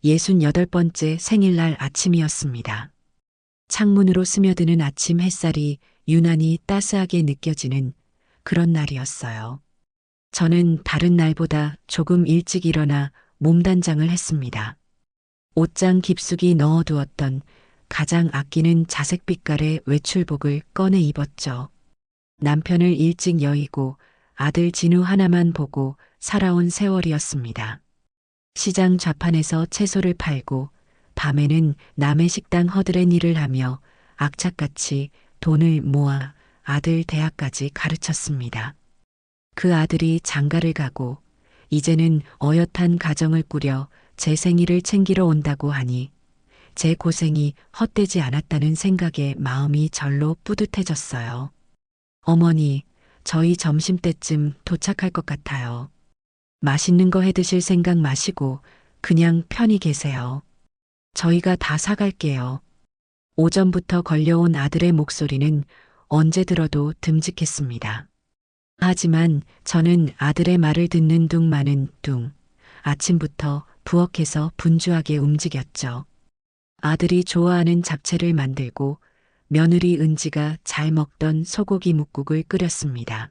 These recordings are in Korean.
68번째 생일날 아침이었습니다. 창문으로 스며드는 아침 햇살이 유난히 따스하게 느껴지는 그런 날이었어요. 저는 다른 날보다 조금 일찍 일어나 몸단장을 했습니다. 옷장 깊숙이 넣어두었던 가장 아끼는 자색 빛깔의 외출복을 꺼내 입었죠. 남편을 일찍 여의고 아들 진우 하나만 보고 살아온 세월이었습니다. 시장 좌판에서 채소를 팔고 밤에는 남의 식당 허드렛 일을 하며 악착같이 돈을 모아 아들 대학까지 가르쳤습니다. 그 아들이 장가를 가고 이제는 어엿한 가정을 꾸려 제 생일을 챙기러 온다고 하니 제 고생이 헛되지 않았다는 생각에 마음이 절로 뿌듯해졌어요. 어머니, 저희 점심때쯤 도착할 것 같아요. 맛있는 거 해 드실 생각 마시고 그냥 편히 계세요. 저희가 다 사갈게요. 오전부터 걸려온 아들의 목소리는 언제 들어도 듬직했습니다. 하지만 저는 아들의 말을 듣는 둥 마는 둥 아침부터 부엌에서 분주하게 움직였죠. 아들이 좋아하는 잡채를 만들고 며느리 은지가 잘 먹던 소고기 뭇국을 끓였습니다.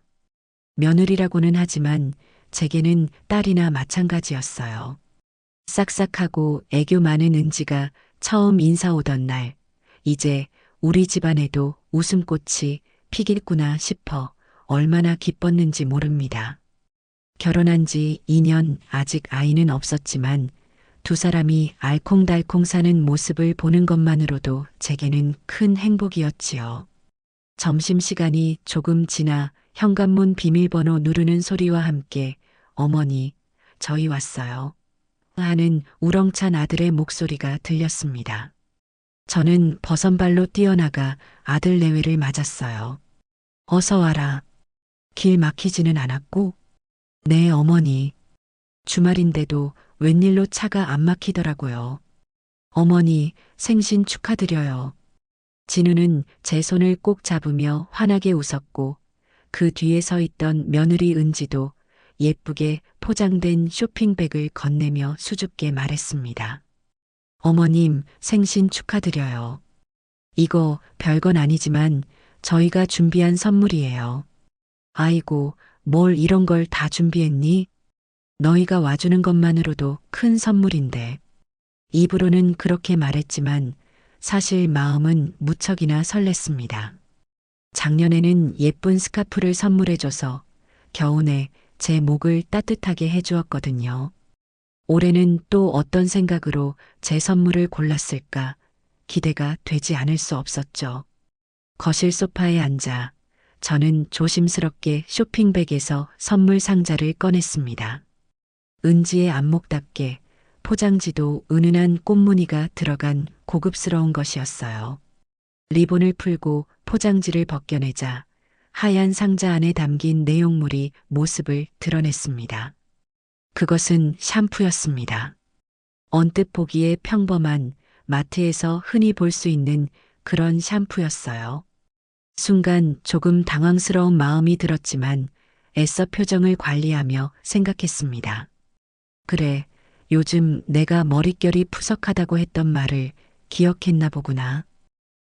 며느리라고는 하지만 제게는 딸이나 마찬가지였어요. 싹싹하고 애교 많은 은지가 처음 인사 오던 날, 이제 우리 집안에도 웃음꽃이 피겠구나 싶어 얼마나 기뻤는지 모릅니다. 결혼한 지 2년 아직 아이는 없었지만 두 사람이 알콩달콩 사는 모습을 보는 것만으로도 제게는 큰 행복이었지요. 점심시간이 조금 지나 현관문 비밀번호 누르는 소리와 함께 어머니, 저희 왔어요. 하는 우렁찬 아들의 목소리가 들렸습니다. 저는 버선발로 뛰어나가 아들 내외를 맞았어요. 어서 와라. 길 막히지는 않았고? 네, 어머니. 주말인데도 웬일로 차가 안 막히더라고요. 어머니, 생신 축하드려요. 진우는 제 손을 꼭 잡으며 환하게 웃었고 그 뒤에 서 있던 며느리 은지도 예쁘게 포장된 쇼핑백을 건네며 수줍게 말했습니다. 어머님, 생신 축하드려요. 이거 별건 아니지만 저희가 준비한 선물이에요. 아이고, 뭘 이런 걸 다 준비했니? 너희가 와주는 것만으로도 큰 선물인데. 입으로는 그렇게 말했지만 사실 마음은 무척이나 설렜습니다. 작년에는 예쁜 스카프를 선물해줘서 겨우내 제 목을 따뜻하게 해주었거든요. 올해는 또 어떤 생각으로 제 선물을 골랐을까 기대가 되지 않을 수 없었죠. 거실 소파에 앉아 저는 조심스럽게 쇼핑백에서 선물 상자를 꺼냈습니다. 은지의 안목답게 포장지도 은은한 꽃무늬가 들어간 고급스러운 것이었어요. 리본을 풀고 포장지를 벗겨내자 하얀 상자 안에 담긴 내용물이 모습을 드러냈습니다. 그것은 샴푸였습니다. 언뜻 보기에 평범한 마트에서 흔히 볼 수 있는 그런 샴푸였어요. 순간 조금 당황스러운 마음이 들었지만 애써 표정을 관리하며 생각했습니다. 그래, 요즘 내가 머릿결이 푸석하다고 했던 말을 기억했나 보구나.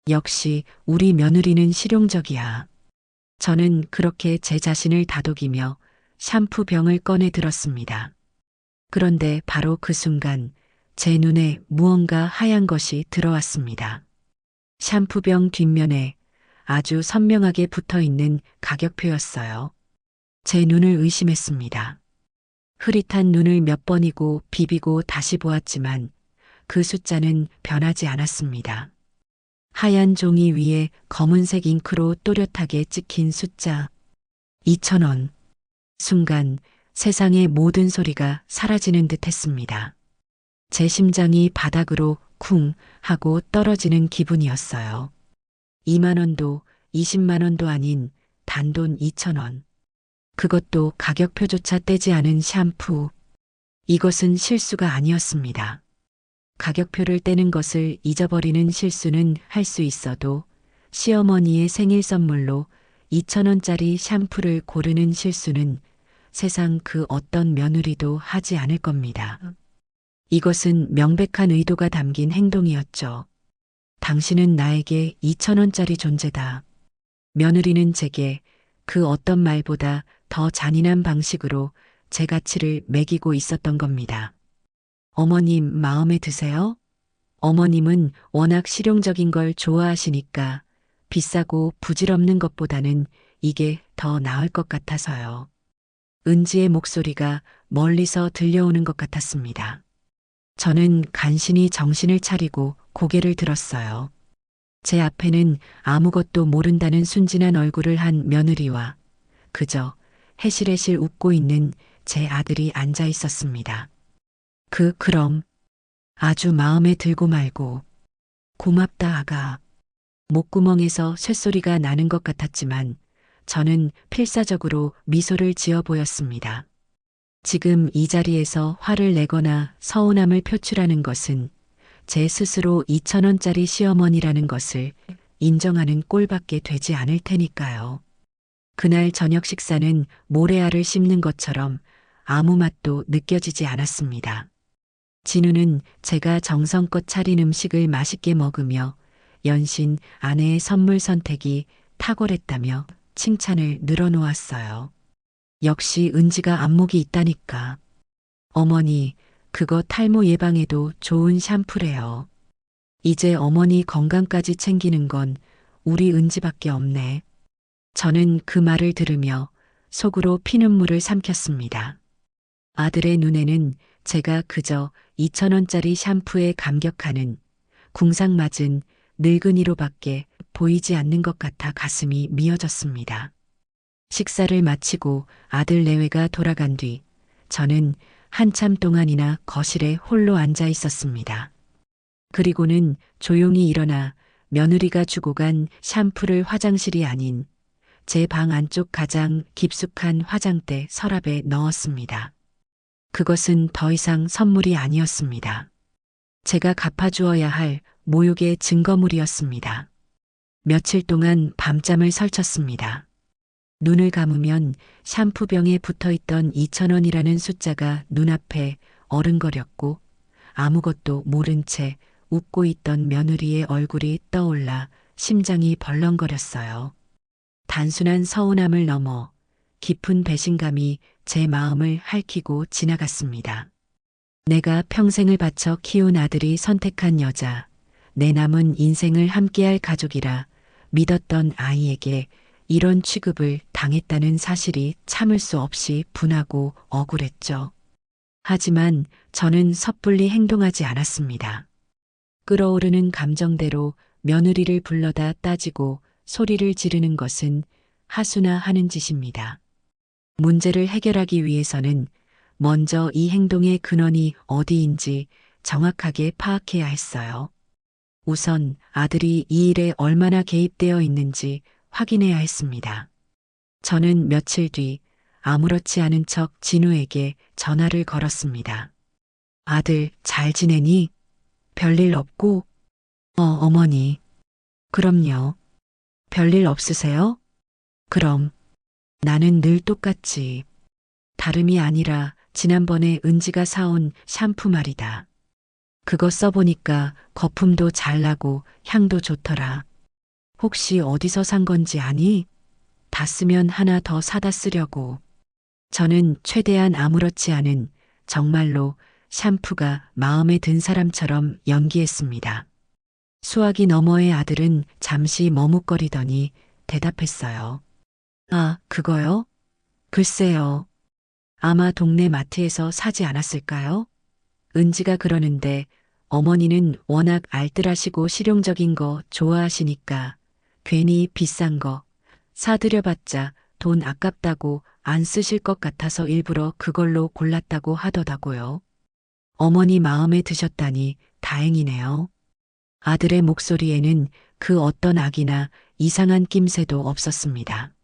역시 우리 며느리는 실용적이야. 저는 그렇게 제 자신을 다독이며 샴푸 병을 꺼내 들었습니다. 그런데 바로 그 순간 제 눈에 무언가 하얀 것이 들어왔습니다. 샴푸병 뒷면에 아주 선명하게 붙어 있는 가격표였어요. 제 눈을 의심했습니다. 흐릿한 눈을 몇 번이고 비비고 다시 보았지만 그 숫자는 변하지 않았습니다. 하얀 종이 위에 검은색 잉크로 또렷하게 찍힌 숫자 2,000원. 순간 세상의 모든 소리가 사라지는 듯 했습니다. 제 심장이 바닥으로 쿵 하고 떨어지는 기분이었어요. 2만 원도 20만 원도 아닌 단돈 2,000원. 그것도 가격표조차 떼지 않은 샴푸. 이것은 실수가 아니었습니다. 가격표를 떼는 것을 잊어버리는 실수는 할 수 있어도 시어머니의 생일 선물로 2,000원짜리 샴푸를 고르는 실수는 세상 그 어떤 며느리도 하지 않을 겁니다. 이것은 명백한 의도가 담긴 행동이었죠. 당신은 나에게 2,000원짜리 존재다. 며느리는 제게 그 어떤 말보다 더 잔인한 방식으로 제 가치를 매기고 있었던 겁니다. 어머님 마음에 드세요? 어머님은 워낙 실용적인 걸 좋아하시니까 비싸고 부질없는 것보다는 이게 더 나을 것 같아서요. 은지의 목소리가 멀리서 들려오는 것 같았습니다. 저는 간신히 정신을 차리고 고개를 들었어요. 제 앞에는 아무것도 모른다는 순진한 얼굴을 한 며느리와 그저 해실해실 웃고 있는 제 아들이 앉아 있었습니다. 그럼 아주 마음에 들고 말고 고맙다 아가. 목구멍에서 쇳소리가 나는 것 같았지만 저는 필사적으로 미소를 지어 보였습니다. 지금 이 자리에서 화를 내거나 서운함을 표출하는 것은 제 스스로 2,000원짜리 시어머니라는 것을 인정하는 꼴밖에 되지 않을 테니까요. 그날 저녁 식사는 모래알을 씹는 것처럼 아무 맛도 느껴지지 않았습니다. 진우는 제가 정성껏 차린 음식을 맛있게 먹으며 연신 아내의 선물 선택이 탁월했다며 칭찬을 늘어놓았어요. 역시 은지가 안목이 있다니까. 어머니, 그거 탈모 예방에도 좋은 샴푸래요. 이제 어머니 건강까지 챙기는 건 우리 은지밖에 없네. 저는 그 말을 들으며 속으로 피눈물을 삼켰습니다. 아들의 눈에는 제가 그저 2,000원짜리 샴푸에 감격하는 궁상맞은 늙은이로밖에 보이지 않는 것 같아 가슴이 미어졌습니다. 식사를 마치고 아들 내외가 돌아간 뒤 저는 한참 동안이나 거실에 홀로 앉아 있었습니다. 그리고는 조용히 일어나 며느리가 주고 간 샴푸를 화장실이 아닌 제 방 안쪽 가장 깊숙한 화장대 서랍에 넣었습니다. 그것은 더 이상 선물이 아니었습니다. 제가 갚아주어야 할 모욕의 증거물이었습니다. 며칠 동안 밤잠을 설쳤습니다. 눈을 감으면 샴푸병에 붙어있던 2,000원이라는 숫자가 눈앞에 어른거렸고 아무것도 모른 채 웃고 있던 며느리의 얼굴이 떠올라 심장이 벌렁거렸어요. 단순한 서운함을 넘어 깊은 배신감이 제 마음을 핥히고 지나갔습니다. 내가 평생을 바쳐 키운 아들이 선택한 여자, 내 남은 인생을 함께할 가족이라 믿었던 아이에게 이런 취급을 당했다는 사실이 참을 수 없이 분하고 억울했죠. 하지만 저는 섣불리 행동하지 않았습니다. 끓어오르는 감정대로 며느리를 불러다 따지고 소리를 지르는 것은 하수나 하는 짓입니다. 문제를 해결하기 위해서는 먼저 이 행동의 근원이 어디인지 정확하게 파악해야 했어요. 우선 아들이 이 일에 얼마나 개입되어 있는지 확인해야 했습니다. 저는 며칠 뒤 아무렇지 않은 척 진우에게 전화를 걸었습니다. 아들 잘 지내니? 별일 없고? 어머니. 그럼요. 별일 없으세요? 그럼. 나는 늘 똑같지. 다름이 아니라 지난번에 은지가 사온 샴푸 말이다. 그거 써보니까 거품도 잘 나고 향도 좋더라. 혹시 어디서 산 건지 아니? 다 쓰면 하나 더 사다 쓰려고. 저는 최대한 아무렇지 않은 정말로 샴푸가 마음에 든 사람처럼 연기했습니다. 수화기 너머의 아들은 잠시 머뭇거리더니 대답했어요. 아, 그거요? 글쎄요. 아마 동네 마트에서 사지 않았을까요? 은지가 그러는데 어머니는 워낙 알뜰하시고 실용적인 거 좋아하시니까 괜히 비싼 거 사드려봤자 돈 아깝다고 안 쓰실 것 같아서 일부러 그걸로 골랐다고 하더라고요. 어머니 마음에 드셨다니 다행이네요. 아들의 목소리에는 그 어떤 악이나 이상한 낌새도 없었습니다.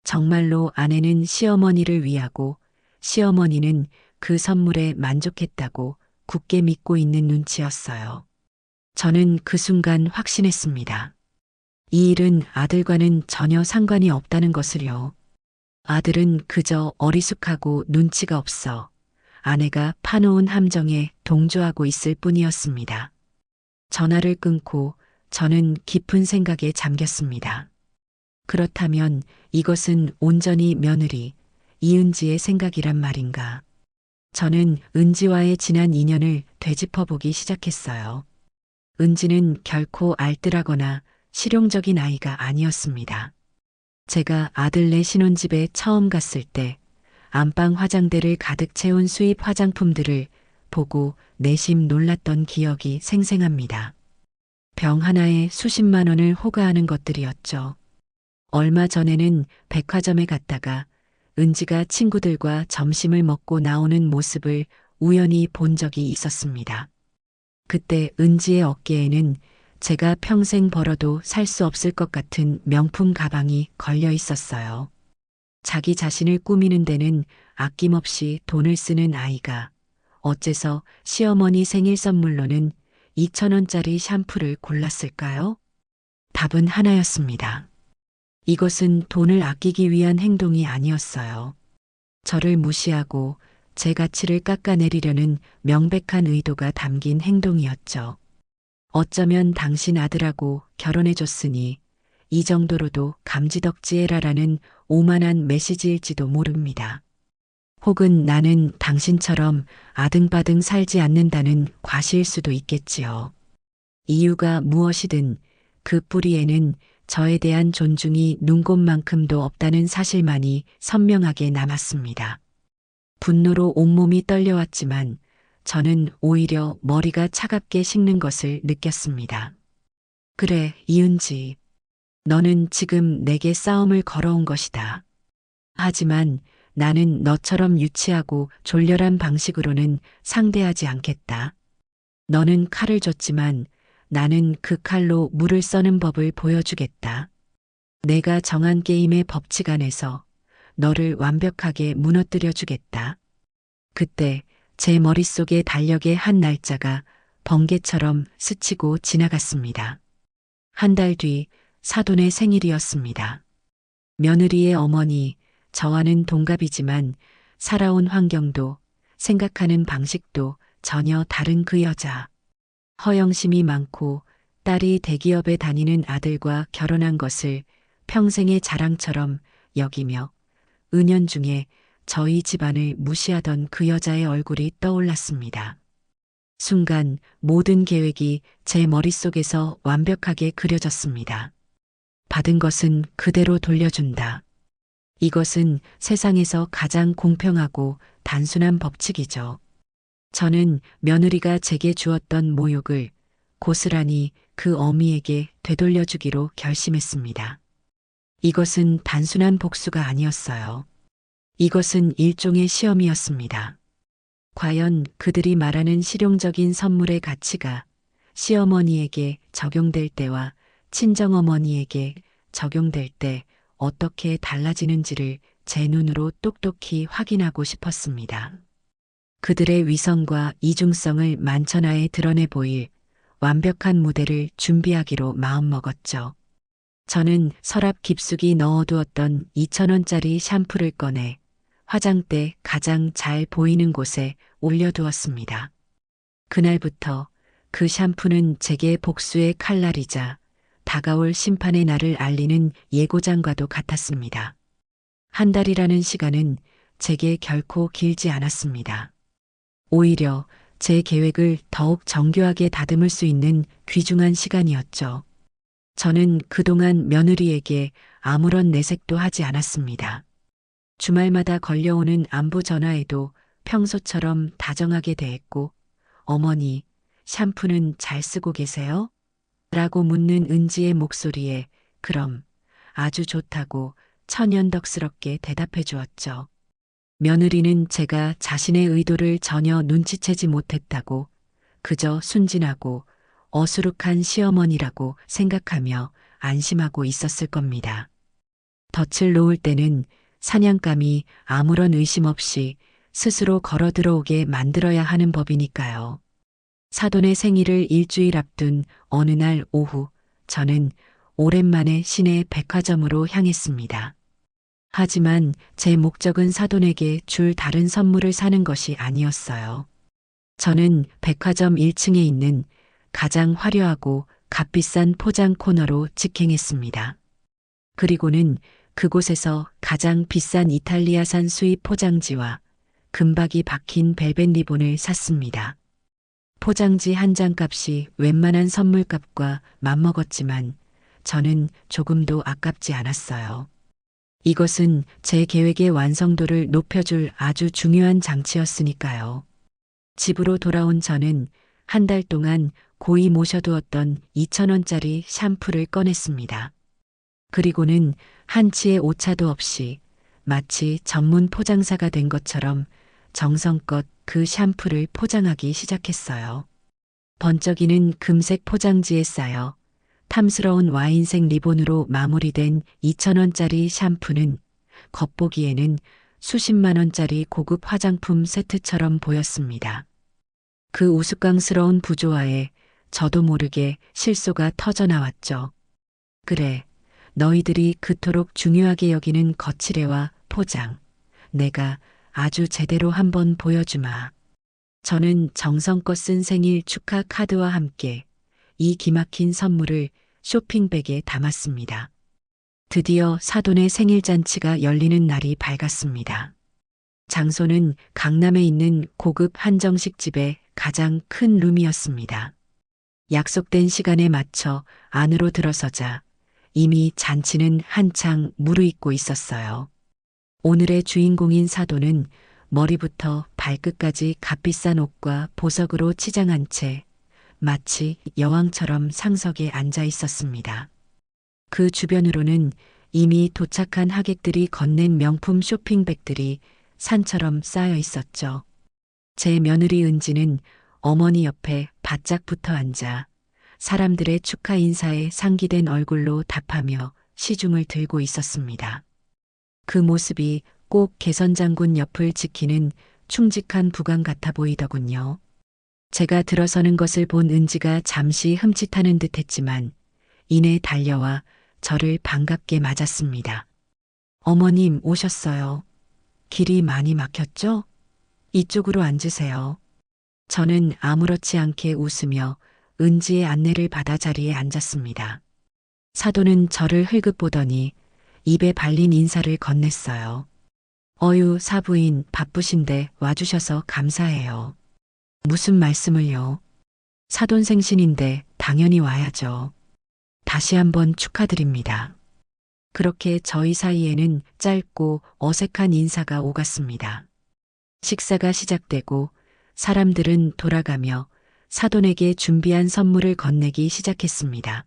정말로 아내는 시어머니를 위하고 시어머니는 그 선물에 만족했다고 굳게 믿고 있는 눈치였어요. 저는 그 순간 확신했습니다. 이 일은 아들과는 전혀 상관이 없다는 것을요. 아들은 그저 어리숙하고 눈치가 없어 아내가 파놓은 함정에 동조하고 있을 뿐이었습니다. 전화를 끊고 저는 깊은 생각에 잠겼습니다. 그렇다면 이것은 온전히 며느리 이은지의 생각이란 말인가? 저는 은지와의 지난 인연을 되짚어보기 시작했어요. 은지는 결코 알뜰하거나 실용적인 아이가 아니었습니다. 제가 아들네 신혼집에 처음 갔을 때 안방 화장대를 가득 채운 수입 화장품들을 보고 내심 놀랐던 기억이 생생합니다. 병 하나에 수십만 원을 호가하는 것들이었죠. 얼마 전에는 백화점에 갔다가 은지가 친구들과 점심을 먹고 나오는 모습을 우연히 본 적이 있었습니다. 그때 은지의 어깨에는 제가 평생 벌어도 살 수 없을 것 같은 명품 가방이 걸려 있었어요. 자기 자신을 꾸미는 데는 아낌없이 돈을 쓰는 아이가 어째서 시어머니 생일 선물로는 2,000원짜리 샴푸를 골랐을까요? 답은 하나였습니다. 이것은 돈을 아끼기 위한 행동이 아니었어요. 저를 무시하고 제 가치를 깎아내리려는 명백한 의도가 담긴 행동이었죠. 어쩌면 당신 아들하고 결혼해줬으니 이 정도로도 감지덕지해라라는 오만한 메시지일지도 모릅니다. 혹은 나는 당신처럼 아등바등 살지 않는다는 과시일 수도 있겠지요. 이유가 무엇이든 그 뿌리에는 저에 대한 존중이 눈곱만큼도 없다는 사실만이 선명하게 남았습니다. 분노로 온몸이 떨려왔지만 저는 오히려 머리가 차갑게 식는 것을 느꼈습니다. 그래, 이은지. 너는 지금 내게 싸움을 걸어온 것이다. 하지만 나는 너처럼 유치하고 졸렬한 방식으로는 상대하지 않겠다. 너는 칼을 줬지만 나는 그 칼로 물을 써는 법을 보여주겠다. 내가 정한 게임의 법칙 안에서 너를 완벽하게 무너뜨려 주겠다. 그때 제 머릿속의 달력의 한 날짜가 번개처럼 스치고 지나갔습니다. 한 달 뒤 사돈의 생일이었습니다. 며느리의 어머니, 저와는 동갑이지만 살아온 환경도 생각하는 방식도 전혀 다른 그 여자. 허영심이 많고 딸이 대기업에 다니는 아들과 결혼한 것을 평생의 자랑처럼 여기며 은연중에 저희 집안을 무시하던 그 여자의 얼굴이 떠올랐습니다. 순간 모든 계획이 제 머릿속에서 완벽하게 그려졌습니다. 받은 것은 그대로 돌려준다. 이것은 세상에서 가장 공평하고 단순한 법칙이죠. 저는 며느리가 제게 주었던 모욕을 고스란히 그 어미에게 되돌려주기로 결심했습니다. 이것은 단순한 복수가 아니었어요. 이것은 일종의 시험이었습니다. 과연 그들이 말하는 실용적인 선물의 가치가 시어머니에게 적용될 때와 친정어머니에게 적용될 때 어떻게 달라지는지를 제 눈으로 똑똑히 확인하고 싶었습니다. 그들의 위선과 이중성을 만천하에 드러내 보일 완벽한 무대를 준비하기로 마음먹었죠. 저는 서랍 깊숙이 넣어두었던 2,000원짜리 샴푸를 꺼내 화장대 가장 잘 보이는 곳에 올려두었습니다. 그날부터 그 샴푸는 제게 복수의 칼날이자 다가올 심판의 날을 알리는 예고장과도 같았습니다. 한 달이라는 시간은 제게 결코 길지 않았습니다. 오히려 제 계획을 더욱 정교하게 다듬을 수 있는 귀중한 시간이었죠. 저는 그동안 며느리에게 아무런 내색도 하지 않았습니다. 주말마다 걸려오는 안부 전화에도 평소처럼 다정하게 대했고, 어머니, 샴푸는 잘 쓰고 계세요? 라고 묻는 은지의 목소리에 그럼 아주 좋다고 천연덕스럽게 대답해 주었죠. 며느리는 제가 자신의 의도를 전혀 눈치채지 못했다고 그저 순진하고 어수룩한 시어머니라고 생각하며 안심하고 있었을 겁니다. 덫을 놓을 때는 사냥감이 아무런 의심 없이 스스로 걸어 들어오게 만들어야 하는 법이니까요. 사돈의 생일을 일주일 앞둔 어느 날 오후 저는 오랜만에 시내 백화점으로 향했습니다. 하지만 제 목적은 사돈에게 줄 다른 선물을 사는 것이 아니었어요. 저는 백화점 1층에 있는 가장 화려하고 값비싼 포장 코너로 직행했습니다. 그리고는 그곳에서 가장 비싼 이탈리아산 수입 포장지와 금박이 박힌 벨벳 리본을 샀습니다. 포장지 한 장 값이 웬만한 선물값과 맞먹었지만 저는 조금도 아깝지 않았어요. 이것은 제 계획의 완성도를 높여줄 아주 중요한 장치였으니까요. 집으로 돌아온 저는 한 달 동안 고이 모셔두었던 2,000원짜리 샴푸를 꺼냈습니다. 그리고는 한치의 오차도 없이 마치 전문 포장사가 된 것처럼 정성껏 그 샴푸를 포장하기 시작했어요. 번쩍이는 금색 포장지에 쌓여 탐스러운 와인색 리본으로 마무리된 2,000원짜리 샴푸는 겉보기에는 수십만 원짜리 고급 화장품 세트처럼 보였습니다. 그 우스꽝스러운 부조화에 저도 모르게 실소가 터져나왔죠. 그래, 너희들이 그토록 중요하게 여기는 거치레와 포장, 내가 아주 제대로 한번 보여주마. 저는 정성껏 쓴 생일 축하 카드와 함께 이 기막힌 선물을 쇼핑백에 담았습니다. 드디어 사돈의 생일 잔치가 열리는 날이 밝았습니다. 장소는 강남에 있는 고급 한정식 집의 가장 큰 룸이었습니다. 약속된 시간에 맞춰 안으로 들어서자 이미 잔치는 한창 무르익고 있었어요. 오늘의 주인공인 사돈은 머리부터 발끝까지 값비싼 옷과 보석으로 치장한 채 마치 여왕처럼 상석에 앉아 있었습니다. 그 주변으로는 이미 도착한 하객들이 건넨 명품 쇼핑백들이 산처럼 쌓여 있었죠. 제 며느리 은지는 어머니 옆에 바짝 붙어 앉아 사람들의 축하 인사에 상기된 얼굴로 답하며 시중을 들고 있었습니다. 그 모습이 꼭 개선장군 옆을 지키는 충직한 부관 같아 보이더군요. 제가 들어서는 것을 본 은지가 잠시 흠칫하는 듯 했지만 이내 달려와 저를 반갑게 맞았습니다. 어머님 오셨어요. 길이 많이 막혔죠? 이쪽으로 앉으세요. 저는 아무렇지 않게 웃으며 은지의 안내를 받아 자리에 앉았습니다. 사돈은 저를 흘끗 보더니 입에 발린 인사를 건넸어요. 어유 사부인 바쁘신데 와주셔서 감사해요. 무슨 말씀을요? 사돈 생신인데 당연히 와야죠. 다시 한번 축하드립니다. 그렇게 저희 사이에는 짧고 어색한 인사가 오갔습니다. 식사가 시작되고 사람들은 돌아가며 사돈에게 준비한 선물을 건네기 시작했습니다.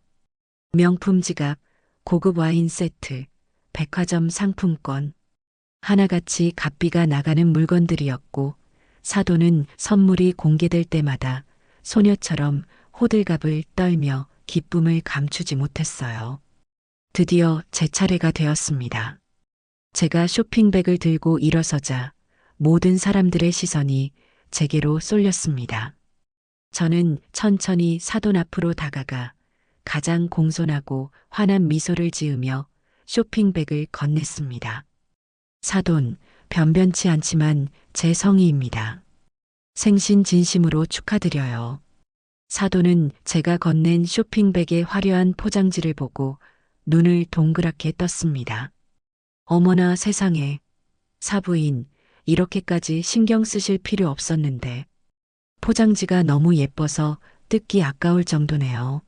명품 지갑, 고급 와인 세트, 백화점 상품권, 하나같이 값비가 나가는 물건들이었고 사돈은 선물이 공개될 때마다 소녀처럼 호들갑을 떨며 기쁨을 감추지 못했어요. 드디어 제 차례가 되었습니다. 제가 쇼핑백을 들고 일어서자 모든 사람들의 시선이 제게로 쏠렸습니다. 저는 천천히 사돈 앞으로 다가가 가장 공손하고 환한 미소를 지으며 쇼핑백을 건넸습니다. 사돈, 변변치 않지만 제 성의입니다. 생신 진심으로 축하드려요. 사돈은 제가 건넨 쇼핑백의 화려한 포장지를 보고 눈을 동그랗게 떴습니다. 어머나 세상에, 사부인, 이렇게까지 신경 쓰실 필요 없었는데 포장지가 너무 예뻐서 뜯기 아까울 정도네요.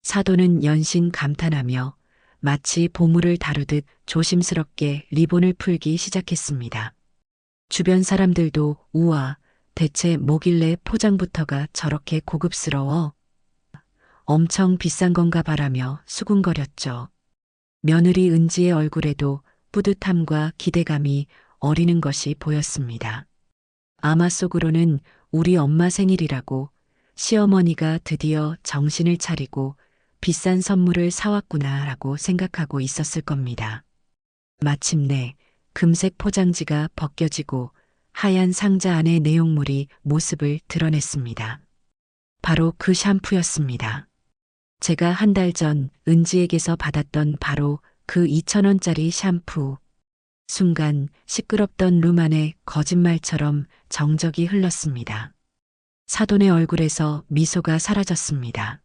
사돈은 연신 감탄하며 마치 보물을 다루듯 조심스럽게 리본을 풀기 시작했습니다. 주변 사람들도 우와, 대체 뭐길래 포장부터가 저렇게 고급스러워? 엄청 비싼 건가 바라며 수군거렸죠. 며느리 은지의 얼굴에도 뿌듯함과 기대감이 어리는 것이 보였습니다. 아마 속으로는 우리 엄마 생일이라고 시어머니가 드디어 정신을 차리고 비싼 선물을 사왔구나라고 생각하고 있었을 겁니다. 마침내 금색 포장지가 벗겨지고 하얀 상자 안의 내용물이 모습을 드러냈습니다. 바로 그 샴푸였습니다. 제가 한 달 전 은지에게서 받았던 바로 그 2,000원짜리 샴푸. 순간 시끄럽던 룸 안에 거짓말처럼 정적이 흘렀습니다. 사돈의 얼굴에서 미소가 사라졌습니다.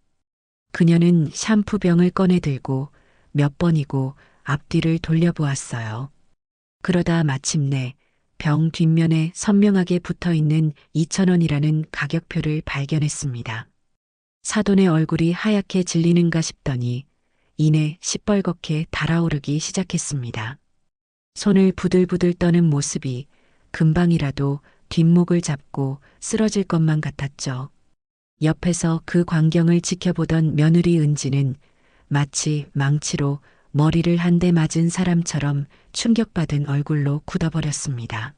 그녀는 샴푸병을 꺼내 들고 몇 번이고 앞뒤를 돌려보았어요. 그러다 마침내 병 뒷면에 선명하게 붙어 있는 2,000원이라는 가격표를 발견했습니다. 사돈의 얼굴이 하얗게 질리는가 싶더니 이내 시뻘겋게 달아오르기 시작했습니다. 손을 부들부들 떠는 모습이 금방이라도 뒷목을 잡고 쓰러질 것만 같았죠. 옆에서 그 광경을 지켜보던 며느리 은지는 마치 망치로 머리를 한 대 맞은 사람처럼 충격받은 얼굴로 굳어버렸습니다.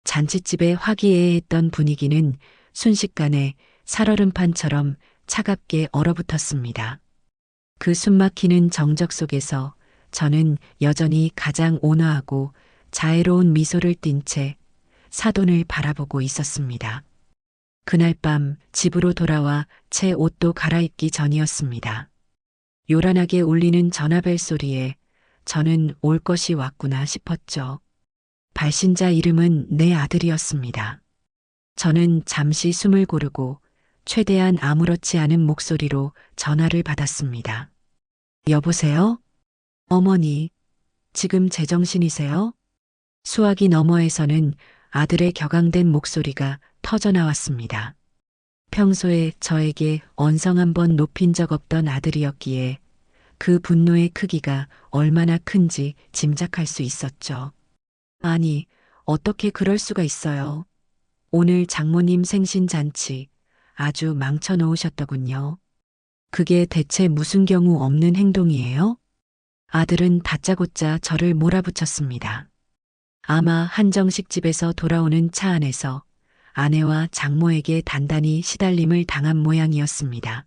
잔칫집의 화기애애했던 분위기는 순식간에 살얼음판처럼 차갑게 얼어붙었습니다. 그 숨막히는 정적 속에서 저는 여전히 가장 온화하고 자애로운 미소를 띤 채 사돈을 바라보고 있었습니다. 그날 밤 집으로 돌아와 제 옷도 갈아입기 전이었습니다. 요란하게 울리는 전화벨 소리에 저는 올 것이 왔구나 싶었죠. 발신자 이름은 내 아들이었습니다. 저는 잠시 숨을 고르고 최대한 아무렇지 않은 목소리로 전화를 받았습니다. 여보세요? 어머니, 지금 제정신이세요? 수화기 너머에서는 아들의 격앙된 목소리가 터져나왔습니다. 평소에 저에게 언성 한번 높인 적 없던 아들이었기에 그 분노의 크기가 얼마나 큰지 짐작할 수 있었죠. 아니, 어떻게 그럴 수가 있어요. 오늘 장모님 생신잔치 아주 망쳐놓으셨더군요. 그게 대체 무슨 경우 없는 행동이에요? 아들은 다짜고짜 저를 몰아붙였습니다. 아마 한정식 집에서 돌아오는 차 안에서 아내와 장모에게 단단히 시달림을 당한 모양이었습니다.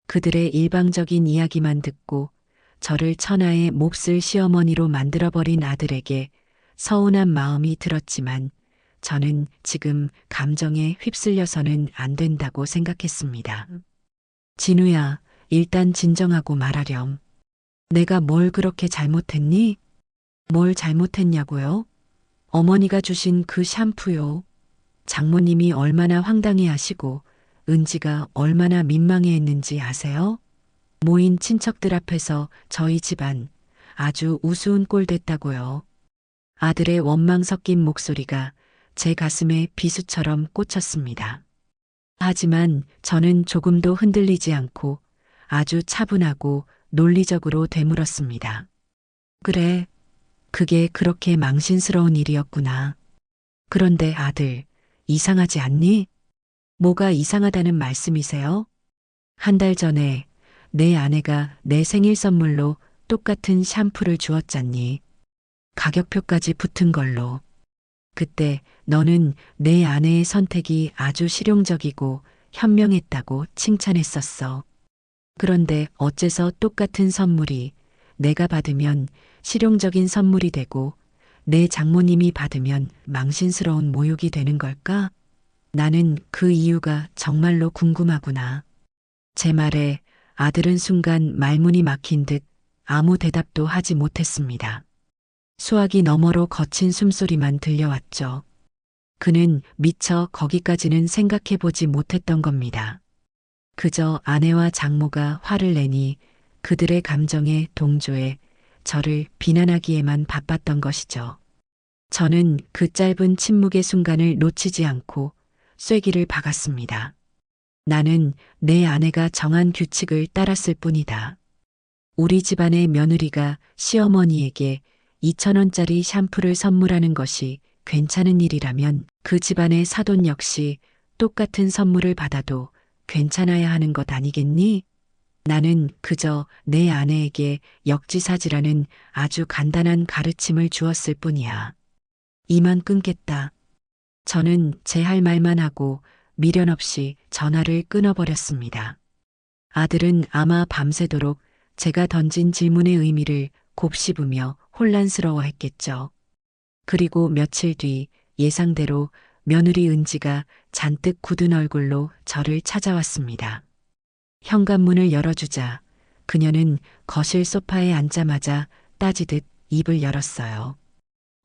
그들의 일방적인 이야기만 듣고 저를 천하의 몹쓸 시어머니로 만들어버린 아들에게 서운한 마음이 들었지만 저는 지금 감정에 휩쓸려서는 안 된다고 생각했습니다. 진우야, 일단 진정하고 말하렴. 내가 뭘 그렇게 잘못했니? 뭘 잘못했냐고요? 어머니가 주신 그 샴푸요. 장모님이 얼마나 황당해 하시고 은지가 얼마나 민망해 했는지 아세요? 모인 친척들 앞에서 저희 집안 아주 우스운 꼴 됐다고요. 아들의 원망 섞인 목소리가 제 가슴에 비수처럼 꽂혔습니다. 하지만 저는 조금도 흔들리지 않고 아주 차분하고 논리적으로 되물었습니다. 그래, 그게 그렇게 망신스러운 일이었구나. 그런데 아들, 이상하지 않니? 뭐가 이상하다는 말씀이세요? 한 달 전에 내 아내가 내 생일 선물로 똑같은 샴푸를 주었잖니. 가격표까지 붙은 걸로. 그때 너는 내 아내의 선택이 아주 실용적이고 현명했다고 칭찬했었어. 그런데 어째서 똑같은 선물이 내가 받으면 실용적인 선물이 되고 내 장모님이 받으면 망신스러운 모욕이 되는 걸까? 나는 그 이유가 정말로 궁금하구나. 제 말에 아들은 순간 말문이 막힌 듯 아무 대답도 하지 못했습니다. 수화기 너머로 거친 숨소리만 들려왔죠. 그는 미처 거기까지는 생각해보지 못했던 겁니다. 그저 아내와 장모가 화를 내니 그들의 감정에 동조해 저를 비난하기에만 바빴던 것이죠. 저는 그 짧은 침묵의 순간을 놓치지 않고 쐐기를 박았습니다. 나는 내 아내가 정한 규칙을 따랐을 뿐이다. 우리 집안의 며느리가 시어머니에게 2,000원짜리 샴푸를 선물하는 것이 괜찮은 일이라면 그 집안의 사돈 역시 똑같은 선물을 받아도 괜찮아야 하는 것 아니겠니? 나는 그저 내 아내에게 역지사지라는 아주 간단한 가르침을 주었을 뿐이야. 이만 끊겠다. 저는 제 할 말만 하고 미련 없이 전화를 끊어버렸습니다. 아들은 아마 밤새도록 제가 던진 질문의 의미를 곱씹으며 혼란스러워했겠죠. 그리고 며칠 뒤 예상대로 며느리 은지가 잔뜩 굳은 얼굴로 저를 찾아왔습니다. 현관문을 열어주자 그녀는 거실 소파에 앉자마자 따지듯 입을 열었어요.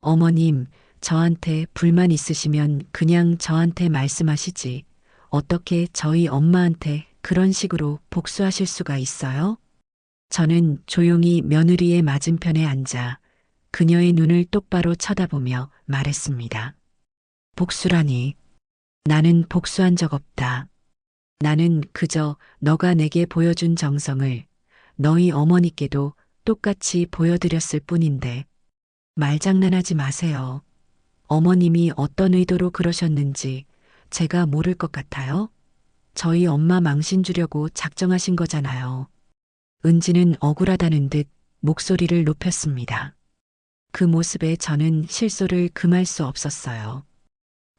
어머님, 저한테 불만 있으시면 그냥 저한테 말씀하시지. 어떻게 저희 엄마한테 그런 식으로 복수하실 수가 있어요? 저는 조용히 며느리의 맞은편에 앉아 그녀의 눈을 똑바로 쳐다보며 말했습니다. 복수라니. 나는 복수한 적 없다. 나는 그저 너가 내게 보여준 정성을 너희 어머니께도 똑같이 보여드렸을 뿐인데 말장난하지 마세요. 어머님이 어떤 의도로 그러셨는지 제가 모를 것 같아요? 저희 엄마 망신 주려고 작정하신 거잖아요. 은지는 억울하다는 듯 목소리를 높였습니다. 그 모습에 저는 실소를 금할 수 없었어요.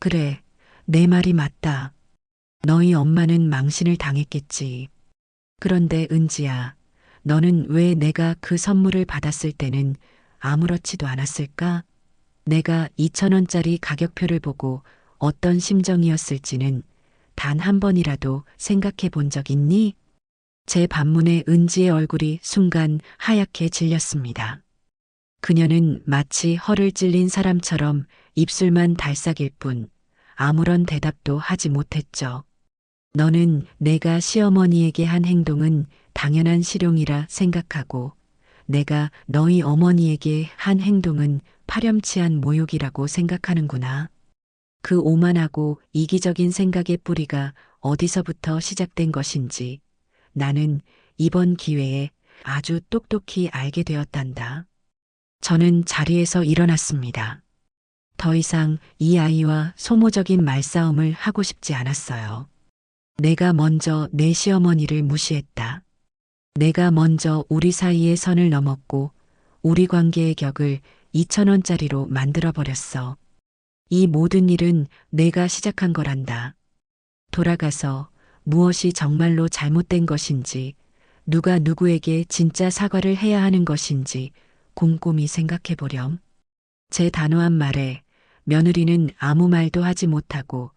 그래, 내 말이 맞다. 너희 엄마는 망신을 당했겠지. 그런데 은지야, 너는 왜 내가 그 선물을 받았을 때는 아무렇지도 않았을까? 내가 2,000원짜리 가격표를 보고 어떤 심정이었을지는 단 한 번이라도 생각해 본 적 있니? 제 반문에 은지의 얼굴이 순간 하얗게 질렸습니다. 그녀는 마치 허를 찔린 사람처럼 입술만 달싹일 뿐 아무런 대답도 하지 못했죠. 너는 내가 시어머니에게 한 행동은 당연한 실용이라 생각하고 내가 너희 어머니에게 한 행동은 파렴치한 모욕이라고 생각하는구나. 그 오만하고 이기적인 생각의 뿌리가 어디서부터 시작된 것인지 나는 이번 기회에 아주 똑똑히 알게 되었단다. 저는 자리에서 일어났습니다. 더 이상 이 아이와 소모적인 말싸움을 하고 싶지 않았어요. 내가 먼저 내 시어머니를 무시했다. 내가 먼저 우리 사이의 선을 넘었고 우리 관계의 격을 2,000원짜리로 만들어버렸어. 이 모든 일은 내가 시작한 거란다. 돌아가서 무엇이 정말로 잘못된 것인지, 누가 누구에게 진짜 사과를 해야 하는 것인지 곰곰이 생각해 보렴. 제 단호한 말에 며느리는 아무 말도 하지 못하고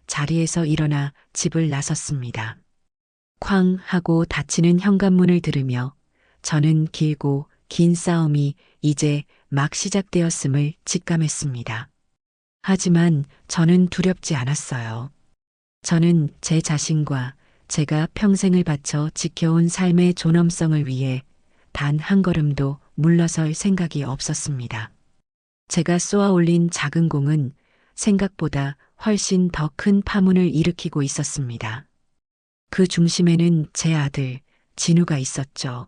자리에서 일어나 집을 나섰습니다. 쾅 하고 닫히는 현관문을 들으며 저는 길고 긴 싸움이 이제 막 시작되었음을 직감했습니다. 하지만 저는 두렵지 않았어요. 저는 제 자신과 제가 평생을 바쳐 지켜온 삶의 존엄성을 위해 단 한 걸음도 물러설 생각이 없었습니다. 제가 쏘아 올린 작은 공은 생각보다 훨씬 더 큰 파문을 일으키고 있었습니다. 그 중심에는 제 아들, 진우가 있었죠.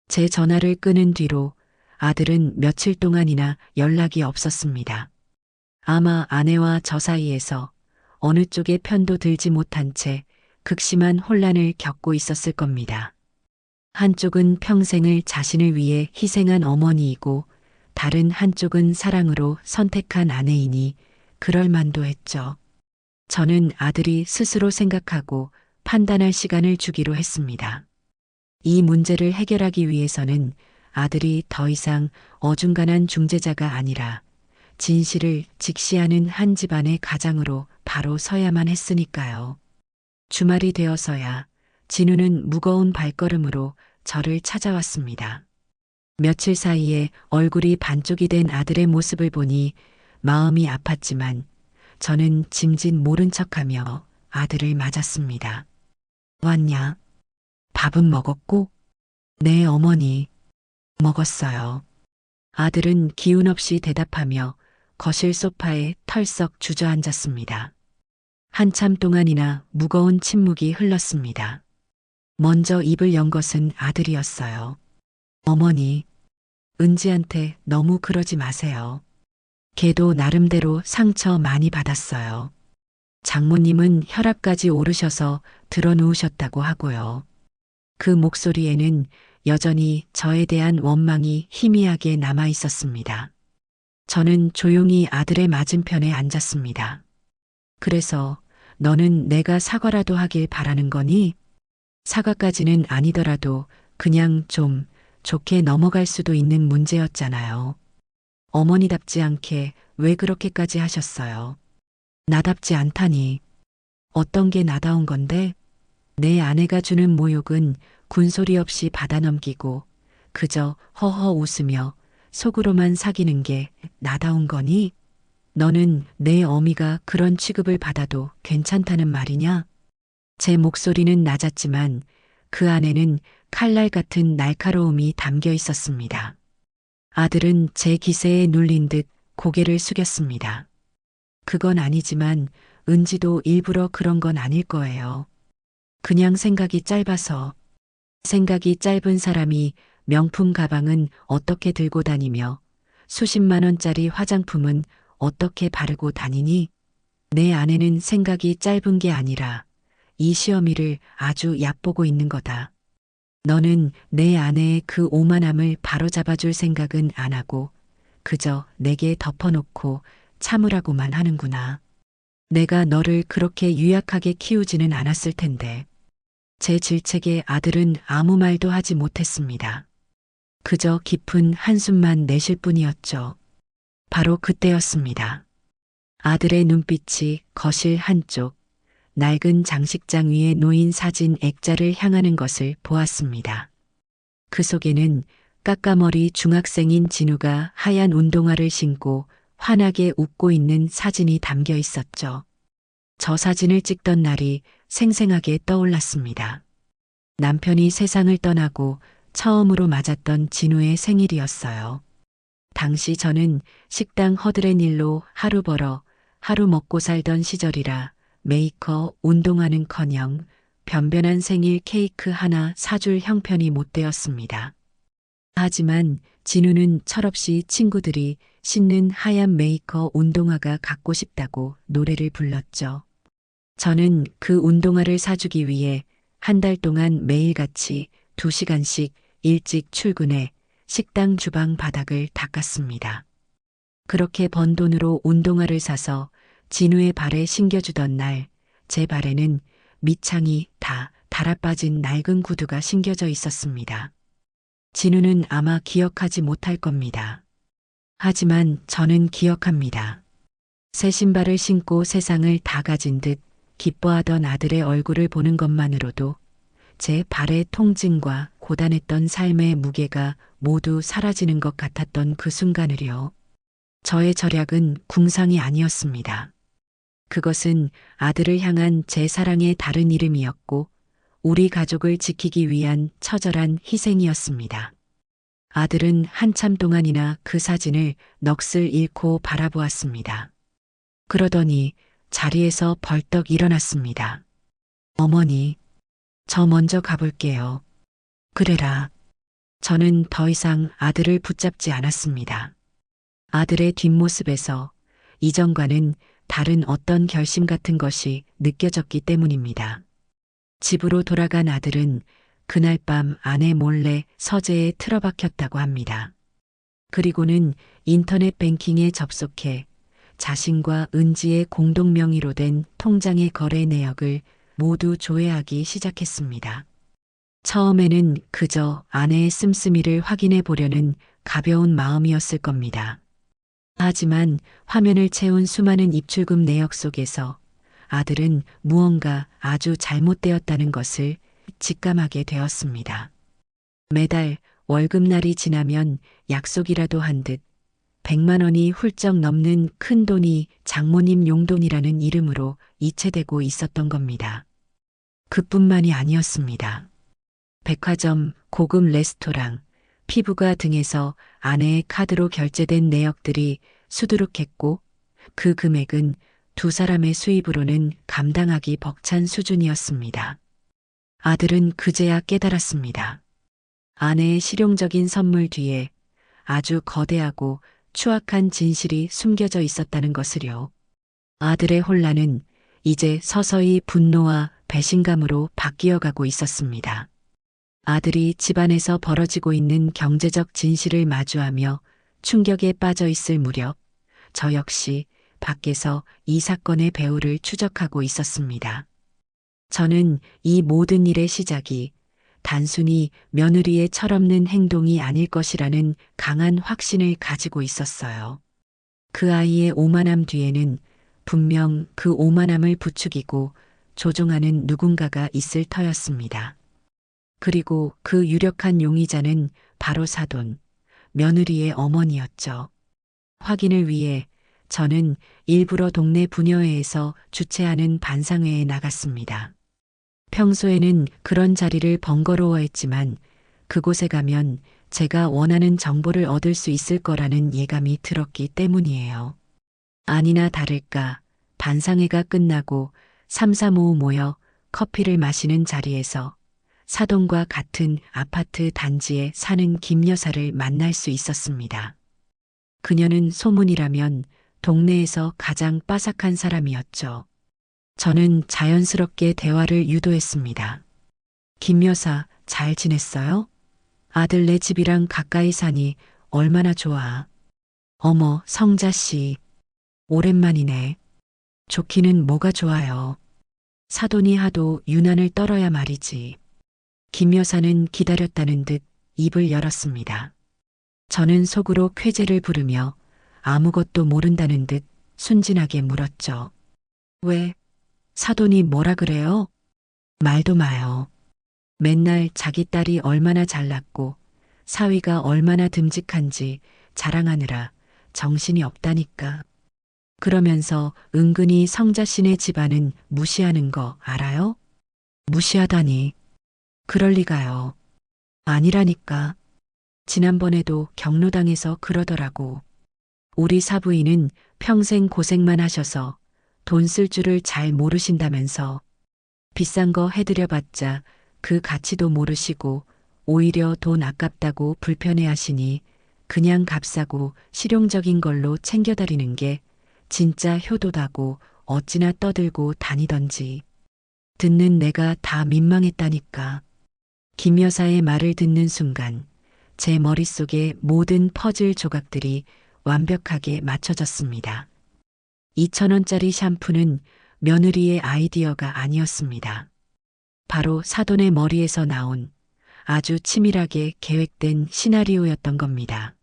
제 전화를 끊은 뒤로 아들은 며칠 동안이나 연락이 없었습니다. 아마 아내와 저 사이에서 어느 쪽의 편도 들지 못한 채 극심한 혼란을 겪고 있었을 겁니다. 한쪽은 평생을 자신을 위해 희생한 어머니이고 다른 한쪽은 사랑으로 선택한 아내이니 그럴 만도 했죠. 저는 아들이 스스로 생각하고 판단할 시간을 주기로 했습니다. 이 문제를 해결하기 위해서는 아들이 더 이상 어중간한 중재자가 아니라 진실을 직시하는 한 집안의 가장으로 바로 서야만 했으니까요. 주말이 되어서야 진우는 무거운 발걸음으로 저를 찾아왔습니다. 며칠 사이에 얼굴이 반쪽이 된 아들의 모습을 보니 마음이 아팠지만 저는 짐짓 모른 척하며 아들을 맞았습니다. 왔냐? 밥은 먹었고? 네, 어머니. 먹었어요. 아들은 기운 없이 대답하며 거실 소파에 털썩 주저앉았습니다. 한참 동안이나 무거운 침묵이 흘렀습니다. 먼저 입을 연 것은 아들이었어요. 어머니, 은지한테 너무 그러지 마세요. 걔도 나름대로 상처 많이 받았어요. 장모님은 혈압까지 오르셔서 드러누우셨다고 하고요. 그 목소리에는 여전히 저에 대한 원망이 희미하게 남아 있었습니다. 저는 조용히 아들의 맞은편에 앉았습니다. 그래서 너는 내가 사과라도 하길 바라는 거니? 사과까지는 아니더라도 그냥 좀 좋게 넘어갈 수도 있는 문제였잖아요. 어머니답지 않게 왜 그렇게까지 하셨어요? 나답지 않다니. 어떤 게 나다운 건데? 내 아내가 주는 모욕은 군소리 없이 받아넘기고 그저 허허 웃으며 속으로만 사귀는 게 나다운 거니? 너는 내 어미가 그런 취급을 받아도 괜찮다는 말이냐? 제 목소리는 낮았지만 그 안에는 칼날 같은 날카로움이 담겨 있었습니다. 아들은 제 기세에 눌린 듯 고개를 숙였습니다. 그건 아니지만 은지도 일부러 그런 건 아닐 거예요. 그냥 생각이 짧아서. 생각이 짧은 사람이 명품 가방은 어떻게 들고 다니며 수십만 원짜리 화장품은 어떻게 바르고 다니니? 내 아내는 생각이 짧은 게 아니라 이 시어미를 아주 얕보고 있는 거다. 너는 내 아내의 그 오만함을 바로잡아줄 생각은 안 하고 그저 내게 덮어놓고 참으라고만 하는구나. 내가 너를 그렇게 유약하게 키우지는 않았을 텐데. 제 질책에 아들은 아무 말도 하지 못했습니다. 그저 깊은 한숨만 내쉴 뿐이었죠. 바로 그때였습니다. 아들의 눈빛이 거실 한쪽 낡은 장식장 위에 놓인 사진 액자를 향하는 것을 보았습니다. 그 속에는 까까머리 중학생인 진우가 하얀 운동화를 신고 환하게 웃고 있는 사진이 담겨 있었죠. 저 사진을 찍던 날이 생생하게 떠올랐습니다. 남편이 세상을 떠나고 처음으로 맞았던 진우의 생일이었어요. 당시 저는 식당 허드렛일로 하루 벌어 하루 먹고 살던 시절이라 메이커 운동화는커녕 변변한 생일 케이크 하나 사줄 형편이 못 되었습니다. 하지만 진우는 철없이 친구들이 신는 하얀 메이커 운동화가 갖고 싶다고 노래를 불렀죠. 저는 그 운동화를 사주기 위해 한 달 동안 매일같이 2시간씩 일찍 출근해 식당 주방 바닥을 닦았습니다. 그렇게 번 돈으로 운동화를 사서 진우의 발에 신겨주던 날, 제 발에는 밑창이 다 달아빠진 낡은 구두가 신겨져 있었습니다. 진우는 아마 기억하지 못할 겁니다. 하지만 저는 기억합니다. 새 신발을 신고 세상을 다 가진 듯 기뻐하던 아들의 얼굴을 보는 것만으로도 제 발의 통증과 고단했던 삶의 무게가 모두 사라지는 것 같았던 그 순간을요. 저의 절약은 궁상이 아니었습니다. 그것은 아들을 향한 제 사랑의 다른 이름이었고 우리 가족을 지키기 위한 처절한 희생이었습니다. 아들은 한참 동안이나 그 사진을 넋을 잃고 바라보았습니다. 그러더니 자리에서 벌떡 일어났습니다. 어머니, 저 먼저 가볼게요. 그래라. 저는 더 이상 아들을 붙잡지 않았습니다. 아들의 뒷모습에서 이전과는 다른 어떤 결심 같은 것이 느껴졌기 때문입니다. 집으로 돌아간 아들은 그날 밤 아내 몰래 서재에 틀어박혔다고 합니다. 그리고는 인터넷 뱅킹에 접속해 자신과 은지의 공동 명의로 된 통장의 거래 내역을 모두 조회하기 시작했습니다. 처음에는 그저 아내의 씀씀이를 확인해 보려는 가벼운 마음이었을 겁니다. 하지만 화면을 채운 수많은 입출금 내역 속에서 아들은 무언가 아주 잘못되었다는 것을 직감하게 되었습니다. 매달 월급날이 지나면 약속이라도 한 듯 100만 원이 훌쩍 넘는 큰 돈이 장모님 용돈이라는 이름으로 이체되고 있었던 겁니다. 그뿐만이 아니었습니다. 백화점, 고급 레스토랑, 피부과 등에서 아내의 카드로 결제된 내역들이 수두룩했고 그 금액은 두 사람의 수입으로는 감당하기 벅찬 수준이었습니다. 아들은 그제야 깨달았습니다. 아내의 실용적인 선물 뒤에 아주 거대하고 추악한 진실이 숨겨져 있었다는 것을요. 아들의 혼란은 이제 서서히 분노와 배신감으로 바뀌어가고 있었습니다. 아들이 집안에서 벌어지고 있는 경제적 진실을 마주하며 충격에 빠져 있을 무렵 저 역시 밖에서 이 사건의 배후를 추적하고 있었습니다. 저는 이 모든 일의 시작이 단순히 며느리의 철없는 행동이 아닐 것이라는 강한 확신을 가지고 있었어요. 그 아이의 오만함 뒤에는 분명 그 오만함을 부추기고 조종하는 누군가가 있을 터였습니다. 그리고 그 유력한 용의자는 바로 사돈, 며느리의 어머니였죠. 확인을 위해 저는 일부러 동네 부녀회에서 주최하는 반상회에 나갔습니다. 평소에는 그런 자리를 번거로워했지만 그곳에 가면 제가 원하는 정보를 얻을 수 있을 거라는 예감이 들었기 때문이에요. 아니나 다를까 반상회가 끝나고 삼삼오오 모여 커피를 마시는 자리에서 사돈과 같은 아파트 단지에 사는 김 여사를 만날 수 있었습니다. 그녀는 소문이라면 동네에서 가장 빠삭한 사람이었죠. 저는 자연스럽게 대화를 유도했습니다. 김 여사, 잘 지냈어요? 아들네 집이랑 가까이 사니 얼마나 좋아. 어머, 성자 씨. 오랜만이네. 좋기는 뭐가 좋아요. 사돈이 하도 유난을 떨어야 말이지. 김 여사는 기다렸다는 듯 입을 열었습니다. 저는 속으로 쾌재를 부르며 아무것도 모른다는 듯 순진하게 물었죠. 왜? 사돈이 뭐라 그래요? 말도 마요. 맨날 자기 딸이 얼마나 잘났고 사위가 얼마나 듬직한지 자랑하느라 정신이 없다니까. 그러면서 은근히 성자씨네 집안은 무시하는 거 알아요? 무시하다니. 그럴 리가요. 아니라니까. 지난번에도 경로당에서 그러더라고. 우리 사부인은 평생 고생만 하셔서 돈 쓸 줄을 잘 모르신다면서 비싼 거 해드려봤자 그 가치도 모르시고 오히려 돈 아깝다고 불편해하시니 그냥 값싸고 실용적인 걸로 챙겨다리는 게 진짜 효도다고 어찌나 떠들고 다니던지. 듣는 내가 다 민망했다니까. 김 여사의 말을 듣는 순간 제 머릿속에 모든 퍼즐 조각들이 완벽하게 맞춰졌습니다. 2,000원짜리 샴푸는 며느리의 아이디어가 아니었습니다. 바로 사돈의 머리에서 나온 아주 치밀하게 계획된 시나리오였던 겁니다.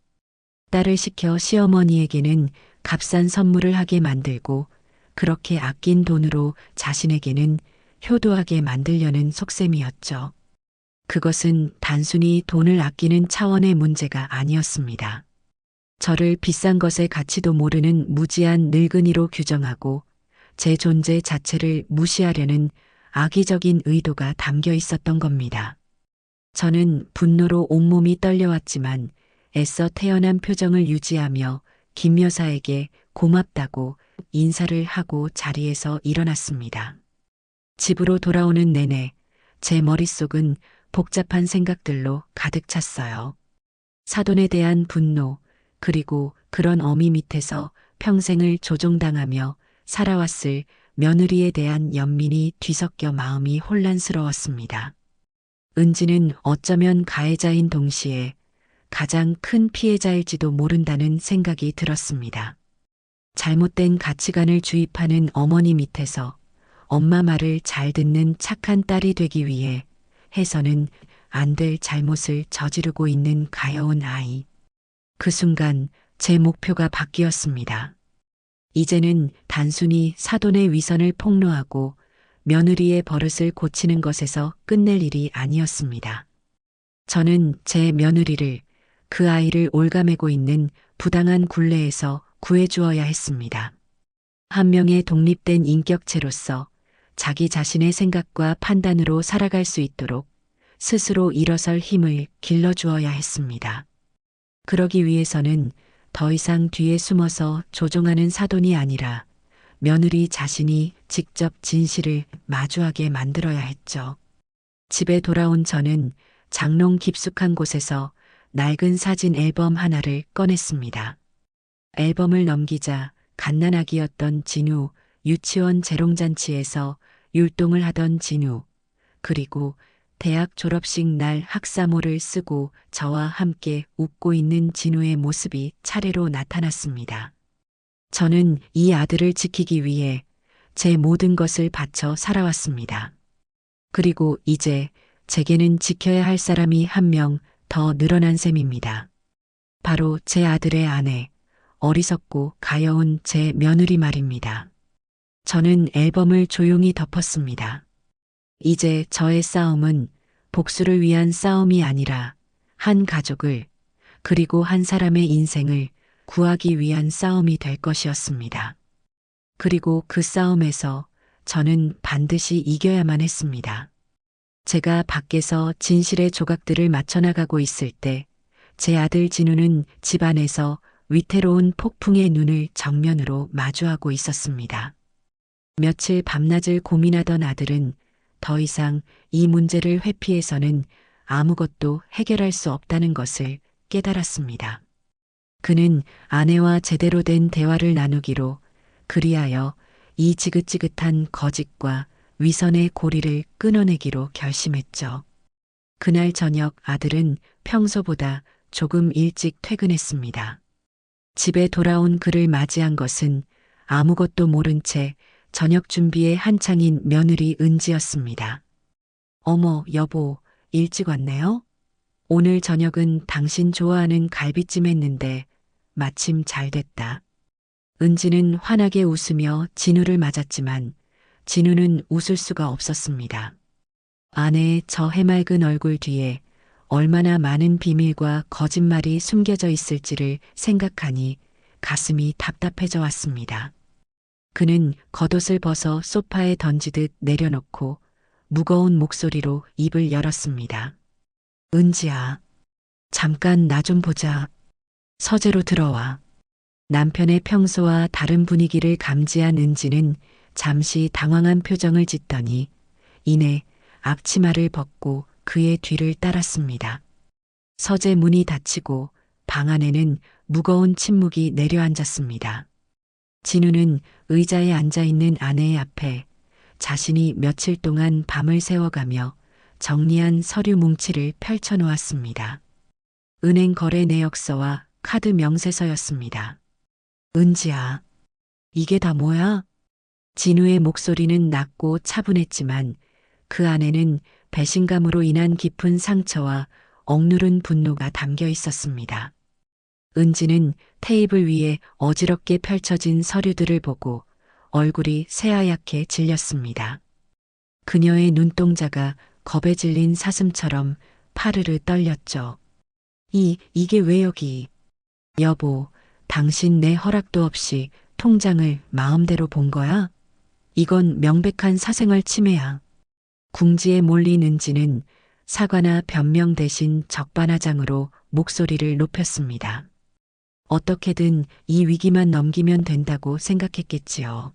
딸을 시켜 시어머니에게는 값싼 선물을 하게 만들고 그렇게 아낀 돈으로 자신에게는 효도하게 만들려는 속셈이었죠. 그것은 단순히 돈을 아끼는 차원의 문제가 아니었습니다. 저를 비싼 것의 가치도 모르는 무지한 늙은이로 규정하고 제 존재 자체를 무시하려는 악의적인 의도가 담겨 있었던 겁니다. 저는 분노로 온몸이 떨려왔지만 애써 태연한 표정을 유지하며 김 여사에게 고맙다고 인사를 하고 자리에서 일어났습니다. 집으로 돌아오는 내내 제 머릿속은 복잡한 생각들로 가득 찼어요. 사돈에 대한 분노, 그리고 그런 어미 밑에서 평생을 조종당하며 살아왔을 며느리에 대한 연민이 뒤섞여 마음이 혼란스러웠습니다. 은지는 어쩌면 가해자인 동시에 가장 큰 피해자일지도 모른다는 생각이 들었습니다. 잘못된 가치관을 주입하는 어머니 밑에서 엄마 말을 잘 듣는 착한 딸이 되기 위해 해서는 안 될 잘못을 저지르고 있는 가여운 아이. 그 순간 제 목표가 바뀌었습니다. 이제는 단순히 사돈의 위선을 폭로하고 며느리의 버릇을 고치는 것에서 끝낼 일이 아니었습니다. 저는 제 며느리를, 그 아이를 올가매고 있는 부당한 굴레에서 구해주어야 했습니다. 한 명의 독립된 인격체로서 자기 자신의 생각과 판단으로 살아갈 수 있도록 스스로 일어설 힘을 길러주어야 했습니다. 그러기 위해서는 더 이상 뒤에 숨어서 조종하는 사돈이 아니라 며느리 자신이 직접 진실을 마주하게 만들어야 했죠. 집에 돌아온 저는 장롱 깊숙한 곳에서 낡은 사진 앨범 하나를 꺼냈습니다. 앨범을 넘기자 갓난아기였던 진우, 유치원 재롱잔치에서 율동을 하던 진우, 그리고 대학 졸업식 날 학사모를 쓰고 저와 함께 웃고 있는 진우의 모습이 차례로 나타났습니다. 저는 이 아들을 지키기 위해 제 모든 것을 바쳐 살아왔습니다. 그리고 이제 제게는 지켜야 할 사람이 한 명 더 늘어난 셈입니다. 바로 제 아들의 아내, 어리석고 가여운 제 며느리 말입니다. 저는 앨범을 조용히 덮었습니다. 이제 저의 싸움은 복수를 위한 싸움이 아니라 한 가족을, 그리고 한 사람의 인생을 구하기 위한 싸움이 될 것이었습니다. 그리고 그 싸움에서 저는 반드시 이겨야만 했습니다. 제가 밖에서 진실의 조각들을 맞춰나가고 있을 때 제 아들 진우는 집안에서 위태로운 폭풍의 눈을 정면으로 마주하고 있었습니다. 며칠 밤낮을 고민하던 아들은 더 이상 이 문제를 회피해서는 아무것도 해결할 수 없다는 것을 깨달았습니다. 그는 아내와 제대로 된 대화를 나누기로 그리하여 이 지긋지긋한 거짓과 위선의 고리를 끊어내기로 결심했죠. 그날 저녁 아들은 평소보다 조금 일찍 퇴근했습니다. 집에 돌아온 그를 맞이한 것은 아무것도 모른 채 저녁 준비에 한창인 며느리 은지였습니다. 어머, 여보, 일찍 왔네요? 오늘 저녁은 당신 좋아하는 갈비찜 했는데 마침 잘 됐다. 은지는 환하게 웃으며 진우를 맞았지만 진우는 웃을 수가 없었습니다. 아내의 저 해맑은 얼굴 뒤에 얼마나 많은 비밀과 거짓말이 숨겨져 있을지를 생각하니 가슴이 답답해져 왔습니다. 그는 겉옷을 벗어 소파에 던지듯 내려놓고 무거운 목소리로 입을 열었습니다. 은지야, 잠깐 나 좀 보자. 서재로 들어와. 남편의 평소와 다른 분위기를 감지한 은지는 잠시 당황한 표정을 짓더니 이내 앞치마를 벗고 그의 뒤를 따랐습니다. 서재 문이 닫히고 방 안에는 무거운 침묵이 내려앉았습니다. 진우는 의자에 앉아있는 아내의 앞에 자신이 며칠 동안 밤을 새워가며 정리한 서류 뭉치를 펼쳐놓았습니다. 은행 거래 내역서와 카드 명세서였습니다. 은지야, 이게 다 뭐야? 진우의 목소리는 낮고 차분했지만 그 안에는 배신감으로 인한 깊은 상처와 억누른 분노가 담겨 있었습니다. 은지는 테이블 위에 어지럽게 펼쳐진 서류들을 보고 얼굴이 새하얗게 질렸습니다. 그녀의 눈동자가 겁에 질린 사슴처럼 파르르 떨렸죠. 이게 왜 여기? 여보, 당신 내 허락도 없이 통장을 마음대로 본 거야? 이건 명백한 사생활 침해야. 궁지에 몰린 은지는 사과나 변명 대신 적반하장으로 목소리를 높였습니다. 어떻게든 이 위기만 넘기면 된다고 생각했겠지요.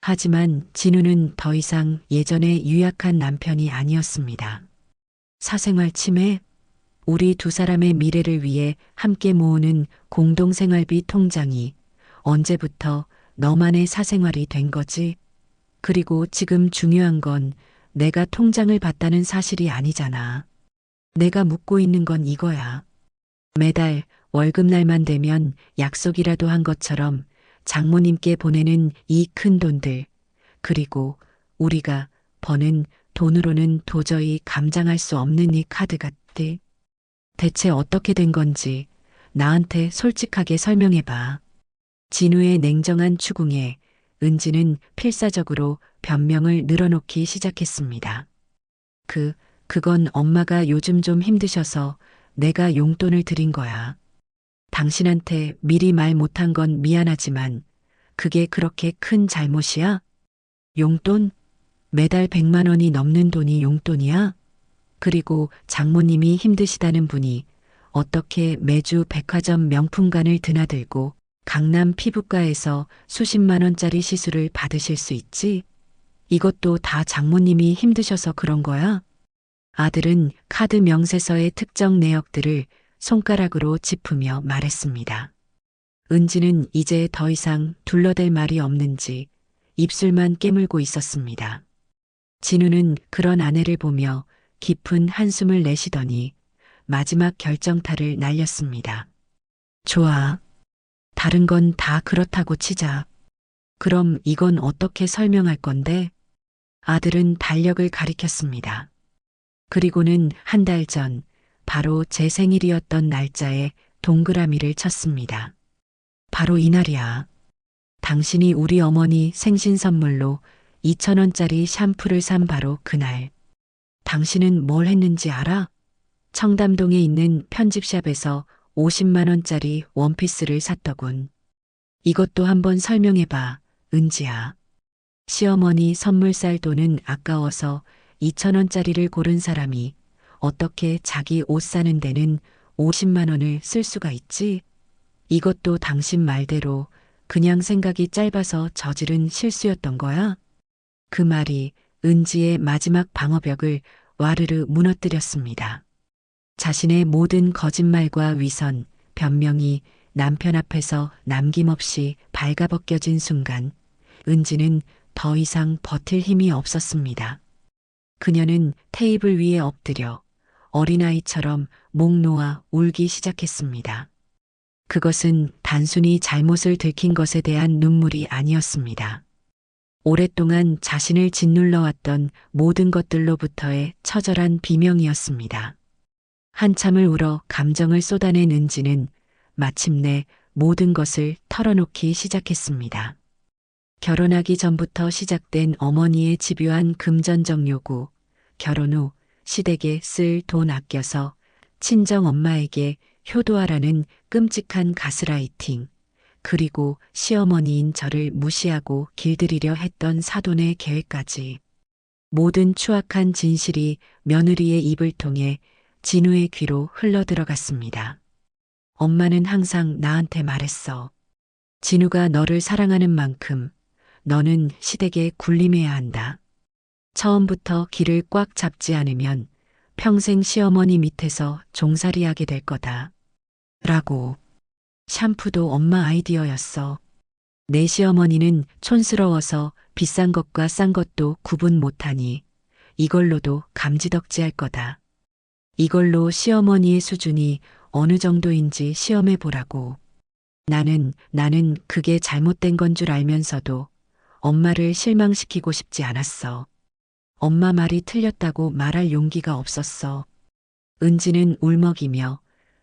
하지만 진우는 더 이상 예전의 유약한 남편이 아니었습니다. 사생활 침해? 우리 두 사람의 미래를 위해 함께 모으는 공동생활비 통장이 언제부터 너만의 사생활이 된 거지? 그리고 지금 중요한 건 내가 통장을 봤다는 사실이 아니잖아. 내가 묻고 있는 건 이거야. 매달 월급날만 되면 약속이라도 한 것처럼 장모님께 보내는 이 큰 돈들, 그리고 우리가 버는 돈으로는 도저히 감당할 수 없는 이 카드값들. 대체 어떻게 된 건지 나한테 솔직하게 설명해봐. 진우의 냉정한 추궁에 은지는 필사적으로 변명을 늘어놓기 시작했습니다. 그건 엄마가 요즘 좀 힘드셔서 내가 용돈을 드린 거야. 당신한테 미리 말 못한 건 미안하지만 그게 그렇게 큰 잘못이야? 용돈? 매달 100만 원이 넘는 돈이 용돈이야? 그리고 장모님이 힘드시다는 분이 어떻게 매주 백화점 명품관을 드나들고 강남 피부과에서 수십만 원짜리 시술을 받으실 수 있지? 이것도 다 장모님이 힘드셔서 그런 거야? 아들은 카드 명세서의 특정 내역들을 손가락으로 짚으며 말했습니다. 은지는 이제 더 이상 둘러댈 말이 없는지 입술만 깨물고 있었습니다. 진우는 그런 아내를 보며 깊은 한숨을 내쉬더니 마지막 결정타를 날렸습니다. 좋아. 다른 건 다 그렇다고 치자. 그럼 이건 어떻게 설명할 건데? 아들은 달력을 가리켰습니다. 그리고는 한 달 전, 바로 제 생일이었던 날짜에 동그라미를 쳤습니다. 바로 이날이야. 당신이 우리 어머니 생신 선물로 2,000원짜리 샴푸를 산 바로 그날. 당신은 뭘 했는지 알아? 청담동에 있는 편집샵에서 50만 원짜리 원피스를 샀더군. 이것도 한번 설명해봐, 은지야. 시어머니 선물 살 돈은 아까워서 2천 원짜리를 고른 사람이 어떻게 자기 옷 사는 데는 50만 원을 쓸 수가 있지? 이것도 당신 말대로 그냥 생각이 짧아서 저지른 실수였던 거야? 그 말이 은지의 마지막 방어벽을 와르르 무너뜨렸습니다. 자신의 모든 거짓말과 위선, 변명이 남편 앞에서 남김없이 발가벗겨진 순간 은지는 더 이상 버틸 힘이 없었습니다. 그녀는 테이블 위에 엎드려 어린아이처럼 목 놓아 울기 시작했습니다. 그것은 단순히 잘못을 들킨 것에 대한 눈물이 아니었습니다. 오랫동안 자신을 짓눌러왔던 모든 것들로부터의 처절한 비명이었습니다. 한참을 울어 감정을 쏟아낸 은지는 마침내 모든 것을 털어놓기 시작했습니다. 결혼하기 전부터 시작된 어머니의 집요한 금전적 요구, 결혼 후 시댁에 쓸 돈 아껴서 친정 엄마에게 효도하라는 끔찍한 가스라이팅, 그리고 시어머니인 저를 무시하고 길들이려 했던 사돈의 계획까지. 모든 추악한 진실이 며느리의 입을 통해 진우의 귀로 흘러들어갔습니다. 엄마는 항상 나한테 말했어. 진우가 너를 사랑하는 만큼 너는 시댁에 군림해야 한다. 처음부터 길을 꽉 잡지 않으면 평생 시어머니 밑에서 종살이하게 될 거다. 라고. 샴푸도 엄마 아이디어였어. 내 시어머니는 촌스러워서 비싼 것과 싼 것도 구분 못하니 이걸로도 감지덕지할 거다. 이걸로 시어머니의 수준이 어느 정도인지 시험해 보라고. 나는 그게 잘못된 건 줄 알면서도 엄마를 실망시키고 싶지 않았어. 엄마 말이 틀렸다고 말할 용기가 없었어. 은지는 울먹이며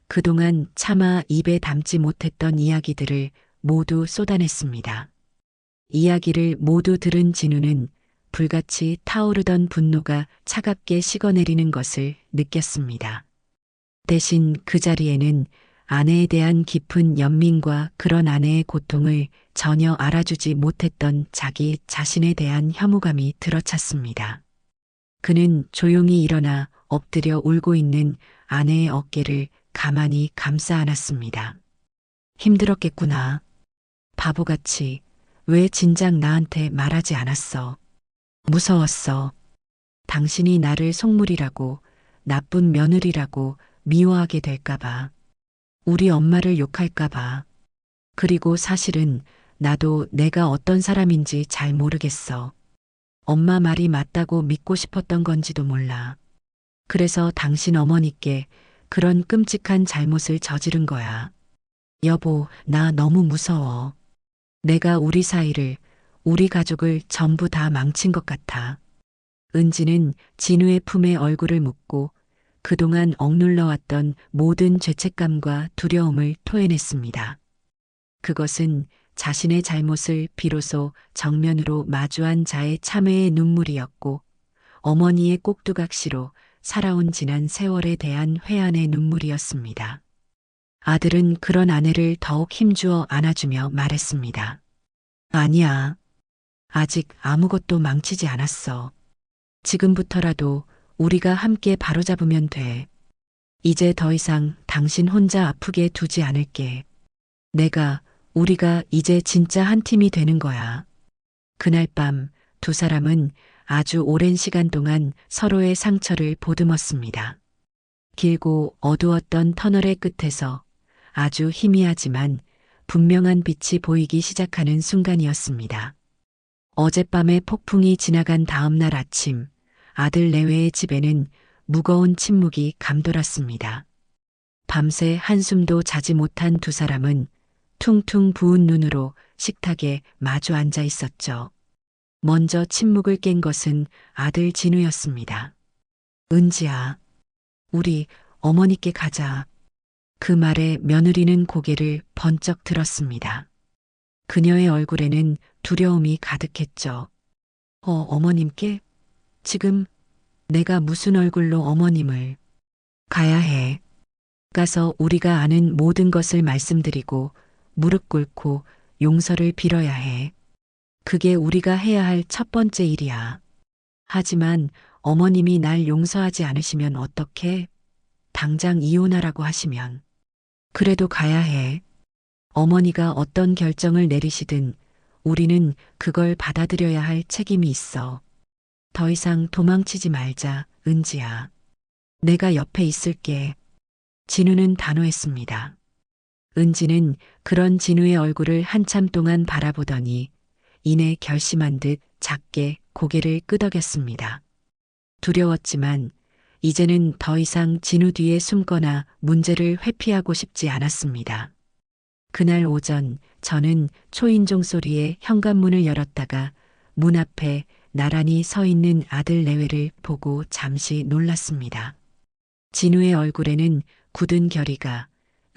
그동안 차마 입에 담지 못했던 이야기들을 모두 쏟아냈습니다. 이야기를 모두 들은 진우는 불같이 타오르던 분노가 차갑게 식어내리는 것을 느꼈습니다. 대신 그 자리에는 아내에 대한 깊은 연민과 그런 아내의 고통을 전혀 알아주지 못했던 자기 자신에 대한 혐오감이 들어찼습니다. 그는 조용히 일어나 엎드려 울고 있는 아내의 어깨를 가만히 감싸 안았습니다. 힘들었겠구나. 바보같이 왜 진작 나한테 말하지 않았어. 무서웠어. 당신이 나를 속물이라고, 나쁜 며느리라고 미워하게 될까봐. 우리 엄마를 욕할까봐. 그리고 사실은 나도 내가 어떤 사람인지 잘 모르겠어. 엄마 말이 맞다고 믿고 싶었던 건지도 몰라. 그래서 당신 어머니께 그런 끔찍한 잘못을 저지른 거야. 여보, 나 너무 무서워. 내가 우리 사이를, 우리 가족을 전부 다 망친 것 같아. 은지는 진우의 품에 얼굴을 묻고 그동안 억눌러왔던 모든 죄책감과 두려움을 토해냈습니다. 그것은 자신의 잘못을 비로소 정면으로 마주한 자의 참회의 눈물이었고 어머니의 꼭두각시로 살아온 지난 세월에 대한 회한의 눈물이었습니다. 아들은 그런 아내를 더욱 힘주어 안아주며 말했습니다. 아니야. 아직 아무것도 망치지 않았어. 지금부터라도 우리가 함께 바로잡으면 돼. 이제 더 이상 당신 혼자 아프게 두지 않을게. 우리가 이제 진짜 한 팀이 되는 거야. 그날 밤 두 사람은 아주 오랜 시간 동안 서로의 상처를 보듬었습니다. 길고 어두웠던 터널의 끝에서 아주 희미하지만 분명한 빛이 보이기 시작하는 순간이었습니다. 어젯밤의 폭풍이 지나간 다음 날 아침, 아들 내외의 집에는 무거운 침묵이 감돌았습니다. 밤새 한숨도 자지 못한 두 사람은 퉁퉁 부은 눈으로 식탁에 마주 앉아 있었죠. 먼저 침묵을 깬 것은 아들 진우였습니다. 은지야, 우리 어머니께 가자. 그 말에 며느리는 고개를 번쩍 들었습니다. 그녀의 얼굴에는 두려움이 가득했죠. 어머님께? 지금 내가 무슨 얼굴로 어머님을 가야 해. 가서 우리가 아는 모든 것을 말씀드리고 무릎 꿇고 용서를 빌어야 해. 그게 우리가 해야 할 첫 번째 일이야. 하지만 어머님이 날 용서하지 않으시면 어떡해? 당장 이혼하라고 하시면. 그래도 가야 해. 어머니가 어떤 결정을 내리시든 우리는 그걸 받아들여야 할 책임이 있어. 더 이상 도망치지 말자, 은지야. 내가 옆에 있을게. 진우는 단호했습니다. 은지는 그런 진우의 얼굴을 한참 동안 바라보더니 이내 결심한 듯 작게 고개를 끄덕였습니다. 두려웠지만 이제는 더 이상 진우 뒤에 숨거나 문제를 회피하고 싶지 않았습니다. 그날 오전 저는 초인종 소리에 현관문을 열었다가 문 앞에 나란히 서 있는 아들 내외를 보고 잠시 놀랐습니다. 진우의 얼굴에는 굳은 결의가,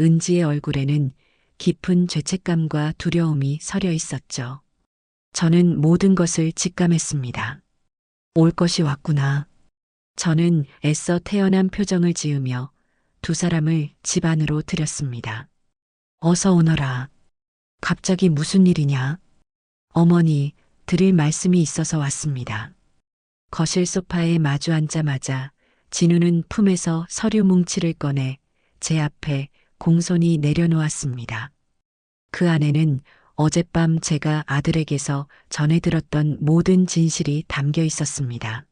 은지의 얼굴에는 깊은 죄책감과 두려움이 서려 있었죠. 저는 모든 것을 직감했습니다. 올 것이 왔구나. 저는 애써 태연한 표정을 지으며 두 사람을 집 안으로 들였습니다. 어서 오너라. 갑자기 무슨 일이냐? 어머니, 드릴 말씀이 있어서 왔습니다. 거실 소파에 마주 앉자마자 진우는 품에서 서류 뭉치를 꺼내 제 앞에 공손히 내려놓았습니다. 그 안에는 어젯밤 제가 아들에게서 전해 들었던 모든 진실이 담겨 있었습니다.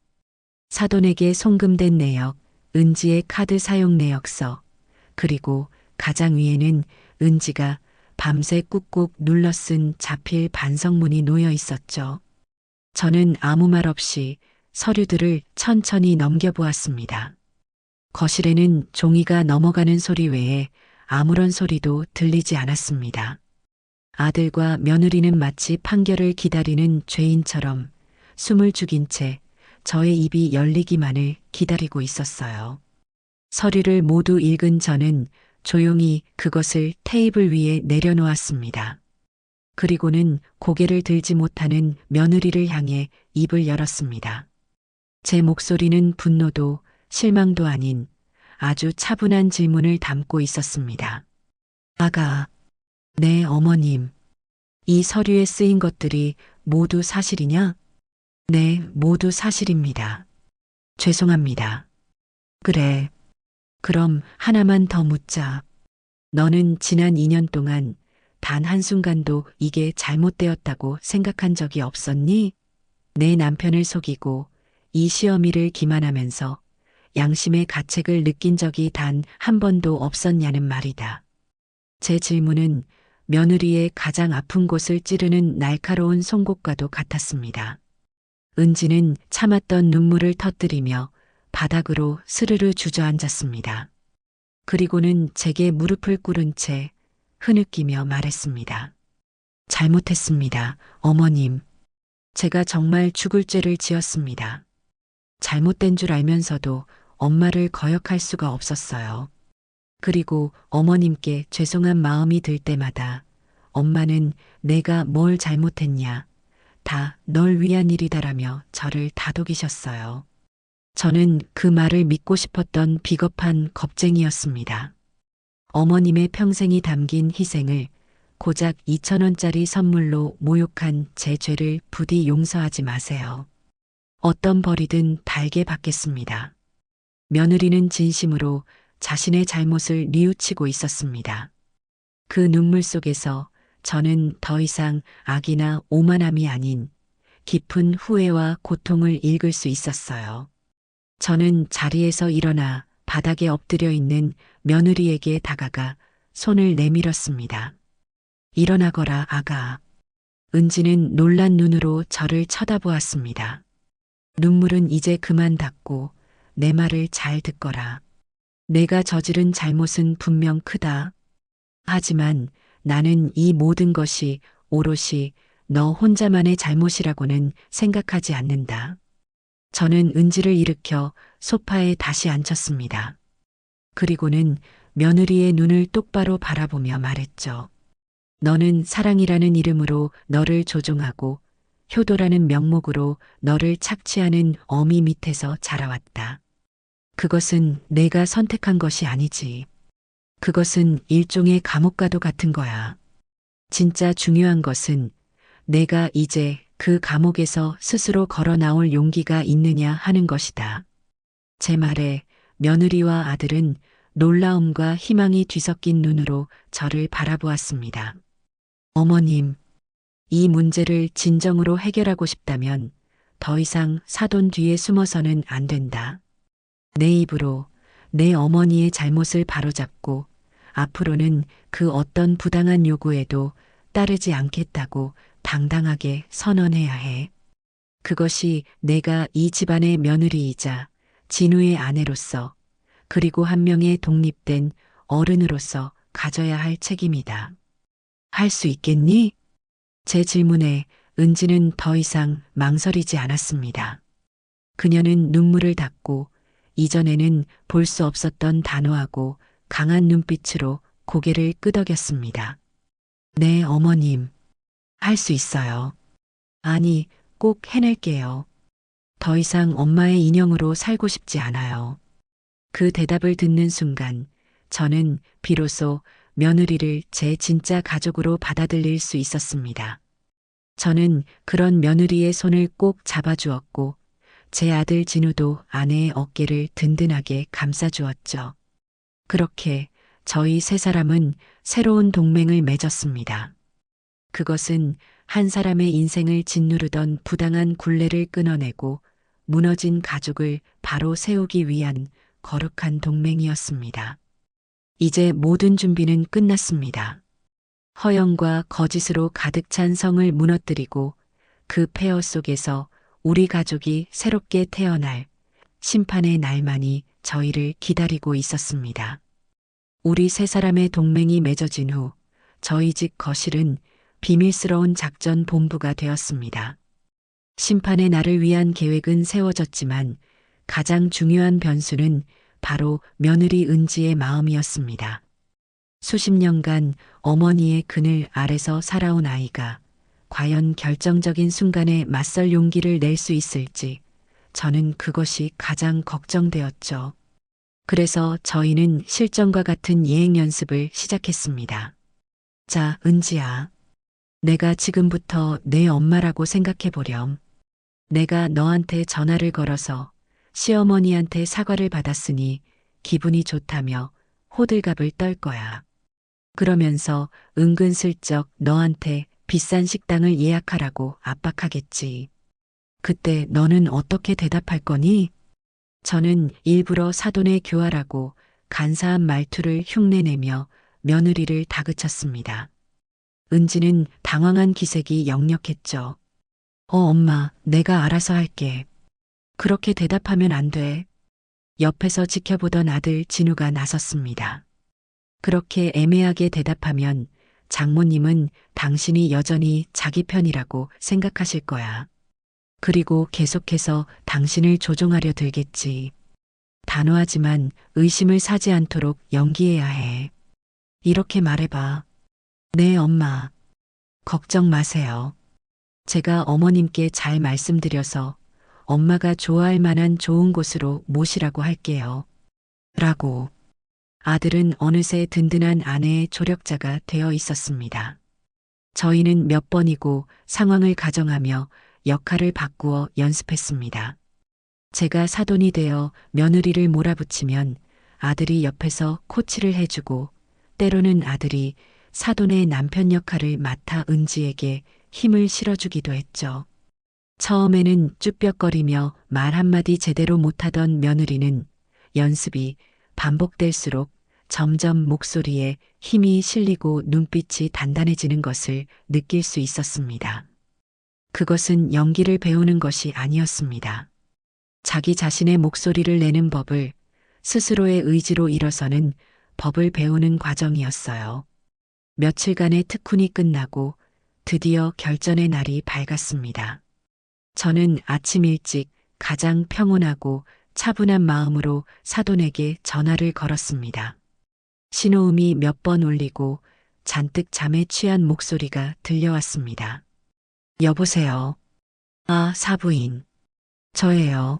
사돈에게 송금된 내역, 은지의 카드 사용 내역서, 그리고 가장 위에는 은지가 밤새 꾹꾹 눌러 쓴 자필 반성문이 놓여 있었죠. 저는 아무 말 없이 서류들을 천천히 넘겨보았습니다. 거실에는 종이가 넘어가는 소리 외에 아무런 소리도 들리지 않았습니다. 아들과 며느리는 마치 판결을 기다리는 죄인처럼 숨을 죽인 채 저의 입이 열리기만을 기다리고 있었어요. 서류를 모두 읽은 저는 조용히 그것을 테이블 위에 내려놓았습니다. 그리고는 고개를 들지 못하는 며느리를 향해 입을 열었습니다. 제 목소리는 분노도 실망도 아닌 아주 차분한 질문을 담고 있었습니다. 아가, 네 어머님, 이 서류에 쓰인 것들이 모두 사실이냐? 네, 모두 사실입니다. 죄송합니다. 그래. 그럼 하나만 더 묻자. 너는 지난 2년 동안 단 한순간도 이게 잘못되었다고 생각한 적이 없었니? 내 남편을 속이고 이 시어미를 기만하면서 양심의 가책을 느낀 적이 단 한 번도 없었냐는 말이다. 제 질문은 며느리의 가장 아픈 곳을 찌르는 날카로운 송곳과도 같았습니다. 은지는 참았던 눈물을 터뜨리며 바닥으로 스르르 주저앉았습니다. 그리고는 제게 무릎을 꿇은 채 흐느끼며 말했습니다. 잘못했습니다, 어머님. 제가 정말 죽을 죄를 지었습니다. 잘못된 줄 알면서도 엄마를 거역할 수가 없었어요. 그리고 어머님께 죄송한 마음이 들 때마다 엄마는 내가 뭘 잘못했냐, 다 널 위한 일이다라며 저를 다독이셨어요. 저는 그 말을 믿고 싶었던 비겁한 겁쟁이였습니다. 어머님의 평생이 담긴 희생을 고작 2,000원짜리 선물로 모욕한 제 죄를 부디 용서하지 마세요. 어떤 벌이든 달게 받겠습니다. 며느리는 진심으로 자신의 잘못을 뉘우치고 있었습니다. 그 눈물 속에서 저는 더 이상 악이나 오만함이 아닌 깊은 후회와 고통을 읽을 수 있었어요. 저는 자리에서 일어나 바닥에 엎드려 있는 며느리에게 다가가 손을 내밀었습니다. 일어나거라, 아가. 은지는 놀란 눈으로 저를 쳐다보았습니다. 눈물은 이제 그만 닦고 내 말을 잘 듣거라. 내가 저지른 잘못은 분명 크다. 하지만 나는 이 모든 것이 오롯이 너 혼자만의 잘못이라고는 생각하지 않는다. 저는 은지를 일으켜 소파에 다시 앉혔습니다. 그리고는 며느리의 눈을 똑바로 바라보며 말했죠. 너는 사랑이라는 이름으로 너를 조종하고 효도라는 명목으로 너를 착취하는 어미 밑에서 자라왔다. 그것은 내가 선택한 것이 아니지. 그것은 일종의 감옥과도 같은 거야. 진짜 중요한 것은 내가 이제 그 감옥에서 스스로 걸어 나올 용기가 있느냐 하는 것이다. 제 말에 며느리와 아들은 놀라움과 희망이 뒤섞인 눈으로 저를 바라보았습니다. 어머님, 이 문제를 진정으로 해결하고 싶다면 더 이상 사돈 뒤에 숨어서는 안 된다. 내 입으로 내 어머니의 잘못을 바로잡고 앞으로는 그 어떤 부당한 요구에도 따르지 않겠다고 당당하게 선언해야 해. 그것이 내가 이 집안의 며느리이자 진우의 아내로서 그리고 한 명의 독립된 어른으로서 가져야 할 책임이다. 할 수 있겠니? 제 질문에 은지는 더 이상 망설이지 않았습니다. 그녀는 눈물을 닦고 이전에는 볼 수 없었던 단호하고 강한 눈빛으로 고개를 끄덕였습니다. 네, 어머님. 할 수 있어요. 아니, 꼭 해낼게요. 더 이상 엄마의 인형으로 살고 싶지 않아요. 그 대답을 듣는 순간 저는 비로소 며느리를 제 진짜 가족으로 받아들일 수 있었습니다. 저는 그런 며느리의 손을 꼭 잡아주었고 제 아들 진우도 아내의 어깨를 든든하게 감싸주었죠. 그렇게 저희 세 사람은 새로운 동맹을 맺었습니다. 그것은 한 사람의 인생을 짓누르던 부당한 굴레를 끊어내고 무너진 가족을 바로 세우기 위한 거룩한 동맹이었습니다. 이제 모든 준비는 끝났습니다. 허영과 거짓으로 가득 찬 성을 무너뜨리고 그 폐허 속에서 우리 가족이 새롭게 태어날 심판의 날만이 저희를 기다리고 있었습니다. 우리 세 사람의 동맹이 맺어진 후 저희 집 거실은 비밀스러운 작전 본부가 되었습니다. 심판의 날을 위한 계획은 세워졌지만 가장 중요한 변수는 바로 며느리 은지의 마음이었습니다. 수십 년간 어머니의 그늘 아래서 살아온 아이가 과연 결정적인 순간에 맞설 용기를 낼 수 있을지 저는 그것이 가장 걱정되었죠. 그래서 저희는 실전과 같은 예행 연습을 시작했습니다. 자, 은지야. 내가 지금부터 내 엄마라고 생각해 보렴. 내가 너한테 전화를 걸어서 시어머니한테 사과를 받았으니 기분이 좋다며 호들갑을 떨 거야. 그러면서 은근슬쩍 너한테 비싼 식당을 예약하라고 압박하겠지. 그때 너는 어떻게 대답할 거니? 저는 일부러 사돈의 교활하고 간사한 말투를 흉내내며 며느리를 다그쳤습니다. 은지는 당황한 기색이 역력했죠. 엄마, 내가 알아서 할게. 그렇게 대답하면 안 돼. 옆에서 지켜보던 아들 진우가 나섰습니다. 그렇게 애매하게 대답하면 장모님은 당신이 여전히 자기 편이라고 생각하실 거야. 그리고 계속해서 당신을 조종하려 들겠지. 단호하지만 의심을 사지 않도록 연기해야 해. 이렇게 말해봐. 네, 엄마. 걱정 마세요. 제가 어머님께 잘 말씀드려서 엄마가 좋아할 만한 좋은 곳으로 모시라고 할게요. 라고. 아들은 어느새 든든한 아내의 조력자가 되어 있었습니다. 저희는 몇 번이고 상황을 가정하며 역할을 바꾸어 연습했습니다. 제가 사돈이 되어 며느리를 몰아붙이면 아들이 옆에서 코치를 해주고 때로는 아들이 사돈의 남편 역할을 맡아 은지에게 힘을 실어주기도 했죠. 처음에는 쭈뼛거리며 말 한마디 제대로 못하던 며느리는 연습이 반복될수록 점점 목소리에 힘이 실리고 눈빛이 단단해지는 것을 느낄 수 있었습니다. 그것은 연기를 배우는 것이 아니었습니다. 자기 자신의 목소리를 내는 법을 스스로의 의지로 일어서는 법을 배우는 과정이었어요. 며칠간의 특훈이 끝나고 드디어 결전의 날이 밝았습니다. 저는 아침 일찍 가장 평온하고 차분한 마음으로 사돈에게 전화를 걸었습니다. 신호음이 몇 번 울리고 잔뜩 잠에 취한 목소리가 들려왔습니다. 여보세요. 아, 사부인. 저예요.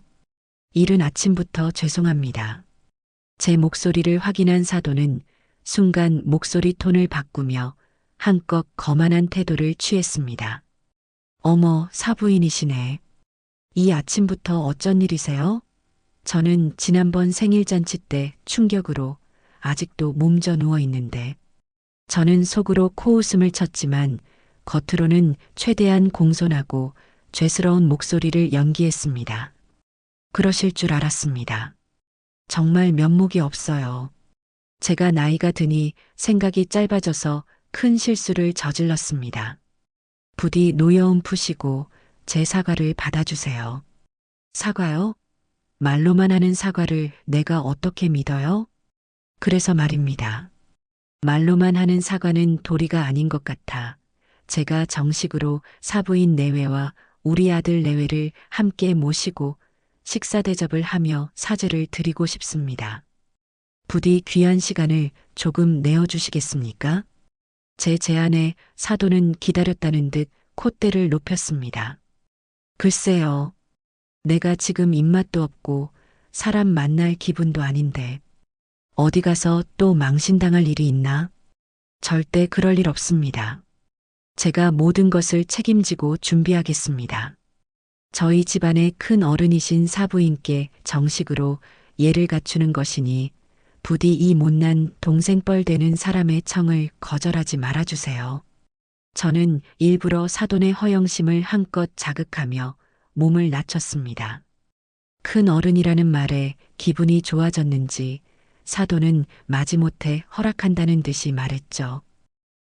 이른 아침부터 죄송합니다. 제 목소리를 확인한 사돈은 순간 목소리 톤을 바꾸며 한껏 거만한 태도를 취했습니다. 어머, 사부인이시네. 이 아침부터 어쩐 일이세요? 저는 지난번 생일잔치 때 충격으로 아직도 몸져 누워 있는데, 저는 속으로 코웃음을 쳤지만 겉으로는 최대한 공손하고 죄스러운 목소리를 연기했습니다. 그러실 줄 알았습니다. 정말 면목이 없어요. 제가 나이가 드니 생각이 짧아져서 큰 실수를 저질렀습니다. 부디 노여움 푸시고 제 사과를 받아주세요. 사과요? 말로만 하는 사과를 내가 어떻게 믿어요? 그래서 말입니다. 말로만 하는 사과는 도리가 아닌 것 같아 제가 정식으로 사부인 내외와 우리 아들 내외를 함께 모시고 식사 대접을 하며 사죄를 드리고 싶습니다. 부디 귀한 시간을 조금 내어주시겠습니까? 제 제안에 사도는 기다렸다는 듯 콧대를 높였습니다. 글쎄요. 내가 지금 입맛도 없고 사람 만날 기분도 아닌데 어디 가서 또 망신당할 일이 있나? 절대 그럴 일 없습니다. 제가 모든 것을 책임지고 준비하겠습니다. 저희 집안의 큰 어른이신 사부인께 정식으로 예를 갖추는 것이니 부디 이 못난 동생뻘 되는 사람의 청을 거절하지 말아주세요. 저는 일부러 사돈의 허영심을 한껏 자극하며 몸을 낮췄습니다. 큰 어른이라는 말에 기분이 좋아졌는지 사돈은 마지못해 허락한다는 듯이 말했죠.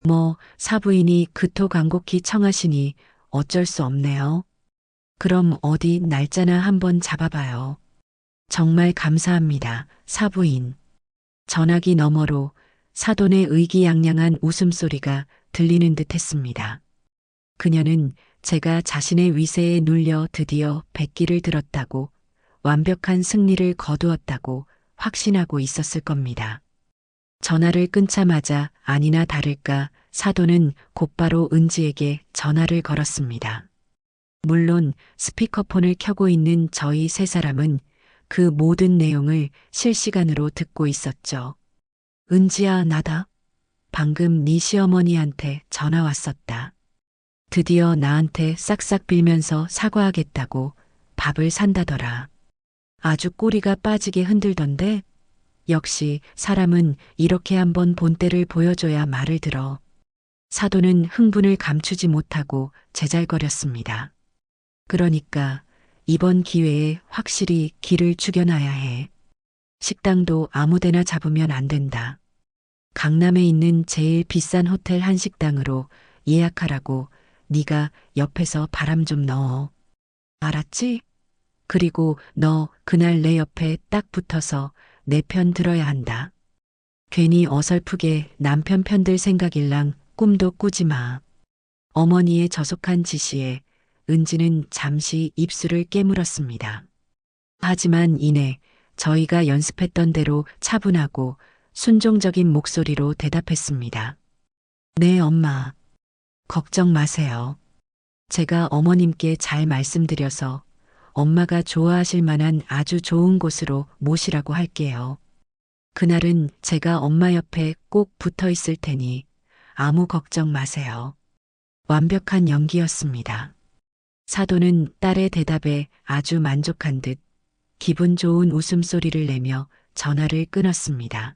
뭐 사부인이 그토 간곡히 청하시니 어쩔 수 없네요. 그럼 어디 날짜나 한번 잡아봐요. 정말 감사합니다, 사부인. 전화기 너머로 사돈의 의기양양한 웃음소리가 들리는 듯 했습니다. 그녀는 제가 자신의 위세에 눌려 드디어 백기를 들었다고, 완벽한 승리를 거두었다고 확신하고 있었을 겁니다. 전화를 끊자마자 아니나 다를까 사돈은 곧바로 은지에게 전화를 걸었습니다. 물론 스피커폰을 켜고 있는 저희 세 사람은 그 모든 내용을 실시간으로 듣고 있었죠. 은지야, 나다. 방금 네 시어머니한테 전화 왔었다. 드디어 나한테 싹싹 빌면서 사과하겠다고 밥을 산다더라. 아주 꼬리가 빠지게 흔들던데 역시 사람은 이렇게 한번 본때를 보여줘야 말을 들어. 사돈은 흥분을 감추지 못하고 제잘거렸습니다. 그러니까 이번 기회에 확실히 길을 죽여놔야 해. 식당도 아무데나 잡으면 안 된다. 강남에 있는 제일 비싼 호텔 한식당으로 예약하라고 네가 옆에서 바람 좀 넣어. 알았지? 그리고 너 그날 내 옆에 딱 붙어서 내 편 들어야 한다. 괜히 어설프게 남편 편들 생각일랑 꿈도 꾸지 마. 어머니의 저속한 지시에 은지는 잠시 입술을 깨물었습니다. 하지만 이내 저희가 연습했던 대로 차분하고 순종적인 목소리로 대답했습니다. 네, 엄마. 걱정 마세요. 제가 어머님께 잘 말씀드려서 엄마가 좋아하실 만한 아주 좋은 곳으로 모시라고 할게요. 그날은 제가 엄마 옆에 꼭 붙어 있을 테니 아무 걱정 마세요. 완벽한 연기였습니다. 사돈은 딸의 대답에 아주 만족한 듯 기분 좋은 웃음소리를 내며 전화를 끊었습니다.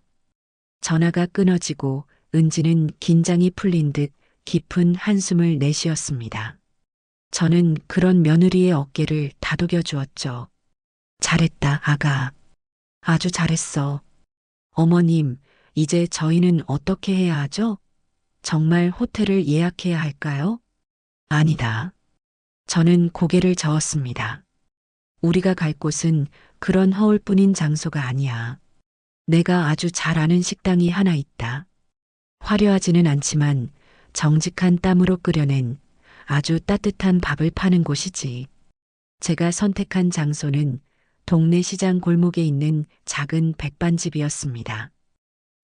전화가 끊어지고 은지는 긴장이 풀린 듯 깊은 한숨을 내쉬었습니다. 저는 그런 며느리의 어깨를 다독여 주었죠. 잘했다, 아가. 아주 잘했어. 어머님, 이제 저희는 어떻게 해야 하죠? 정말 호텔을 예약해야 할까요? 아니다. 저는 고개를 저었습니다. 우리가 갈 곳은 그런 허울뿐인 장소가 아니야. 내가 아주 잘 아는 식당이 하나 있다. 화려하지는 않지만 정직한 땀으로 끓여낸 아주 따뜻한 밥을 파는 곳이지. 제가 선택한 장소는 동네 시장 골목에 있는 작은 백반집이었습니다.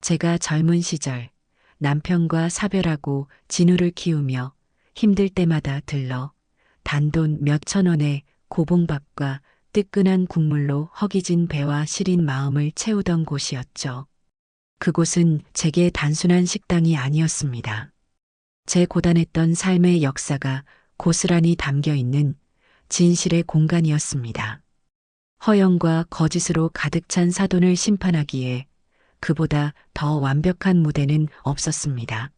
제가 젊은 시절 남편과 사별하고 진우를 키우며 힘들 때마다 들러 단돈 몇천 원의 고봉밥과 뜨끈한 국물로 허기진 배와 시린 마음을 채우던 곳이었죠. 그곳은 제게 단순한 식당이 아니었습니다. 제 고단했던 삶의 역사가 고스란히 담겨 있는 진실의 공간이었습니다. 허영과 거짓으로 가득 찬 사돈을 심판하기에 그보다 더 완벽한 무대는 없었습니다.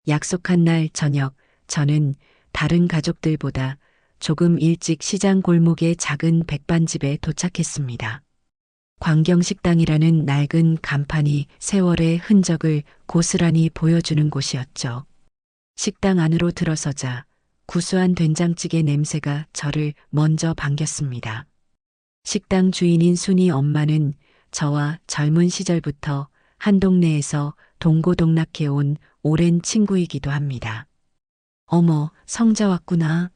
약속한 날 저녁, 저는 다른 가족들보다 조금 일찍 시장 골목의 작은 백반집에 도착했습니다. 광경식당이라는 낡은 간판이 세월의 흔적을 고스란히 보여주는 곳이었죠. 식당 안으로 들어서자 구수한 된장찌개 냄새가 저를 먼저 반겼습니다. 식당 주인인 순이 엄마는 저와 젊은 시절부터 한 동네에서 동고동락해온 오랜 친구이기도 합니다. 어머, 성자 왔구나.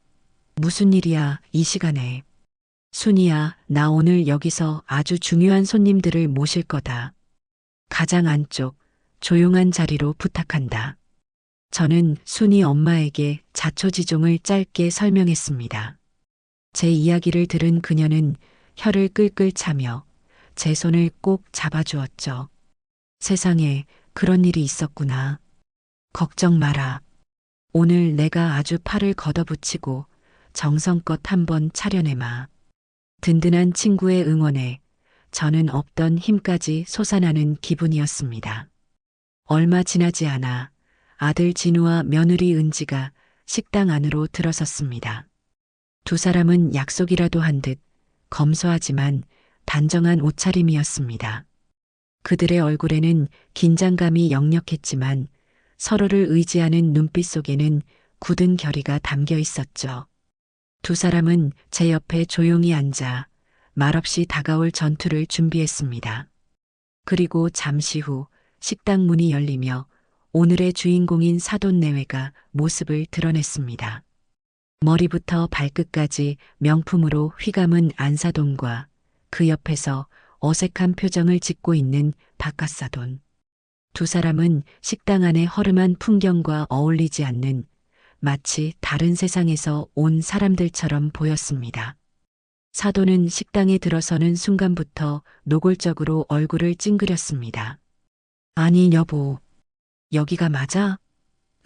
무슨 일이야, 이 시간에. 순이야, 나 오늘 여기서 아주 중요한 손님들을 모실 거다. 가장 안쪽, 조용한 자리로 부탁한다. 저는 순이 엄마에게 자초지종을 짧게 설명했습니다. 제 이야기를 들은 그녀는 혀를 끌끌 차며 제 손을 꼭 잡아주었죠. 세상에 그런 일이 있었구나. 걱정 마라. 오늘 내가 아주 팔을 걷어붙이고 정성껏 한번 차려내마. 든든한 친구의 응원에 저는 없던 힘까지 솟아나는 기분이었습니다. 얼마 지나지 않아 아들 진우와 며느리 은지가 식당 안으로 들어섰습니다. 두 사람은 약속이라도 한 듯 검소하지만 단정한 옷차림이었습니다. 그들의 얼굴에는 긴장감이 역력했지만 서로를 의지하는 눈빛 속에는 굳은 결의가 담겨 있었죠. 두 사람은 제 옆에 조용히 앉아 말없이 다가올 전투를 준비했습니다. 그리고 잠시 후 식당 문이 열리며 오늘의 주인공인 사돈 내외가 모습을 드러냈습니다. 머리부터 발끝까지 명품으로 휘감은 안사돈과 그 옆에서 어색한 표정을 짓고 있는 박갓사돈. 두 사람은 식당 안의 허름한 풍경과 어울리지 않는 마치 다른 세상에서 온 사람들처럼 보였습니다. 사돈은 식당에 들어서는 순간부터 노골적으로 얼굴을 찡그렸습니다. 아니 여보, 여기가 맞아?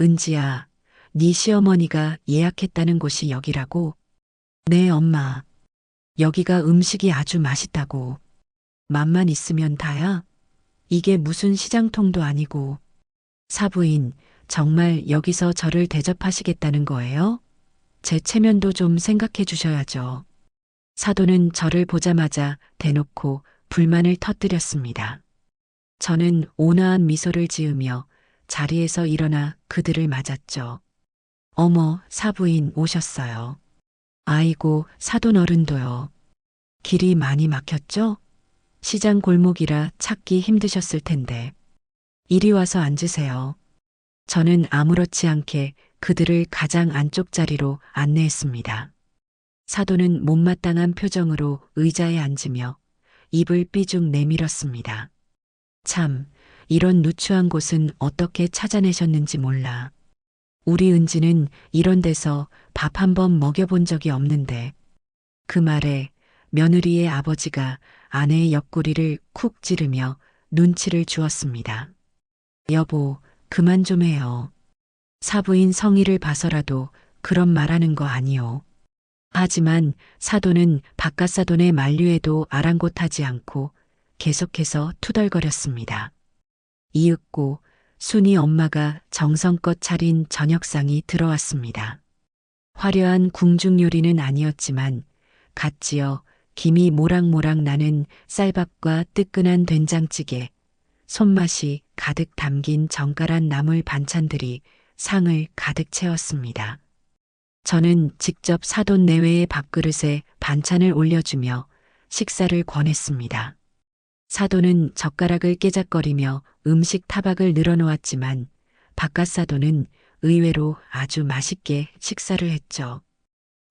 은지야, 네 시어머니가 예약했다는 곳이 여기라고? 네 엄마, 여기가 음식이 아주 맛있다고. 맘만 있으면 다야? 이게 무슨 시장통도 아니고. 사부인, 정말 여기서 저를 대접하시겠다는 거예요? 제 체면도 좀 생각해 주셔야죠. 사돈은 저를 보자마자 대놓고 불만을 터뜨렸습니다. 저는 온화한 미소를 지으며 자리에서 일어나 그들을 맞았죠. 어머, 사부인 오셨어요. 아이고, 사돈 어른도요. 길이 많이 막혔죠? 시장 골목이라 찾기 힘드셨을 텐데. 이리 와서 앉으세요. 저는 아무렇지 않게 그들을 가장 안쪽 자리로 안내했습니다. 사돈은 못마땅한 표정으로 의자에 앉으며 입을 삐죽 내밀었습니다. 참, 이런 누추한 곳은 어떻게 찾아내셨는지 몰라. 우리 은지는 이런 데서 밥 한 번 먹여본 적이 없는데. 그 말에 며느리의 아버지가 아내의 옆구리를 쿡 찌르며 눈치를 주었습니다. 여보, 그만 좀 해요. 사부인 성의를 봐서라도 그런 말하는 거 아니요. 하지만 사돈은 박갓사돈의 만류에도 아랑곳하지 않고 계속해서 투덜거렸습니다. 이윽고 순이 엄마가 정성껏 차린 저녁상이 들어왔습니다. 화려한 궁중 요리는 아니었지만 갓 지어 김이 모락모락 나는 쌀밥과 뜨끈한 된장찌개, 손맛이 가득 담긴 정갈한 나물 반찬들이 상을 가득 채웠습니다. 저는 직접 사돈 내외의 밥그릇에 반찬을 올려주며 식사를 권했습니다. 사돈은 젓가락을 깨작거리며 음식 타박을 늘어놓았지만 박갓사돈은 의외로 아주 맛있게 식사를 했죠.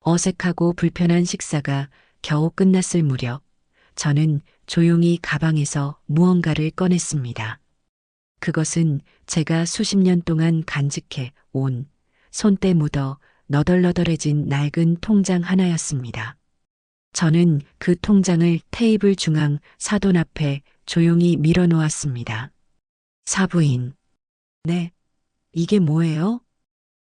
어색하고 불편한 식사가 겨우 끝났을 무렵 저는 조용히 가방에서 무언가를 꺼냈습니다. 그것은 제가 수십 년 동안 간직해 온 손때 묻어 너덜너덜해진 낡은 통장 하나였습니다. 저는 그 통장을 테이블 중앙 사돈 앞에 조용히 밀어놓았습니다. 사부인. 네, 이게 뭐예요?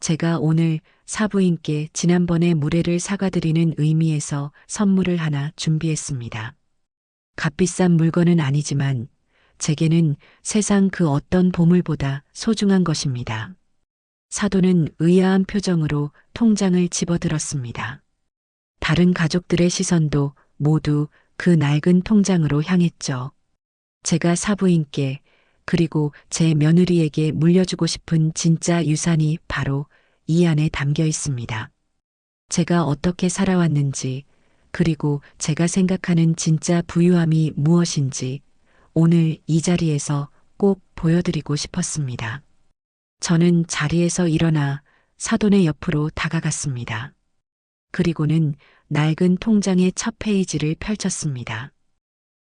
제가 오늘 사부인께 지난번에 물회를 사과드리는 의미에서 선물을 하나 준비했습니다. 값비싼 물건은 아니지만 제게는 세상 그 어떤 보물보다 소중한 것입니다. 사돈은 의아한 표정으로 통장을 집어들었습니다. 다른 가족들의 시선도 모두 그 낡은 통장으로 향했죠. 제가 사부인께 그리고 제 며느리에게 물려주고 싶은 진짜 유산이 바로 이 안에 담겨 있습니다. 제가 어떻게 살아왔는지, 그리고 제가 생각하는 진짜 부유함이 무엇인지 오늘 이 자리에서 꼭 보여드리고 싶었습니다. 저는 자리에서 일어나 사돈의 옆으로 다가갔습니다. 그리고는 낡은 통장의 첫 페이지를 펼쳤습니다.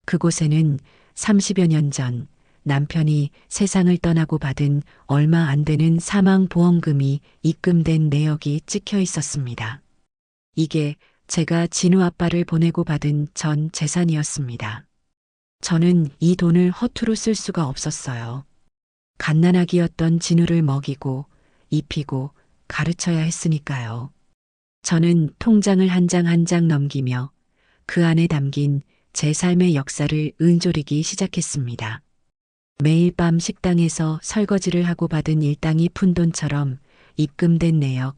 그곳에는 30여 년 전 남편이 세상을 떠나고 받은 얼마 안 되는 사망보험금이 입금된 내역이 찍혀 있었습니다. 이게 제가 진우 아빠를 보내고 받은 전 재산이었습니다. 저는 이 돈을 허투루 쓸 수가 없었어요. 갓난아기였던 진우를 먹이고 입히고 가르쳐야 했으니까요. 저는 통장을 한 장 한 장 넘기며 그 안에 담긴 제 삶의 역사를 은조리기 시작했습니다. 매일 밤 식당에서 설거지를 하고 받은 일당이 푼돈처럼 입금된 내역,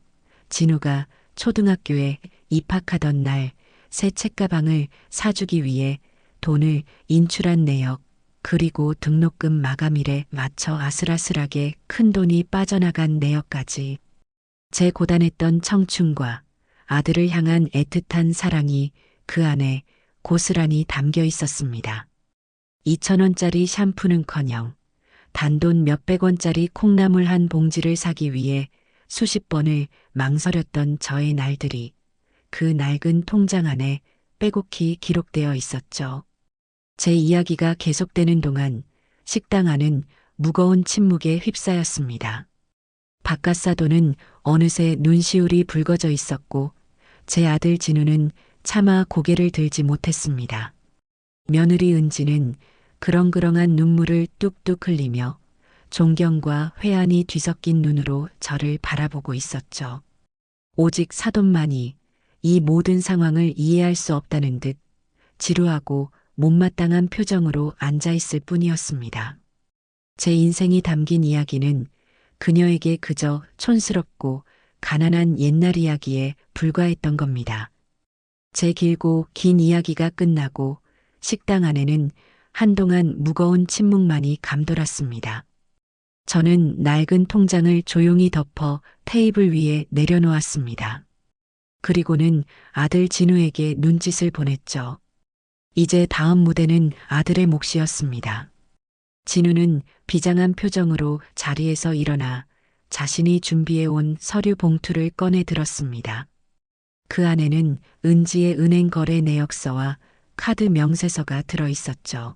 진우가 초등학교에 입학하던 날 새 책가방을 사주기 위해 돈을 인출한 내역, 그리고 등록금 마감일에 맞춰 아슬아슬하게 큰 돈이 빠져나간 내역까지 제 고단했던 청춘과 아들을 향한 애틋한 사랑이 그 안에 고스란히 담겨 있었습니다. 2,000원짜리 샴푸는커녕 단돈 몇백 원짜리 콩나물 한 봉지를 사기 위해 수십 번을 망설였던 저의 날들이 그 낡은 통장 안에 빼곡히 기록되어 있었죠. 제 이야기가 계속되는 동안 식당 안은 무거운 침묵에 휩싸였습니다. 바깥 사돈은 어느새 눈시울이 붉어져 있었고 제 아들 진우는 차마 고개를 들지 못했습니다. 며느리 은지는 그렁그렁한 눈물을 뚝뚝 흘리며 존경과 회한이 뒤섞인 눈으로 저를 바라보고 있었죠. 오직 사돈만이 이 모든 상황을 이해할 수 없다는 듯 지루하고 못마땅한 표정으로 앉아있을 뿐이었습니다. 제 인생이 담긴 이야기는 그녀에게 그저 촌스럽고 가난한 옛날 이야기에 불과했던 겁니다. 제 길고 긴 이야기가 끝나고 식당 안에는 한동안 무거운 침묵만이 감돌았습니다. 저는 낡은 통장을 조용히 덮어 테이블 위에 내려놓았습니다. 그리고는 아들 진우에게 눈짓을 보냈죠. 이제 다음 무대는 아들의 몫이었습니다. 진우는 비장한 표정으로 자리에서 일어나 자신이 준비해온 서류 봉투를 꺼내 들었습니다. 그 안에는 은지의 은행 거래 내역서와 카드 명세서가 들어 있었죠.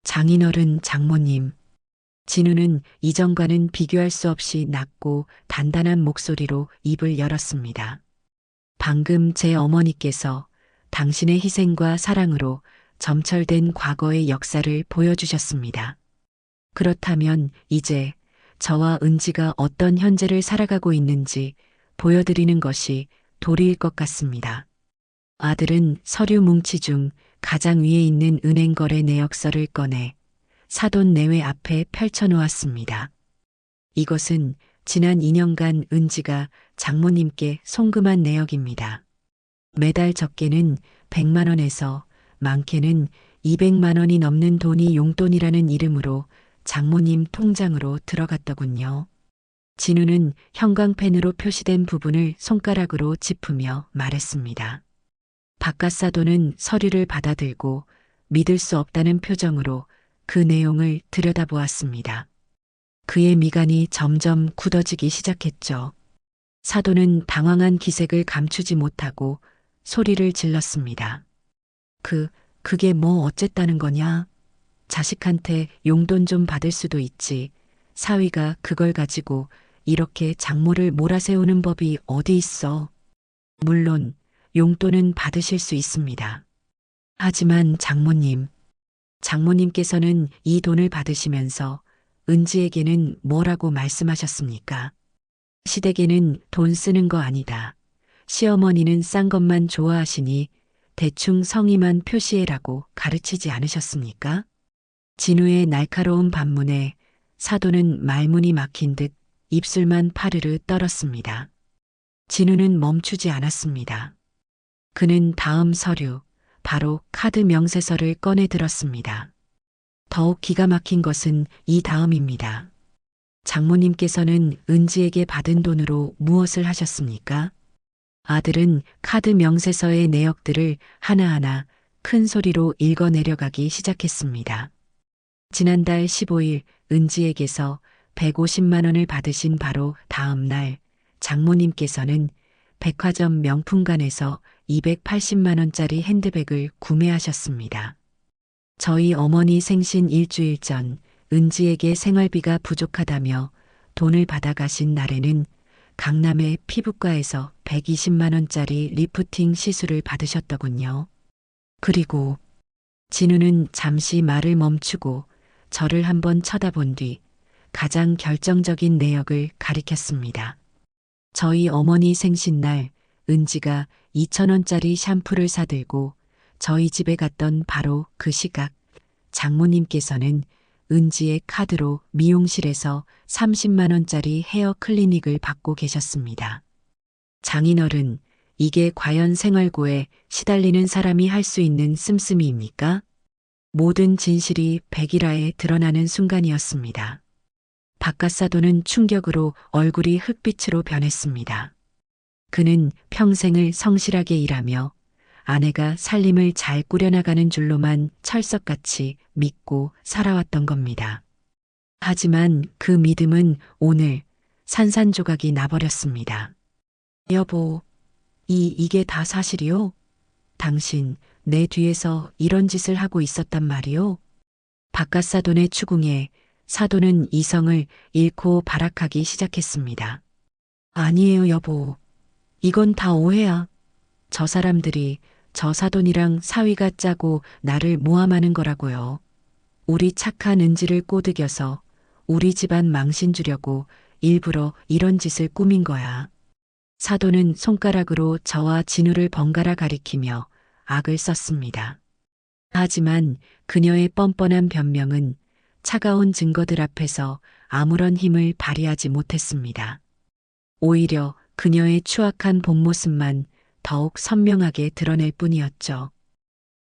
장인어른 장모님. 진우는 이전과는 비교할 수 없이 낮고 단단한 목소리로 입을 열었습니다. 방금 제 어머니께서 당신의 희생과 사랑으로 점철된 과거의 역사를 보여주셨습니다. 그렇다면 이제 저와 은지가 어떤 현재를 살아가고 있는지 보여드리는 것이 도리일 것 같습니다. 아들은 서류 뭉치 중 가장 위에 있는 은행 거래 내역서를 꺼내 사돈 내외 앞에 펼쳐놓았습니다. 이것은 지난 2년간 은지가 장모님께 송금한 내역입니다. 매달 적게는 100만 원에서 많게는 200만 원이 넘는 돈이 용돈이라는 이름으로 장모님 통장으로 들어갔더군요. 진우는 형광펜으로 표시된 부분을 손가락으로 짚으며 말했습니다. 바깥 사돈은 서류를 받아들고 믿을 수 없다는 표정으로 그 내용을 들여다보았습니다. 그의 미간이 점점 굳어지기 시작했죠. 사돈은 당황한 기색을 감추지 못하고 소리를 질렀습니다. 그게 뭐 어쨌다는 거냐? 자식한테 용돈 좀 받을 수도 있지. 사위가 그걸 가지고 이렇게 장모를 몰아세우는 법이 어디 있어? 물론 용돈은 받으실 수 있습니다. 하지만 장모님께서는 이 돈을 받으시면서 은지에게는 뭐라고 말씀하셨습니까? 시댁에는 돈 쓰는 거 아니다. 시어머니는 싼 것만 좋아하시니 대충 성의만 표시해라고 가르치지 않으셨습니까? 진우의 날카로운 반문에 사돈은 말문이 막힌 듯 입술만 파르르 떨었습니다. 진우는 멈추지 않았습니다. 그는 다음 서류, 바로 카드 명세서를 꺼내 들었습니다. 더욱 기가 막힌 것은 이 다음입니다. 장모님께서는 은지에게 받은 돈으로 무엇을 하셨습니까? 아들은 카드 명세서의 내역들을 하나하나 큰 소리로 읽어 내려가기 시작했습니다. 지난달 15일 은지에게서 150만 원을 받으신 바로 다음 날 장모님께서는 백화점 명품관에서 280만 원짜리 핸드백을 구매하셨습니다. 저희 어머니 생신 일주일 전 은지에게 생활비가 부족하다며 돈을 받아가신 날에는 강남의 피부과에서 120만 원짜리 리프팅 시술을 받으셨더군요. 그리고 진우는 잠시 말을 멈추고 저를 한번 쳐다본 뒤 가장 결정적인 내역을 가리켰습니다. 저희 어머니 생신날 은지가 2,000원짜리 샴푸를 사들고 저희 집에 갔던 바로 그 시각 장모님께서는 은지의 카드로 미용실에서 30만 원짜리 헤어 클리닉을 받고 계셨습니다. 장인어른, 이게 과연 생활고에 시달리는 사람이 할 수 있는 씀씀이입니까? 모든 진실이 백일화에 드러나는 순간이었습니다. 박갓사돈은 충격으로 얼굴이 흑빛으로 변했습니다. 그는 평생을 성실하게 일하며 아내가 살림을 잘 꾸려나가는 줄로만 철석같이 믿고 살아왔던 겁니다. 하지만 그 믿음은 오늘 산산조각이 나버렸습니다. 여보, 이게 다 사실이요? 당신 내 뒤에서 이런 짓을 하고 있었단 말이요? 박갓사돈의 추궁에 사돈은 이성을 잃고 발악하기 시작했습니다. 아니에요, 여보. 이건 다 오해야. 저 사람들이 저 사돈이랑 사위가 짜고 나를 모함하는 거라고요. 우리 착한 은지를 꼬드겨서 우리 집안 망신 주려고 일부러 이런 짓을 꾸민 거야. 사돈은 손가락으로 저와 진우를 번갈아 가리키며 악을 썼습니다. 하지만 그녀의 뻔뻔한 변명은 차가운 증거들 앞에서 아무런 힘을 발휘하지 못했습니다. 오히려 그녀의 추악한 본 모습만 더욱 선명하게 드러낼 뿐이었죠.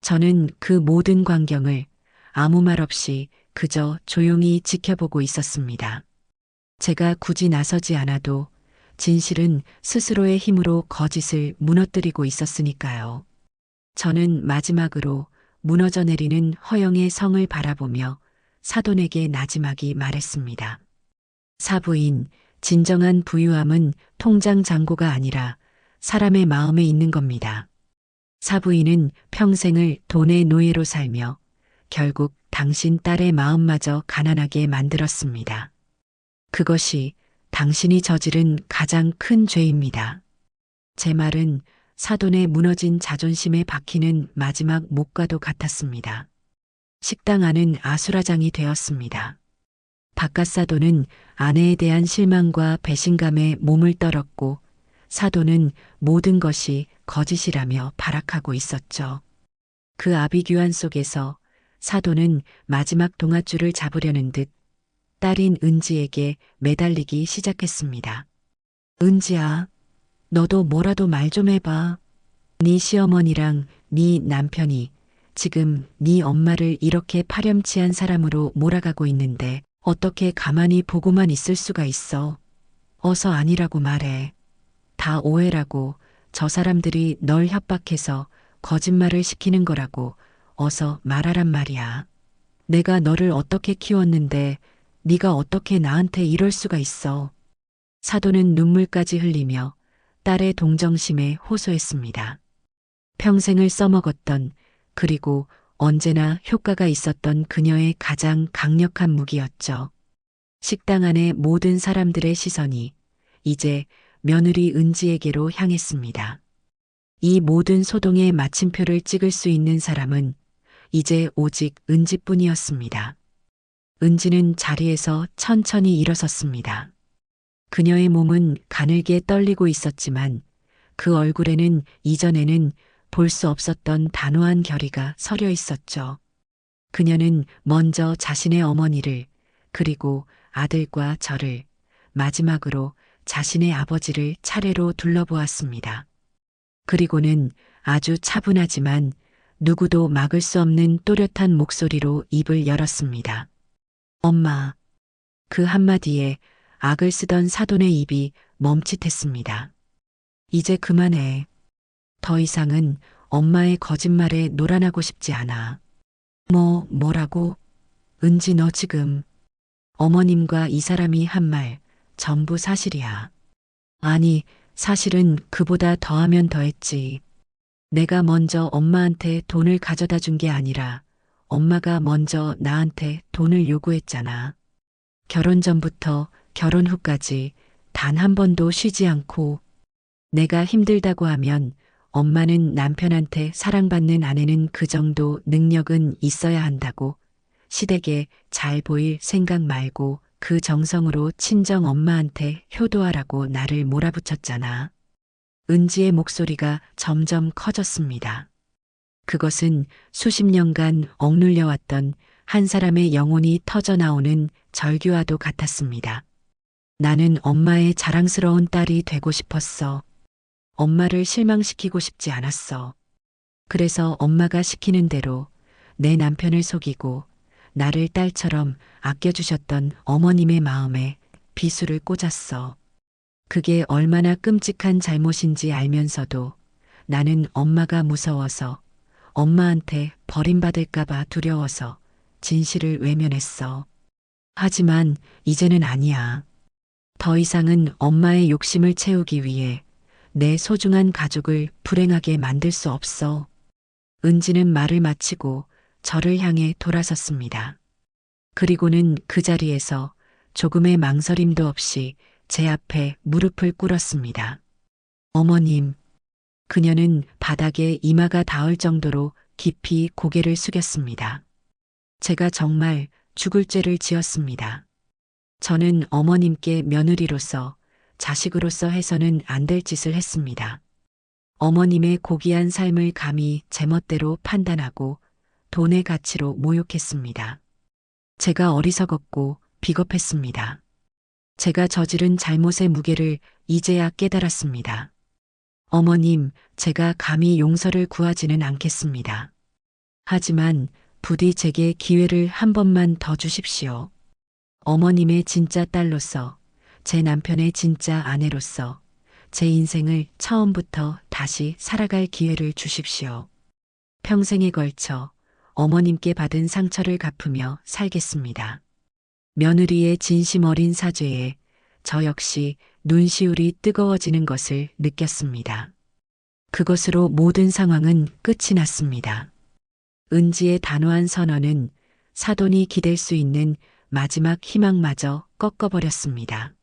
저는 그 모든 광경을 아무 말 없이 그저 조용히 지켜보고 있었습니다. 제가 굳이 나서지 않아도 진실은 스스로의 힘으로 거짓을 무너뜨리고 있었으니까요. 저는 마지막으로 무너져 내리는 허영의 성을 바라보며 사돈에게 나지막이 말했습니다. 사부인, 진정한 부유함은 통장 잔고가 아니라 사람의 마음에 있는 겁니다. 사부인은 평생을 돈의 노예로 살며 결국 당신 딸의 마음마저 가난하게 만들었습니다. 그것이 당신이 저지른 가장 큰 죄입니다. 제 말은 사돈의 무너진 자존심에 박히는 마지막 목과도 같았습니다. 식당 안은 아수라장이 되었습니다. 박갓사돈은 아내에 대한 실망과 배신감에 몸을 떨었고 사돈은 모든 것이 거짓이라며 발악하고 있었죠. 그 아비규환 속에서 사돈은 마지막 동아줄을 잡으려는 듯 딸인 은지에게 매달리기 시작했습니다. 은지야, 너도 뭐라도 말 좀 해봐. 네 시어머니랑 네 남편이 지금 네 엄마를 이렇게 파렴치한 사람으로 몰아가고 있는데 어떻게 가만히 보고만 있을 수가 있어. 어서 아니라고 말해. 다 오해라고, 저 사람들이 널 협박해서 거짓말을 시키는 거라고 어서 말하란 말이야. 내가 너를 어떻게 키웠는데 네가 어떻게 나한테 이럴 수가 있어. 사돈은 눈물까지 흘리며 딸의 동정심에 호소했습니다. 평생을 써먹었던, 그리고 언제나 효과가 있었던 그녀의 가장 강력한 무기였죠. 식당 안의 모든 사람들의 시선이 이제 며느리 은지에게로 향했습니다. 이 모든 소동의 마침표를 찍을 수 있는 사람은 이제 오직 은지뿐이었습니다. 은지는 자리에서 천천히 일어섰습니다. 그녀의 몸은 가늘게 떨리고 있었지만 그 얼굴에는 이전에는 볼 수 없었던 단호한 결의가 서려 있었죠. 그녀는 먼저 자신의 어머니를, 그리고 아들과 저를, 마지막으로 자신의 아버지를 차례로 둘러보았습니다. 그리고는 아주 차분하지만 누구도 막을 수 없는 또렷한 목소리로 입을 열었습니다. 엄마. 그 한마디에 악을 쓰던 사돈의 입이 멈칫했습니다. 이제 그만해. 더 이상은 엄마의 거짓말에 놀아나고 싶지 않아. 뭐라고? 은지 너 지금 어머님과 이 사람이 한 말 전부 사실이야. 아니, 사실은 그보다 더하면 더했지. 내가 먼저 엄마한테 돈을 가져다 준 게 아니라 엄마가 먼저 나한테 돈을 요구했잖아. 결혼 전부터 결혼 후까지 단 한 번도 쉬지 않고 내가 힘들다고 하면 엄마는 남편한테 사랑받는 아내는 그 정도 능력은 있어야 한다고 시댁에 잘 보일 생각 말고 그 정성으로 친정 엄마한테 효도하라고 나를 몰아붙였잖아. 은지의 목소리가 점점 커졌습니다. 그것은 수십 년간 억눌려왔던 한 사람의 영혼이 터져나오는 절규와도 같았습니다. 나는 엄마의 자랑스러운 딸이 되고 싶었어. 엄마를 실망시키고 싶지 않았어. 그래서 엄마가 시키는 대로 내 남편을 속이고 나를 딸처럼 아껴주셨던 어머님의 마음에 비수를 꽂았어. 그게 얼마나 끔찍한 잘못인지 알면서도 나는 엄마가 무서워서, 엄마한테 버림받을까봐 두려워서 진실을 외면했어. 하지만 이제는 아니야. 더 이상은 엄마의 욕심을 채우기 위해 내 소중한 가족을 불행하게 만들 수 없어. 은지는 말을 마치고 저를 향해 돌아섰습니다. 그리고는 그 자리에서 조금의 망설임도 없이 제 앞에 무릎을 꿇었습니다. 어머님. 그녀는 바닥에 이마가 닿을 정도로 깊이 고개를 숙였습니다. 제가 정말 죽을 죄를 지었습니다. 저는 어머님께 며느리로서, 자식으로서 해서는 안 될 짓을 했습니다. 어머님의 고귀한 삶을 감히 제멋대로 판단하고 돈의 가치로 모욕했습니다. 제가 어리석었고 비겁했습니다. 제가 저지른 잘못의 무게를 이제야 깨달았습니다. 어머님, 제가 감히 용서를 구하지는 않겠습니다. 하지만 부디 제게 기회를 한 번만 더 주십시오. 어머님의 진짜 딸로서, 제 남편의 진짜 아내로서 제 인생을 처음부터 다시 살아갈 기회를 주십시오. 평생에 걸쳐 어머님께 받은 상처를 갚으며 살겠습니다. 며느리의 진심 어린 사죄에 저 역시 눈시울이 뜨거워지는 것을 느꼈습니다. 그것으로 모든 상황은 끝이 났습니다. 은지의 단호한 선언은 사돈이 기댈 수 있는 마지막 희망마저 꺾어버렸습니다.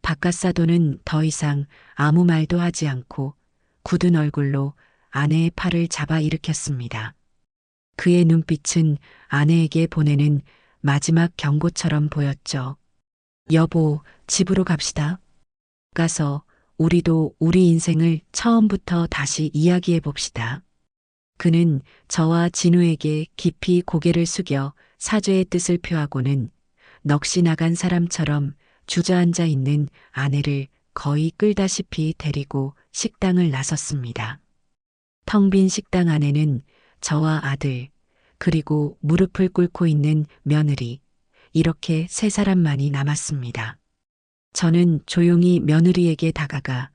바깥 사돈은 더 이상 아무 말도 하지 않고 굳은 얼굴로 아내의 팔을 잡아 일으켰습니다. 그의 눈빛은 아내에게 보내는 마지막 경고처럼 보였죠. 여보, 집으로 갑시다. 가서 우리도 우리 인생을 처음부터 다시 이야기해 봅시다. 그는 저와 진우에게 깊이 고개를 숙여 사죄의 뜻을 표하고는 넋이 나간 사람처럼 주저앉아 있는 아내를 거의 끌다시피 데리고 식당을 나섰습니다. 텅 빈 식당 안에는 저와 아들, 그리고 무릎을 꿇고 있는 며느리, 이렇게 세 사람만이 남았습니다. 저는 조용히 며느리에게 다가가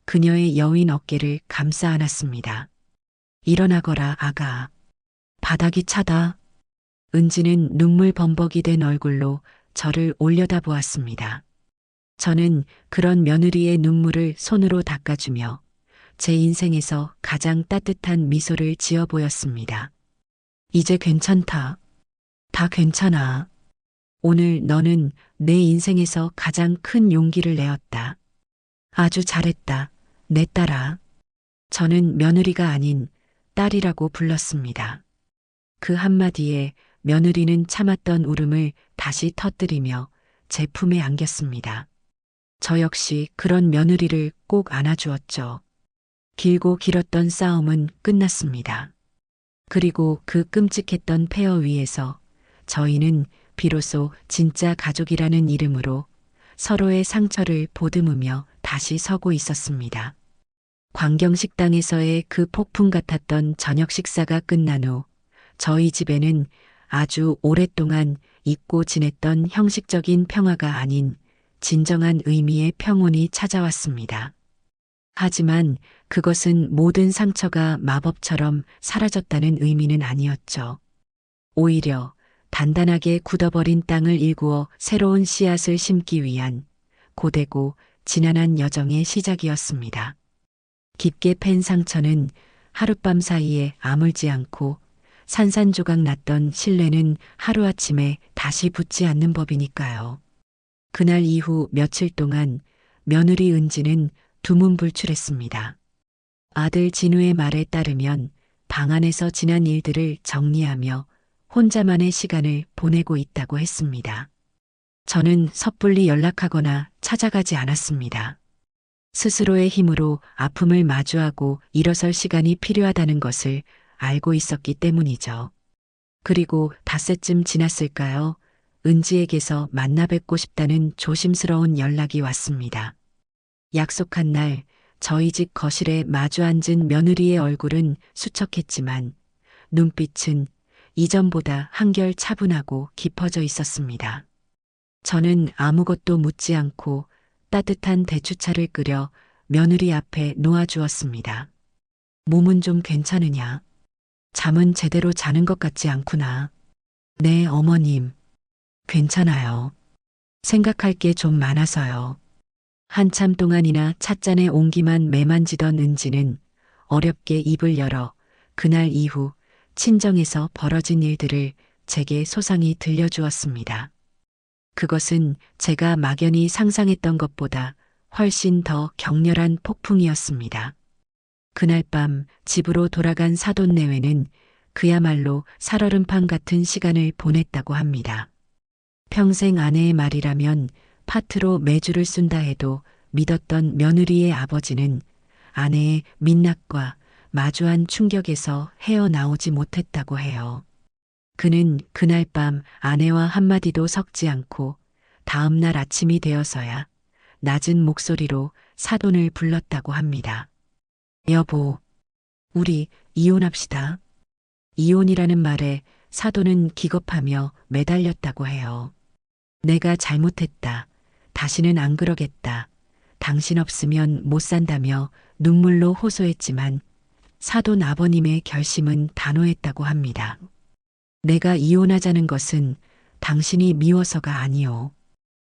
그녀의 여윈 어깨를 감싸 안았습니다. 일어나거라, 아가. 바닥이 차다. 은지는 눈물 범벅이 된 얼굴로 저를 올려다보았습니다. 저는 그런 며느리의 눈물을 손으로 닦아주며 제 인생에서 가장 따뜻한 미소를 지어 보였습니다. 이제 괜찮다. 다 괜찮아. 오늘 너는 내 인생에서 가장 큰 용기를 내었다. 아주 잘했다, 내 딸아. 저는 며느리가 아닌 딸이라고 불렀습니다. 그 한마디에 며느리는 참았던 울음을 다시 터뜨리며 제 품에 안겼습니다. 저 역시 그런 며느리를 꼭 안아주었죠. 길고 길었던 싸움은 끝났습니다. 그리고 그 끔찍했던 폐허 위에서 저희는 비로소 진짜 가족이라는 이름으로 서로의 상처를 보듬으며 다시 서고 있었습니다. 광경식당에서의 그 폭풍 같았던 저녁 식사가 끝난 후 저희 집에는 아주 오랫동안 잊고 지냈던 형식적인 평화가 아닌 진정한 의미의 평온이 찾아왔습니다. 하지만 그것은 모든 상처가 마법처럼 사라졌다는 의미는 아니었죠. 오히려 단단하게 굳어버린 땅을 일구어 새로운 씨앗을 심기 위한 고되고 지난한 여정의 시작이었습니다. 깊게 팬 상처는 하룻밤 사이에 아물지 않고 산산조각 났던 신뢰는 하루아침에 다시 붙지 않는 법이니까요. 그날 이후 며칠 동안 며느리 은지는 두문불출했습니다. 아들 진우의 말에 따르면 방 안에서 지난 일들을 정리하며 혼자만의 시간을 보내고 있다고 했습니다. 저는 섣불리 연락하거나 찾아가지 않았습니다. 스스로의 힘으로 아픔을 마주하고 일어설 시간이 필요하다는 것을 알고 있었기 때문이죠. 그리고 닷새쯤 지났을까요? 은지에게서 만나 뵙고 싶다는 조심스러운 연락이 왔습니다. 약속한 날 저희 집 거실에 마주 앉은 며느리의 얼굴은 수척했지만 눈빛은 이전보다 한결 차분하고 깊어져 있었습니다. 저는 아무것도 묻지 않고 따뜻한 대추차를 끓여 며느리 앞에 놓아주었습니다. 몸은 좀 괜찮으냐? 잠은 제대로 자는 것 같지 않구나. 네, 어머님. 괜찮아요. 생각할 게 좀 많아서요. 한참 동안이나 찻잔에 온기만 매만지던 은지는 어렵게 입을 열어 그날 이후 친정에서 벌어진 일들을 제게 소상히 들려주었습니다. 그것은 제가 막연히 상상했던 것보다 훨씬 더 격렬한 폭풍이었습니다. 그날 밤 집으로 돌아간 사돈 내외는 그야말로 살얼음판 같은 시간을 보냈다고 합니다. 평생 아내의 말이라면 파트로 매주를 쓴다 해도 믿었던 며느리의 아버지는 아내의 민낯과 마주한 충격에서 헤어나오지 못했다고 해요. 그는 그날 밤 아내와 한마디도 섞지 않고 다음 날 아침이 되어서야 낮은 목소리로 사돈을 불렀다고 합니다. 여보, 우리 이혼합시다. 이혼이라는 말에 사돈은 기겁하며 매달렸다고 해요. 내가 잘못했다. 다시는 안 그러겠다. 당신 없으면 못 산다며 눈물로 호소했지만 사돈 아버님의 결심은 단호했다고 합니다. 내가 이혼하자는 것은 당신이 미워서가 아니오.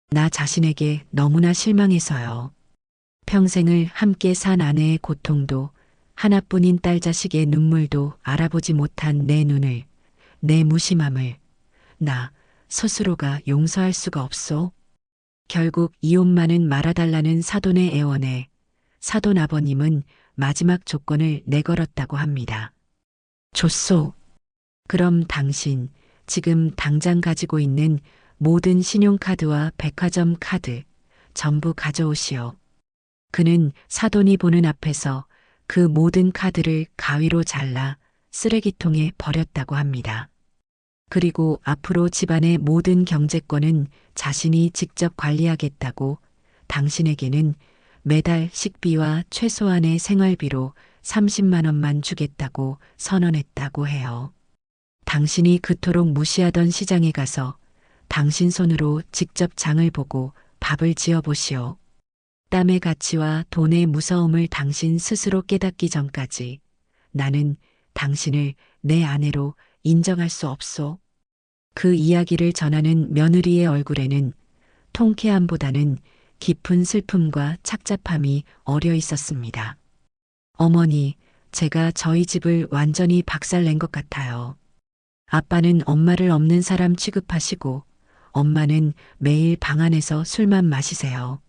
나 자신에게 너무나 실망해서요. 평생을 함께 산 아내의 고통도 하나뿐인 딸 자식의 눈물도 알아보지 못한 내 눈을, 내 무심함을 나 스스로가 용서할 수가 없소. 결국 이혼만은 말아달라는 사돈의 애원에 사돈 아버님은 마지막 조건을 내걸었다고 합니다. 좋소. 그럼 당신 지금 당장 가지고 있는 모든 신용카드와 백화점 카드 전부 가져오시오. 그는 사돈이 보는 앞에서 그 모든 카드를 가위로 잘라 쓰레기통에 버렸다고 합니다. 그리고 앞으로 집안의 모든 경제권은 자신이 직접 관리하겠다고 당신에게는 매달 식비와 최소한의 생활비로 30만 원만 주겠다고 선언했다고 해요. 당신이 그토록 무시하던 시장에 가서 당신 손으로 직접 장을 보고 밥을 지어 보시오. 땀의 가치와 돈의 무서움을 당신 스스로 깨닫기 전까지 나는 당신을 내 아내로 인정할 수 없소. 그 이야기를 전하는 며느리의 얼굴에는 통쾌함보다는 깊은 슬픔과 착잡함이 어려 있었습니다. 어머니, 제가 저희 집을 완전히 박살낸 것 같아요. 아빠는 엄마를 없는 사람 취급하시고 엄마는 매일 방 안에서 술만 마시세요.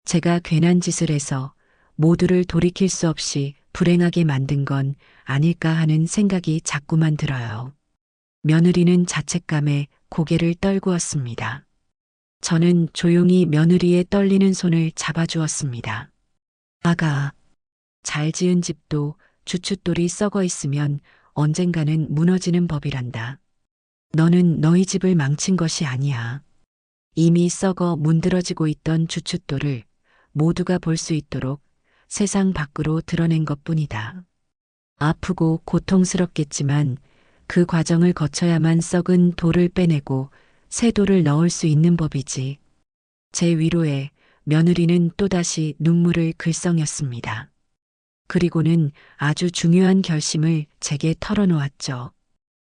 제가 괜한 짓을 해서 모두를 돌이킬 수 없이 불행하게 만든 건 아닐까 하는 생각이 자꾸만 들어요. 며느리는 자책감에 고개를 떨구었습니다. 저는 조용히 며느리의 떨리는 손을 잡아주었습니다. 아가, 잘 지은 집도 주춧돌이 썩어 있으면 언젠가는 무너지는 법이란다. 너는 너희 집을 망친 것이 아니야. 이미 썩어 문드러지고 있던 주춧돌을 모두가 볼 수 있도록 세상 밖으로 드러낸 것뿐이다. 아프고 고통스럽겠지만 그 과정을 거쳐야만 썩은 돌을 빼내고 새 돌을 넣을 수 있는 법이지. 제 위로에 며느리는 또다시 눈물을 글썽였습니다. 그리고는 아주 중요한 결심을 제게 털어놓았죠.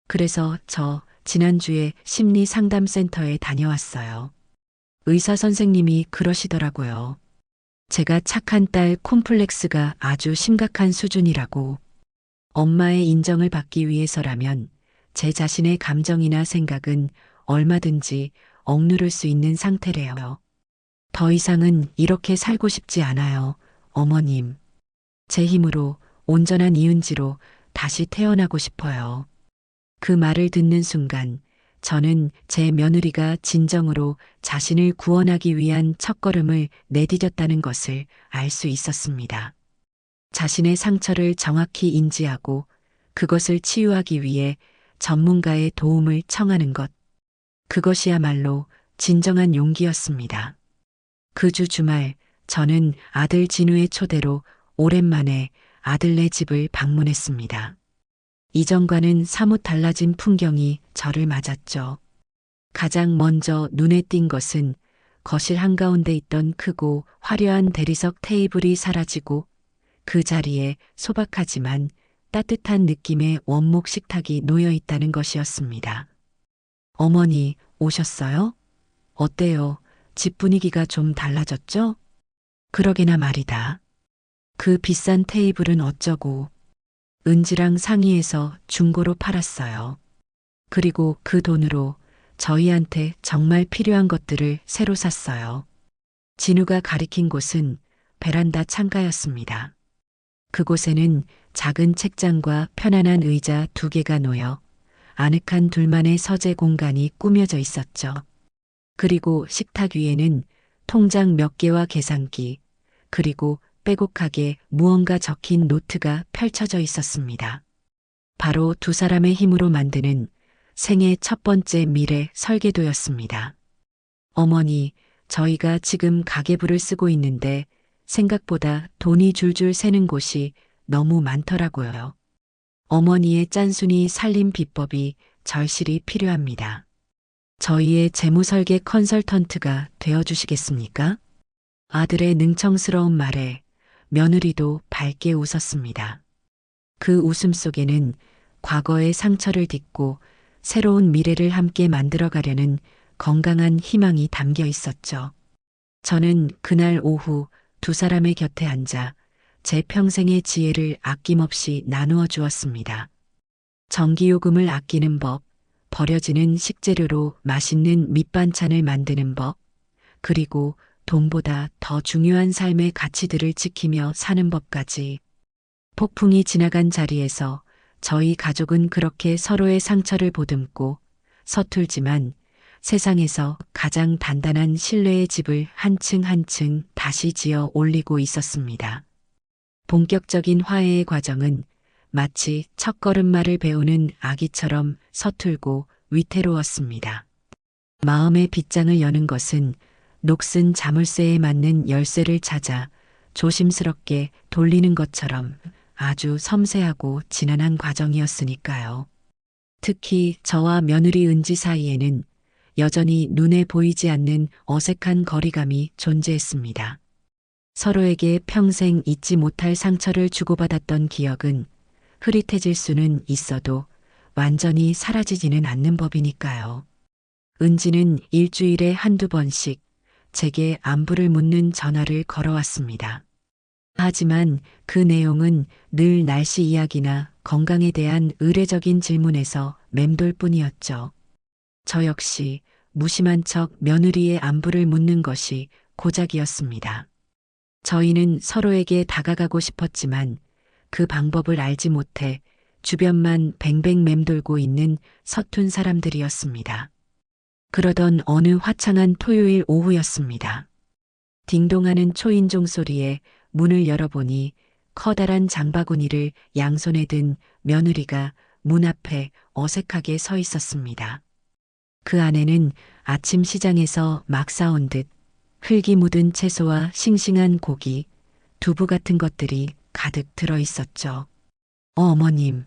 그래서 저 지난주에 심리상담센터에 다녀왔어요. 의사 선생님이 그러시더라고요. 제가 착한 딸 콤플렉스가 아주 심각한 수준이라고. 엄마의 인정을 받기 위해서라면 제 자신의 감정이나 생각은 얼마든지 억누를 수 있는 상태래요. 더 이상은 이렇게 살고 싶지 않아요, 어머님. 제 힘으로 온전한 이은지로 다시 태어나고 싶어요. 그 말을 듣는 순간 저는 제 며느리가 진정으로 자신을 구원하기 위한 첫걸음을 내디뎠다는 것을 알 수 있었습니다. 자신의 상처를 정확히 인지하고 그것을 치유하기 위해 전문가의 도움을 청하는 것. 그것이야말로 진정한 용기였습니다. 그 주 주말 저는 아들 진우의 초대로 오랜만에 아들네 집을 방문했습니다. 이전과는 사뭇 달라진 풍경이 저를 맞았죠. 가장 먼저 눈에 띈 것은 거실 한가운데 있던 크고 화려한 대리석 테이블이 사라지고 그 자리에 소박하지만 따뜻한 느낌의 원목 식탁이 놓여 있다는 것이었습니다. 어머니, 오셨어요? 어때요? 집 분위기가 좀 달라졌죠? 그러게나 말이다. 그 비싼 테이블은 어쩌고. 은지랑 상의해서 중고로 팔았어요. 그리고 그 돈으로 저희한테 정말 필요한 것들을 새로 샀어요. 진우가 가리킨 곳은 베란다 창가였습니다. 그곳에는 작은 책장과 편안한 의자 2개가 놓여 아늑한 둘만의 서재 공간이 꾸며져 있었죠. 그리고 식탁 위에는 통장 몇 개와 계산기, 그리고 빼곡하게 무언가 적힌 노트가 펼쳐져 있었습니다. 바로 두 사람의 힘으로 만드는 생애 첫 번째 미래 설계도였습니다. 어머니, 저희가 지금 가계부를 쓰고 있는데 생각보다 돈이 줄줄 새는 곳이 너무 많더라고요. 어머니의 짠순이 살림 비법이 절실히 필요합니다. 저희의 재무설계 컨설턴트가 되어주시겠습니까? 아들의 능청스러운 말에 며느리도 밝게 웃었습니다. 그 웃음 속에는 과거의 상처를 딛고 새로운 미래를 함께 만들어가려는 건강한 희망이 담겨 있었죠. 저는 그날 오후 두 사람의 곁에 앉아 제 평생의 지혜를 아낌없이 나누어 주었습니다. 전기요금을 아끼는 법, 버려지는 식재료로 맛있는 밑반찬을 만드는 법, 그리고 돈보다 더 중요한 삶의 가치들을 지키며 사는 법까지. 폭풍이 지나간 자리에서 저희 가족은 그렇게 서로의 상처를 보듬고 서툴지만 세상에서 가장 단단한 신뢰의 집을 한 층 한 층 다시 지어 올리고 있었습니다. 본격적인 화해의 과정은 마치 첫걸음말을 배우는 아기처럼 서툴고 위태로웠습니다. 마음의 빗장을 여는 것은 녹슨 자물쇠에 맞는 열쇠를 찾아 조심스럽게 돌리는 것처럼 아주 섬세하고 지난한 과정이었으니까요. 특히 저와 며느리 은지 사이에는 여전히 눈에 보이지 않는 어색한 거리감이 존재했습니다. 서로에게 평생 잊지 못할 상처를 주고받았던 기억은 흐릿해질 수는 있어도 완전히 사라지지는 않는 법이니까요. 은지는 일주일에 한두 번씩 제게 안부를 묻는 전화를 걸어왔습니다. 하지만 그 내용은 늘 날씨 이야기나 건강에 대한 의례적인 질문에서 맴돌 뿐이었죠. 저 역시 무심한 척 며느리의 안부를 묻는 것이 고작이었습니다. 저희는 서로에게 다가가고 싶었지만 그 방법을 알지 못해 주변만 뱅뱅 맴돌고 있는 서툰 사람들이었습니다. 그러던 어느 화창한 토요일 오후였습니다. 딩동하는 초인종 소리에 문을 열어보니 커다란 장바구니를 양손에 든 며느리가 문 앞에 어색하게 서 있었습니다. 그 안에는 아침 시장에서 막 사온 듯 흙이 묻은 채소와 싱싱한 고기, 두부 같은 것들이 가득 들어 있었죠. 어머님,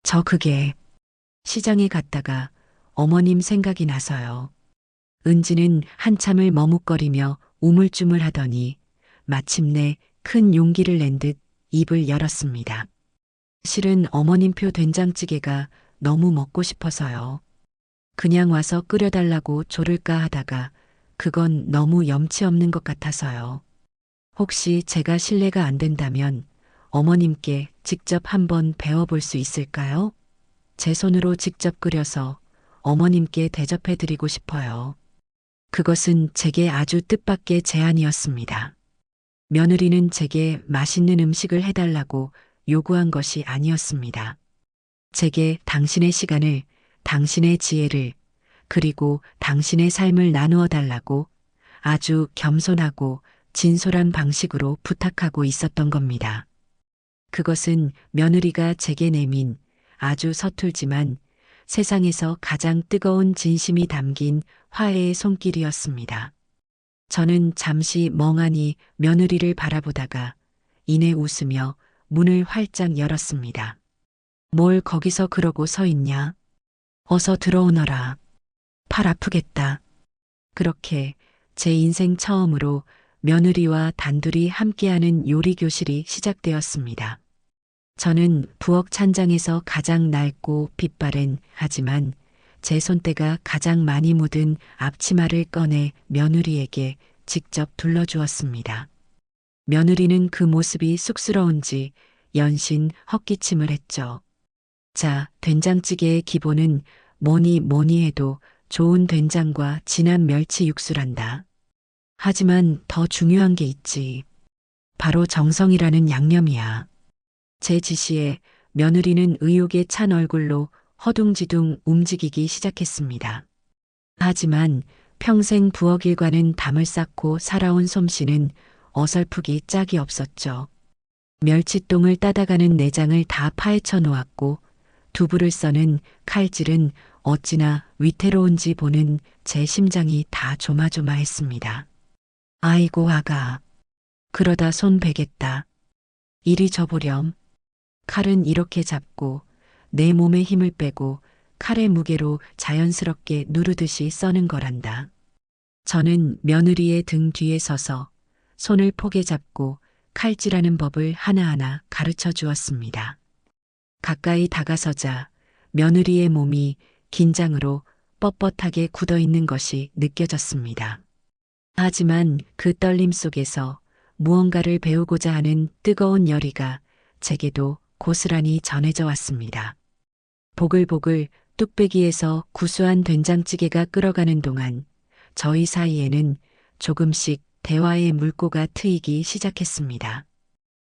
저 그게 시장에 갔다가 어머님 생각이 나서요. 은지는 한참을 머뭇거리며 우물쭈물 하더니 마침내 큰 용기를 낸 듯 입을 열었습니다. 실은 어머님표 된장찌개가 너무 먹고 싶어서요. 그냥 와서 끓여달라고 조를까 하다가 그건 너무 염치 없는 것 같아서요. 혹시 제가 실례가 안 된다면 어머님께 직접 한번 배워볼 수 있을까요? 제 손으로 직접 끓여서 어머님께 대접해 드리고 싶어요. 그것은 제게 아주 뜻밖의 제안이었습니다. 며느리는 제게 맛있는 음식을 해달라고 요구한 것이 아니었습니다. 제게 당신의 시간을, 당신의 지혜를, 그리고 당신의 삶을 나누어 달라고 아주 겸손하고 진솔한 방식으로 부탁하고 있었던 겁니다. 그것은 며느리가 제게 내민 아주 서툴지만 세상에서 가장 뜨거운 진심이 담긴 화해의 손길이었습니다. 저는 잠시 멍하니 며느리를 바라보다가 이내 웃으며 문을 활짝 열었습니다. 뭘 거기서 그러고 서 있냐? 어서 들어오너라. 팔 아프겠다. 그렇게 제 인생 처음으로 며느리와 단둘이 함께하는 요리 교실이 시작되었습니다. 저는 부엌 찬장에서 가장 낡고 빛바랜 하지만 제 손때가 가장 많이 묻은 앞치마를 꺼내 며느리에게 직접 둘러주었습니다. 며느리는 그 모습이 쑥스러운지 연신 헛기침을 했죠. 자, 된장찌개의 기본은 뭐니 뭐니 해도 좋은 된장과 진한 멸치 육수란다. 하지만 더 중요한 게 있지. 바로 정성이라는 양념이야. 제 지시에 며느리는 의욕에 찬 얼굴로 허둥지둥 움직이기 시작했습니다. 하지만 평생 부엌 일과는 담을 쌓고 살아온 솜씨는 어설프기 짝이 없었죠. 멸치똥을 따다가는 내장을 다 파헤쳐 놓았고 두부를 써는 칼질은 어찌나 위태로운지 보는 제 심장이 다 조마조마했습니다. 아이고 아가, 그러다 손 베겠다. 이리 져보렴. 칼은 이렇게 잡고 내 몸에 힘을 빼고 칼의 무게로 자연스럽게 누르듯이 써는 거란다. 저는 며느리의 등 뒤에 서서 손을 포개 잡고 칼질하는 법을 하나하나 가르쳐 주었습니다. 가까이 다가서자 며느리의 몸이 긴장으로 뻣뻣하게 굳어 있는 것이 느껴졌습니다. 하지만 그 떨림 속에서 무언가를 배우고자 하는 뜨거운 열의가 제게도 고스란히 전해져 왔습니다. 보글보글 뚝배기에서 구수한 된장찌개가 끓어가는 동안 저희 사이에는 조금씩 대화의 물꼬가 트이기 시작했습니다.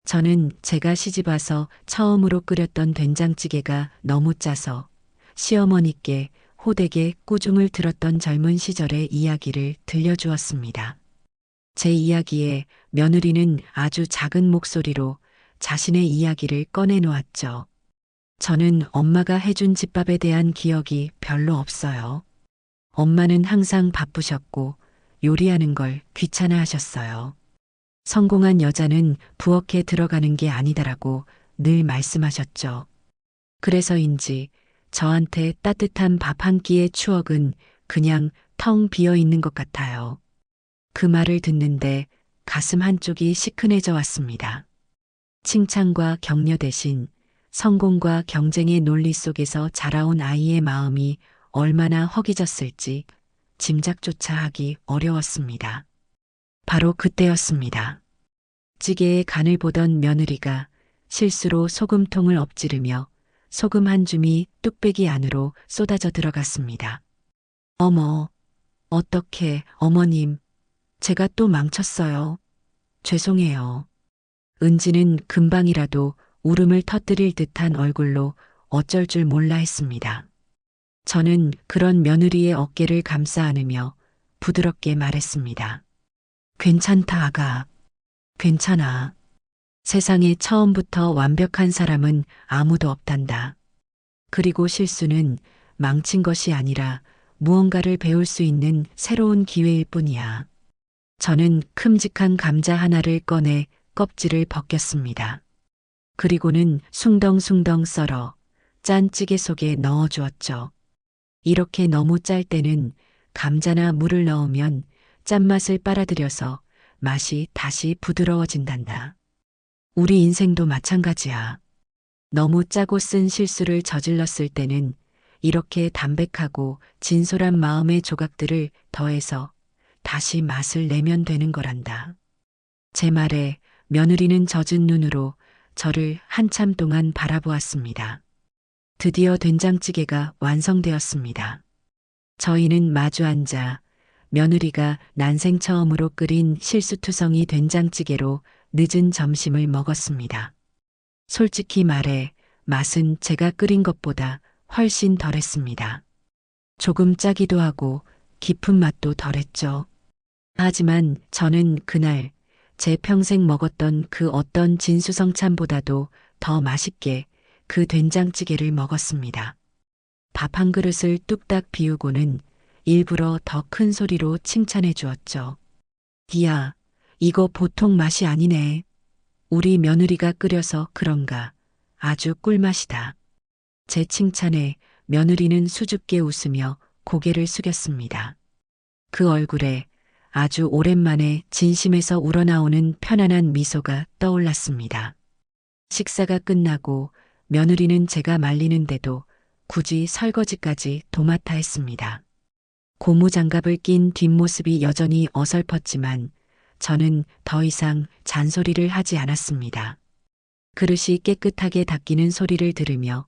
저는 제가 시집와서 처음으로 끓였던 된장찌개가 너무 짜서 시어머니께 호되게 꾸중을 들었던 젊은 시절의 이야기를 들려주었습니다. 제 이야기에 며느리는 아주 작은 목소리로 자신의 이야기를 꺼내놓았죠. 저는 엄마가 해준 집밥에 대한 기억이 별로 없어요. 엄마는 항상 바쁘셨고 요리하는 걸 귀찮아 하셨어요. 성공한 여자는 부엌에 들어가는 게 아니다라고 늘 말씀하셨죠. 그래서인지 저한테 따뜻한 밥 한 끼의 추억은 그냥 텅 비어 있는 것 같아요. 그 말을 듣는데 가슴 한쪽이 시큰해져 왔습니다. 칭찬과 격려 대신 성공과 경쟁의 논리 속에서 자라온 아이의 마음이 얼마나 허기졌을지 짐작조차 하기 어려웠습니다. 바로 그때였습니다. 찌개의 간을 보던 며느리가 실수로 소금통을 엎지르며 소금 한 줌이 뚝배기 안으로 쏟아져 들어갔습니다. 어머, 어떡해, 어머님. 제가 또 망쳤어요. 죄송해요. 은지는 금방이라도 울음을 터뜨릴 듯한 얼굴로 어쩔 줄 몰라 했습니다. 저는 그런 며느리의 어깨를 감싸 안으며 부드럽게 말했습니다. 괜찮다, 아가. 괜찮아. 세상에 처음부터 완벽한 사람은 아무도 없단다. 그리고 실수는 망친 것이 아니라 무언가를 배울 수 있는 새로운 기회일 뿐이야. 저는 큼직한 감자 하나를 꺼내 껍질을 벗겼습니다. 그리고는 숭덩숭덩 썰어 짠 찌개 속에 넣어 주었죠. 이렇게 너무 짤 때는 감자나 물을 넣으면 짠맛을 빨아들여서 맛이 다시 부드러워진단다. 우리 인생도 마찬가지야. 너무 짜고 쓴 실수를 저질렀을 때는 이렇게 담백하고 진솔한 마음의 조각들을 더해서 다시 맛을 내면 되는 거란다. 제 말에 며느리는 젖은 눈으로 저를 한참 동안 바라보았습니다. 드디어 된장찌개가 완성되었습니다. 저희는 마주 앉아 며느리가 난생 처음으로 끓인 실수투성이 된장찌개로 늦은 점심을 먹었습니다. 솔직히 말해 맛은 제가 끓인 것보다 훨씬 덜했습니다. 조금 짜기도 하고 깊은 맛도 덜했죠. 하지만 저는 그날 제 평생 먹었던 그 어떤 진수성찬보다도 더 맛있게 그 된장찌개를 먹었습니다. 밥 한 그릇을 뚝딱 비우고는 일부러 더 큰 소리로 칭찬해 주었죠. 이야, 이거 보통 맛이 아니네. 우리 며느리가 끓여서 그런가. 아주 꿀맛이다. 제 칭찬에 며느리는 수줍게 웃으며 고개를 숙였습니다. 그 얼굴에 아주 오랜만에 진심에서 우러나오는 편안한 미소가 떠올랐습니다. 식사가 끝나고 며느리는 제가 말리는데도 굳이 설거지까지 도맡아 했습니다. 고무장갑을 낀 뒷모습이 여전히 어설펐지만 저는 더 이상 잔소리를 하지 않았습니다. 그릇이 깨끗하게 닦이는 소리를 들으며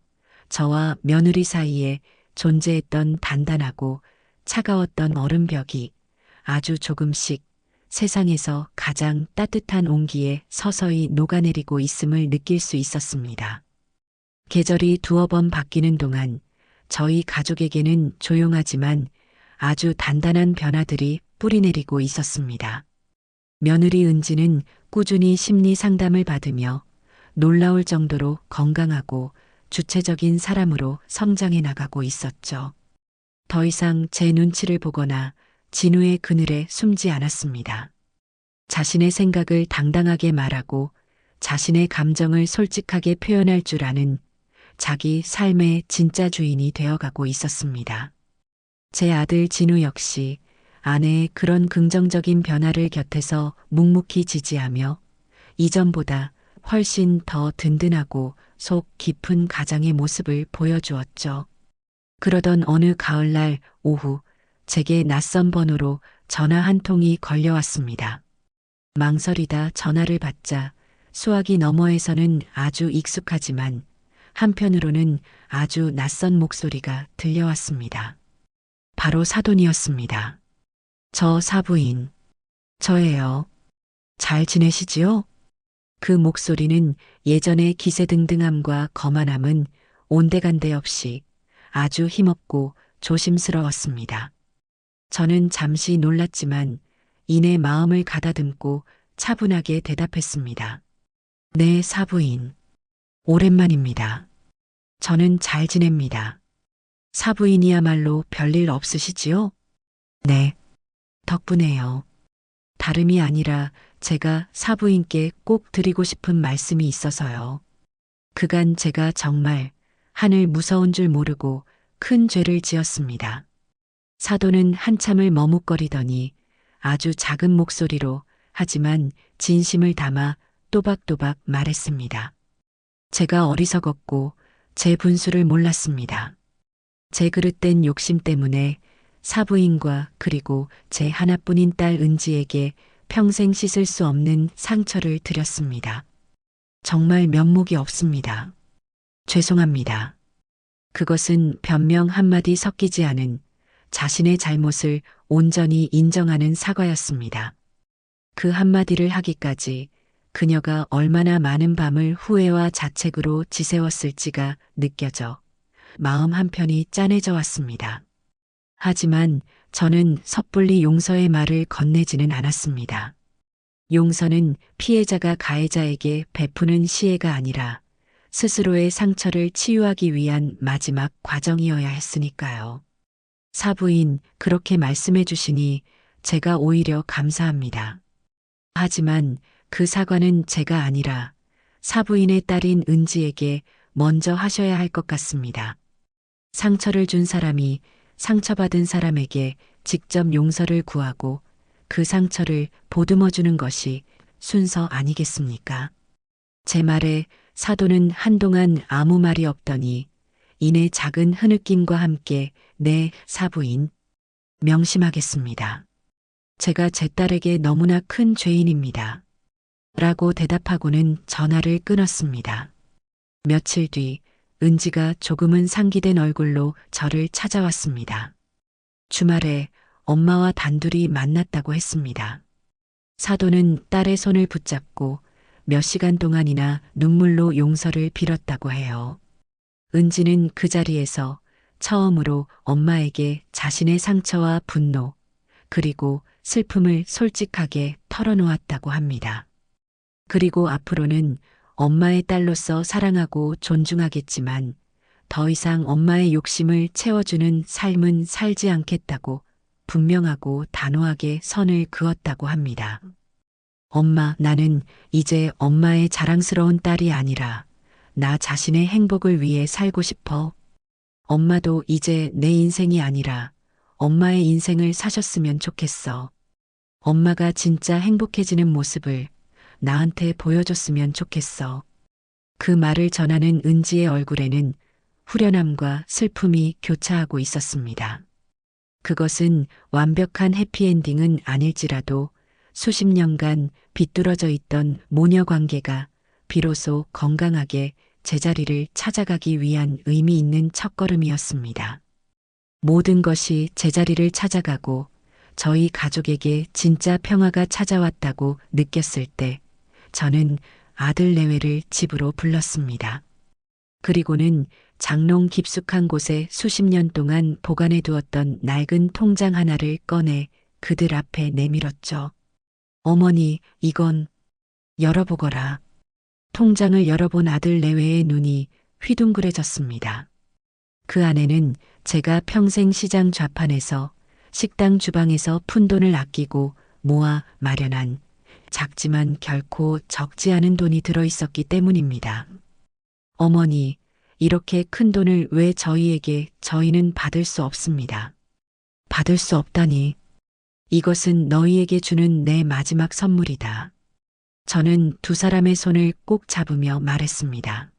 저와 며느리 사이에 존재했던 단단하고 차가웠던 얼음벽이 아주 조금씩 세상에서 가장 따뜻한 온기에 서서히 녹아내리고 있음을 느낄 수 있었습니다. 계절이 두어 번 바뀌는 동안 저희 가족에게는 조용하지만 아주 단단한 변화들이 뿌리내리고 있었습니다. 며느리 은지는 꾸준히 심리 상담을 받으며 놀라울 정도로 건강하고 주체적인 사람으로 성장해 나가고 있었죠. 더 이상 제 눈치를 보거나 진우의 그늘에 숨지 않았습니다. 자신의 생각을 당당하게 말하고 자신의 감정을 솔직하게 표현할 줄 아는 자기 삶의 진짜 주인이 되어가고 있었습니다. 제 아들 진우 역시 아내의 그런 긍정적인 변화를 곁에서 묵묵히 지지하며 이전보다 훨씬 더 든든하고 속 깊은 가장의 모습을 보여주었죠. 그러던 어느 가을날 오후 제게 낯선 번호로 전화 한 통이 걸려왔습니다. 망설이다 전화를 받자 수화기 너머에서는 아주 익숙하지만 한편으로는 아주 낯선 목소리가 들려왔습니다. 바로 사돈이었습니다. 저 사부인. 저예요. 잘 지내시지요? 그 목소리는 예전의 기세등등함과 거만함은 온데간데 없이 아주 힘없고 조심스러웠습니다. 저는 잠시 놀랐지만 이내 마음을 가다듬고 차분하게 대답했습니다. 네, 사부인. 오랜만입니다. 저는 잘 지냅니다. 사부인이야말로 별일 없으시지요? 네. 덕분에요. 다름이 아니라 제가 사부인께 꼭 드리고 싶은 말씀이 있어서요. 그간 제가 정말 하늘 무서운 줄 모르고 큰 죄를 지었습니다. 사도는 한참을 머뭇거리더니 아주 작은 목소리로 하지만 진심을 담아 또박또박 말했습니다. 제가 어리석었고 제 분수를 몰랐습니다. 제 그릇된 욕심 때문에 사부인과 그리고 제 하나뿐인 딸 은지에게 평생 씻을 수 없는 상처를 드렸습니다. 정말 면목이 없습니다. 죄송합니다. 그것은 변명 한마디 섞이지 않은 자신의 잘못을 온전히 인정하는 사과였습니다. 그 한마디를 하기까지 그녀가 얼마나 많은 밤을 후회와 자책으로 지새웠을지가 느껴져 마음 한편이 짠해져 왔습니다. 하지만 저는 섣불리 용서의 말을 건네지는 않았습니다. 용서는 피해자가 가해자에게 베푸는 시혜가 아니라 스스로의 상처를 치유하기 위한 마지막 과정이어야 했으니까요. 사부인 그렇게 말씀해 주시니 제가 오히려 감사합니다. 하지만 그 사과는 제가 아니라 사부인의 딸인 은지에게 먼저 하셔야 할 것 같습니다. 상처를 준 사람이 상처받은 사람에게 직접 용서를 구하고 그 상처를 보듬어 주는 것이 순서 아니겠습니까? 제 말에 사도는 한동안 아무 말이 없더니 이내 작은 흐느낌과 함께 네, 사부인. 명심하겠습니다. 제가 제 딸에게 너무나 큰 죄인입니다. 라고 대답하고는 전화를 끊었습니다. 며칠 뒤 은지가 조금은 상기된 얼굴로 저를 찾아왔습니다. 주말에 엄마와 단둘이 만났다고 했습니다. 사도는 딸의 손을 붙잡고 몇 시간 동안이나 눈물로 용서를 빌었다고 해요. 은지는 그 자리에서 처음으로 엄마에게 자신의 상처와 분노, 그리고 슬픔을 솔직하게 털어놓았다고 합니다. 그리고 앞으로는 엄마의 딸로서 사랑하고 존중하겠지만 더 이상 엄마의 욕심을 채워주는 삶은 살지 않겠다고 분명하고 단호하게 선을 그었다고 합니다. 엄마, 나는 이제 엄마의 자랑스러운 딸이 아니라 나 자신의 행복을 위해 살고 싶어. 엄마도 이제 내 인생이 아니라 엄마의 인생을 사셨으면 좋겠어. 엄마가 진짜 행복해지는 모습을 나한테 보여줬으면 좋겠어. 그 말을 전하는 은지의 얼굴에는 후련함과 슬픔이 교차하고 있었습니다. 그것은 완벽한 해피엔딩은 아닐지라도 수십 년간 비뚤어져 있던 모녀 관계가 비로소 건강하게 제자리를 찾아가기 위한 의미 있는 첫걸음이었습니다. 모든 것이 제자리를 찾아가고 저희 가족에게 진짜 평화가 찾아왔다고 느꼈을 때 저는 아들 내외를 집으로 불렀습니다. 그리고는 장롱 깊숙한 곳에 수십 년 동안 보관해 두었던 낡은 통장 하나를 꺼내 그들 앞에 내밀었죠. 어머니, 이건 열어보거라. 통장을 열어본 아들 내외의 눈이 휘둥그레졌습니다. 그 안에는 제가 평생 시장 좌판에서 식당 주방에서 푼돈을 아끼고 모아 마련한 작지만 결코 적지 않은 돈이 들어있었기 때문입니다. 어머니, 이렇게 큰 돈을 왜 저희는 받을 수 없습니다. 받을 수 없다니. 이것은 너희에게 주는 내 마지막 선물이다. 저는 두 사람의 손을 꼭 잡으며 말했습니다.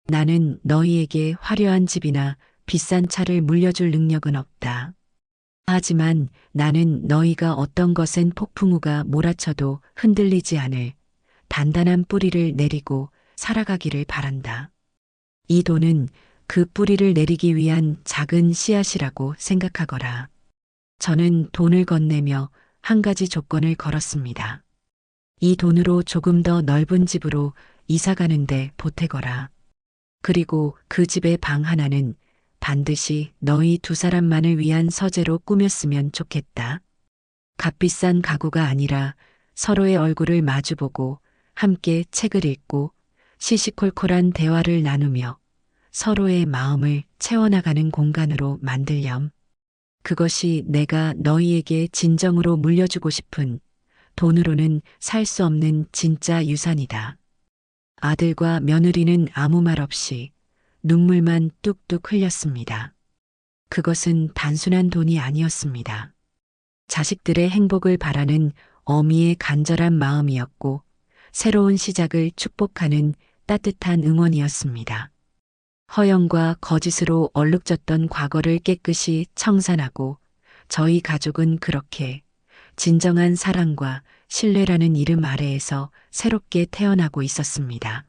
나는 너희에게 화려한 집이나 비싼 차를 물려줄 능력은 없다. 하지만 나는 너희가 어떤 것엔 폭풍우가 몰아쳐도 흔들리지 않을 단단한 뿌리를 내리고 살아가기를 바란다. 이 돈은 그 뿌리를 내리기 위한 작은 씨앗이라고 생각하거라. 저는 돈을 건네며 한 가지 조건을 걸었습니다. 이 돈으로 조금 더 넓은 집으로 이사 가는데 보태거라. 그리고 그 집의 방 하나는 반드시 너희 두 사람만을 위한 서재로 꾸몄으면 좋겠다. 값비싼 가구가 아니라 서로의 얼굴을 마주보고 함께 책을 읽고 시시콜콜한 대화를 나누며 서로의 마음을 채워나가는 공간으로 만들렴. 그것이 내가 너희에게 진정으로 물려주고 싶은 돈으로는 살 수 없는 진짜 유산이다. 아들과 며느리는 아무 말 없이 눈물만 뚝뚝 흘렸습니다. 그것은 단순한 돈이 아니었습니다. 자식들의 행복을 바라는 어미의 간절한 마음이었고 새로운 시작을 축복하는 따뜻한 응원이었습니다. 허영과 거짓으로 얼룩졌던 과거를 깨끗이 청산하고 저희 가족은 그렇게 진정한 사랑과 신뢰라는 이름 아래에서 새롭게 태어나고 있었습니다.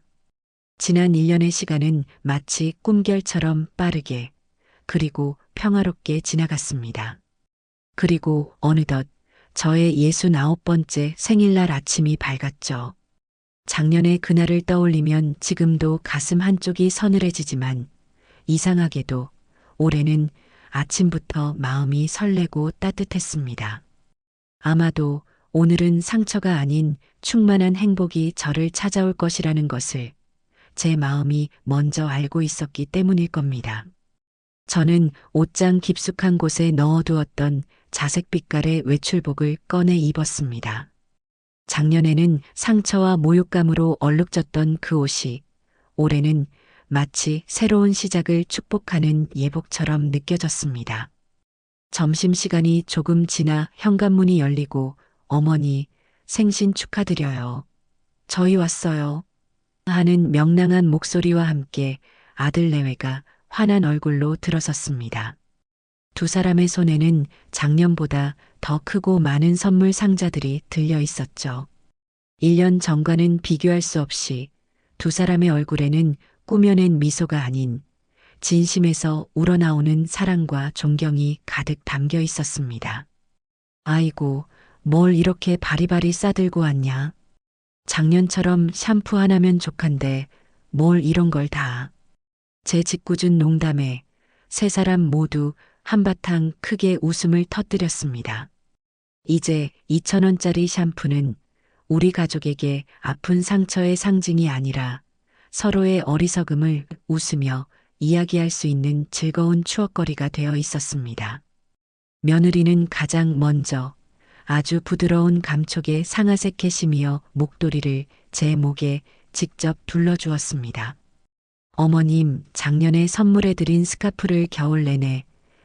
지난 1년의 시간은 마치 꿈결처럼 빠르게 그리고 평화롭게 지나갔습니다. 그리고 어느덧 저의 69번째 생일날 아침이 밝았죠. 작년의 그날을 떠올리면 지금도 가슴 한쪽이 서늘해지지만 이상하게도 올해는 아침부터 마음이 설레고 따뜻했습니다. 아마도 오늘은 상처가 아닌 충만한 행복이 저를 찾아올 것이라는 것을 제 마음이 먼저 알고 있었기 때문일 겁니다. 저는 옷장 깊숙한 곳에 넣어두었던 자색 빛깔의 외출복을 꺼내 입었습니다. 작년에는 상처와 모욕감으로 얼룩졌던 그 옷이 올해는 마치 새로운 시작을 축복하는 예복처럼 느껴졌습니다. 점심시간이 조금 지나 현관문이 열리고 어머니 생신 축하드려요. 저희 왔어요. 하는 명랑한 목소리와 함께 아들 내외가 환한 얼굴로 들어섰습니다. 두 사람의 손에는 작년보다 더 크고 많은 선물 상자들이 들려 있었죠. 1년 전과는 비교할 수 없이 두 사람의 얼굴에는 꾸며낸 미소가 아닌 진심에서 우러나오는 사랑과 존경이 가득 담겨 있었습니다. 아이고, 뭘 이렇게 바리바리 싸들고 왔냐? 작년처럼 샴푸 하나면 족한데 뭘 이런 걸 다. 제 짓궂은 농담에 세 사람 모두 한바탕 크게 웃음을 터뜨렸습니다. 이제 2,000원짜리 샴푸는 우리 가족에게 아픈 상처의 상징이 아니라 서로의 어리석음을 웃으며 이야기할 수 있는 즐거운 추억거리가 되어 있었습니다. 며느리는 가장 먼저 아주 부드러운 감촉의 상아색 캐시미어 목도리를 제 목에 직접 둘러주었습니다. 어머님, 작년에 선물해드린 스카프를 겨울 내내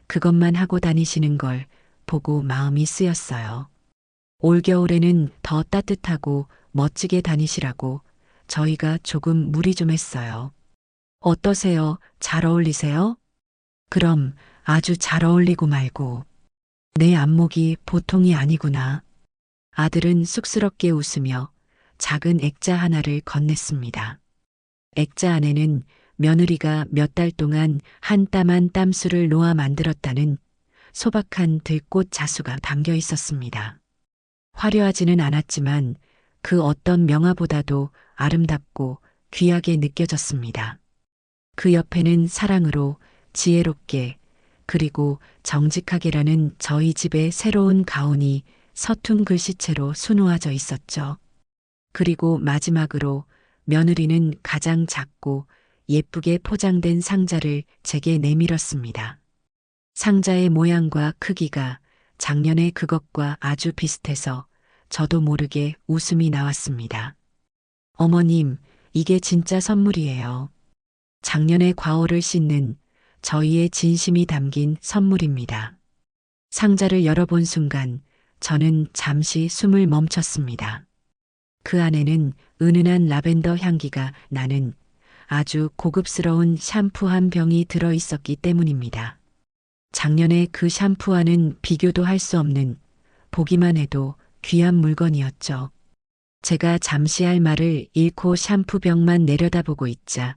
그것만 하고 다니시는 걸 보고 마음이 쓰였어요. 올겨울에는 더 따뜻하고 멋지게 다니시라고 저희가 조금 무리 좀 했어요. 어떠세요? 잘 어울리세요? 그럼 아주 잘 어울리고 말고. 내 안목이 보통이 아니구나. 아들은 쑥스럽게 웃으며 작은 액자 하나를 건넸습니다. 액자 안에는 며느리가 몇 달 동안 한 땀 한 땀수를 놓아 만들었다는 소박한 들꽃 자수가 담겨 있었습니다. 화려하지는 않았지만 그 어떤 명화보다도 아름답고 귀하게 느껴졌습니다. 그 옆에는 사랑으로 지혜롭게 그리고 정직하게라는 저희 집의 새로운 가온이 서툰 글씨체로 수놓아져 있었죠. 그리고 마지막으로 며느리는 가장 작고 예쁘게 포장된 상자를 제게 내밀었습니다. 상자의 모양과 크기가 작년의 그것과 아주 비슷해서 저도 모르게 웃음이 나왔습니다. 어머님, 이게 진짜 선물이에요. 작년의 과오를 씻는 저희의 진심이 담긴 선물입니다. 상자를 열어본 순간 저는 잠시 숨을 멈췄습니다. 그 안에는 은은한 라벤더 향기가 나는 아주 고급스러운 샴푸 한 병이 들어 있었기 때문입니다. 작년에 그 샴푸와는 비교도 할 수 없는 보기만 해도 귀한 물건이었죠. 제가 잠시 할 말을 잃고 샴푸병만 내려다보고 있자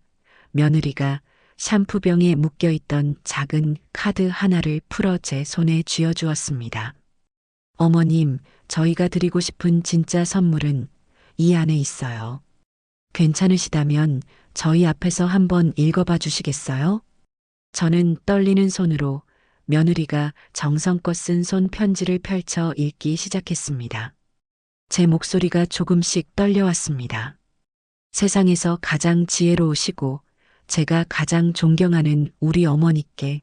며느리가 샴푸병에 묶여있던 작은 카드 하나를 풀어 제 손에 쥐어주었습니다. 어머님, 저희가 드리고 싶은 진짜 선물은 이 안에 있어요. 괜찮으시다면 저희 앞에서 한번 읽어봐 주시겠어요? 저는 떨리는 손으로 며느리가 정성껏 쓴 손 편지를 펼쳐 읽기 시작했습니다. 제 목소리가 조금씩 떨려왔습니다. 세상에서 가장 지혜로우시고 제가 가장 존경하는 우리 어머니께.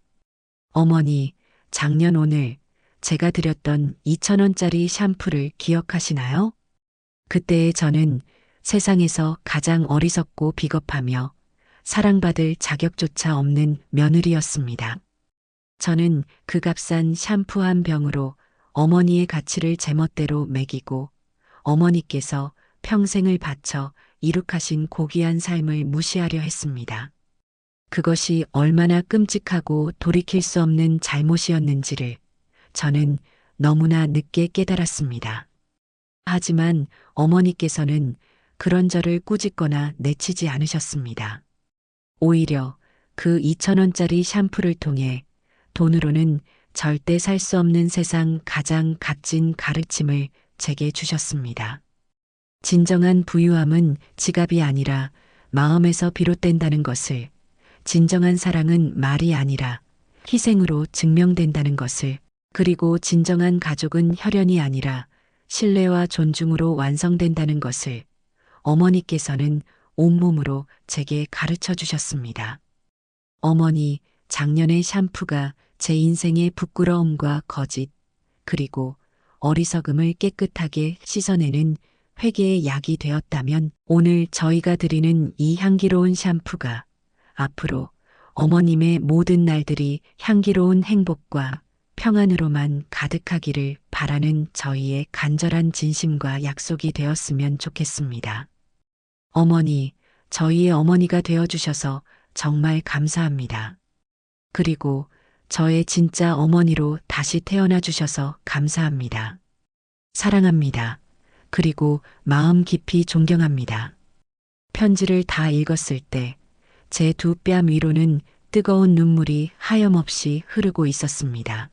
어머니, 작년 오늘 제가 드렸던 2,000원짜리 샴푸를 기억하시나요? 그때의 저는 세상에서 가장 어리석고 비겁하며 사랑받을 자격조차 없는 며느리였습니다. 저는 그 값싼 샴푸 한 병으로 어머니의 가치를 제멋대로 매기고 어머니께서 평생을 바쳐 이룩하신 고귀한 삶을 무시하려 했습니다. 그것이 얼마나 끔찍하고 돌이킬 수 없는 잘못이었는지를 저는 너무나 늦게 깨달았습니다. 하지만 어머니께서는 그런 저를 꾸짖거나 내치지 않으셨습니다. 오히려 그 2,000원짜리 샴푸를 통해 돈으로는 절대 살 수 없는 세상 가장 값진 가르침을 제게 주셨습니다. 진정한 부유함은 지갑이 아니라 마음에서 비롯된다는 것을, 진정한 사랑은 말이 아니라 희생으로 증명된다는 것을, 그리고 진정한 가족은 혈연이 아니라 신뢰와 존중으로 완성된다는 것을 어머니께서는 온몸으로 제게 가르쳐 주셨습니다. 어머니, 작년의 샴푸가 제 인생의 부끄러움과 거짓, 그리고 어리석음을 깨끗하게 씻어내는 회개의 약이 되었다면 오늘 저희가 드리는 이 향기로운 샴푸가 앞으로 어머님의 모든 날들이 향기로운 행복과 평안으로만 가득하기를 바라는 저희의 간절한 진심과 약속이 되었으면 좋겠습니다. 어머니, 저희의 어머니가 되어주셔서 정말 감사합니다. 그리고 저의 진짜 어머니로 다시 태어나 주셔서 감사합니다. 사랑합니다. 그리고 마음 깊이 존경합니다. 편지를 다 읽었을 때 제 두 뺨 위로는 뜨거운 눈물이 하염없이 흐르고 있었습니다.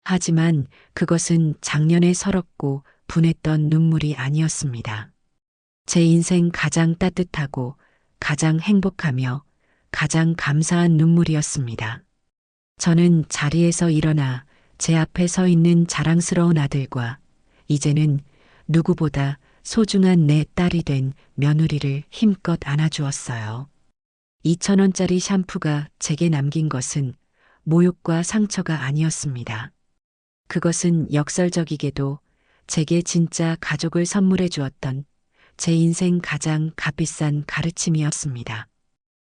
하지만 그것은 작년에 서럽고 분했던 눈물이 아니었습니다. 제 인생 가장 따뜻하고 가장 행복하며 가장 감사한 눈물이었습니다. 저는 자리에서 일어나 제 앞에 서 있는 자랑스러운 아들과 이제는 누구보다 소중한 내 딸이 된 며느리를 힘껏 안아주었어요. 2,000원짜리 샴푸가 제게 남긴 것은 모욕과 상처가 아니었습니다. 그것은 역설적이게도 제게 진짜 가족을 선물해 주었던 제 인생 가장 값비싼 가르침이었습니다.